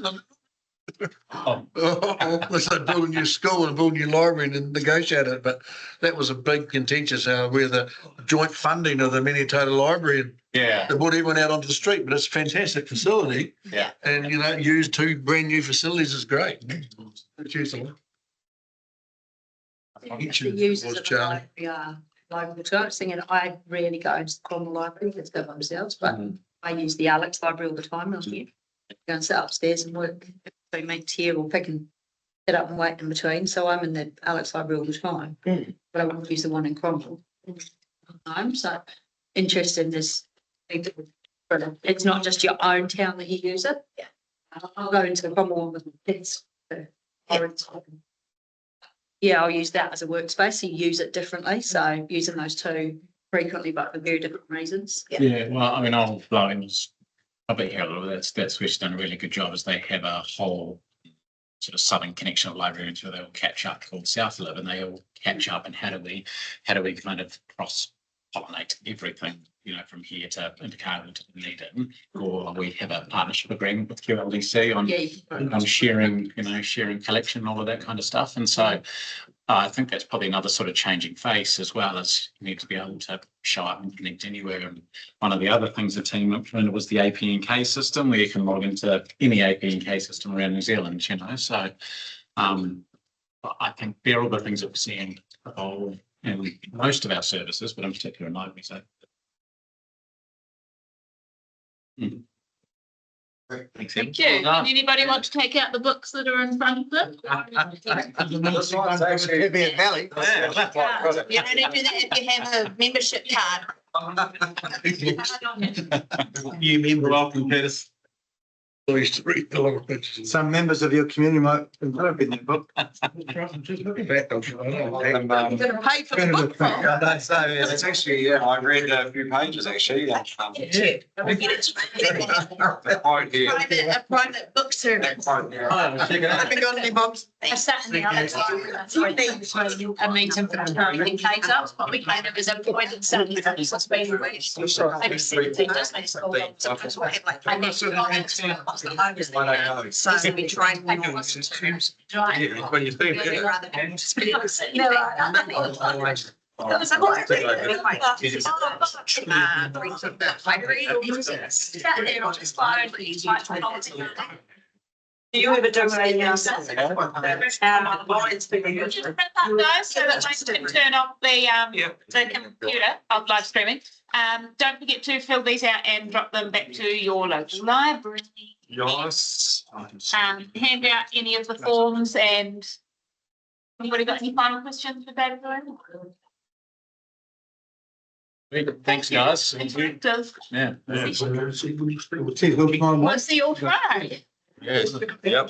say build a new school and build a new library and negotiate it. But that was a big contentious where the joint funding of the mini Toto library, and they brought everyone out onto the street. But it's a fantastic facility. Yeah. And you know, use 2 brand new facilities is great. Choose them. The users of the library are local to us, and I rarely go into the Cromwell Library, let's go by themselves, but I use the Alex Library all the time. I'll go and sit upstairs and work between meetings here, or pick and sit up and wait in between. So I'm in the Alex Library all the time, but I won't use the one in Cromwell. I'm so interested in this. It's not just your own town that you use it. Yeah, I'll go into the Cromwell one with my kids. Yeah, I'll use that as a workspace. So you use it differently. So using those 2 frequently, but for very different reasons. Yeah, well, I mean, I'll be here a little bit. That's where she's done a really good job, is they have a whole sort of southern connection of librarians where they all catch up, called South Live, and they all catch up, and how do we kind of cross-pollinate everything, you know, from here to Invercargill to Dunedin, or we have a partnership agreement with QLDC on sharing collection and all of that kind of stuff. And so I think that's probably another sort of changing face, as well as you need to be able to show up and connect anywhere. And one of the other things the team implemented was the APNK system, where you can log into any APNK system around New Zealand, you know. So I think they're all the things that we're seeing evolve in most of our services, but in particular in libraries. So. Thanks, Thank you. Does anybody want to take out the books that are in front of them? You don't need to do that if you have a membership card. You member, welcome, Curtis. I used to read a lot of pictures. Some members of your community might have been in that book. Just looking back, I'm sure. You're gonna pay for the book. I don't say, it's actually, yeah, I read a few pages actually. A private book service. Haven't got any books. I sat in the other side, a meeting for the town in Cater, but we kind of as a appointed Sunday for the suspension weeks. Maybe 17 just makes school. I never got into it. So we tried. When you think. Do you ever do a Guys, so that I can turn off the computer of live streaming. Don't forget to fill these out and drop them back to your local library. Yes. Hand out any of the forms, and anybody got any final questions for David? Thanks, guys. Directors. Yeah. We'll see you all Friday. Yes. Yep.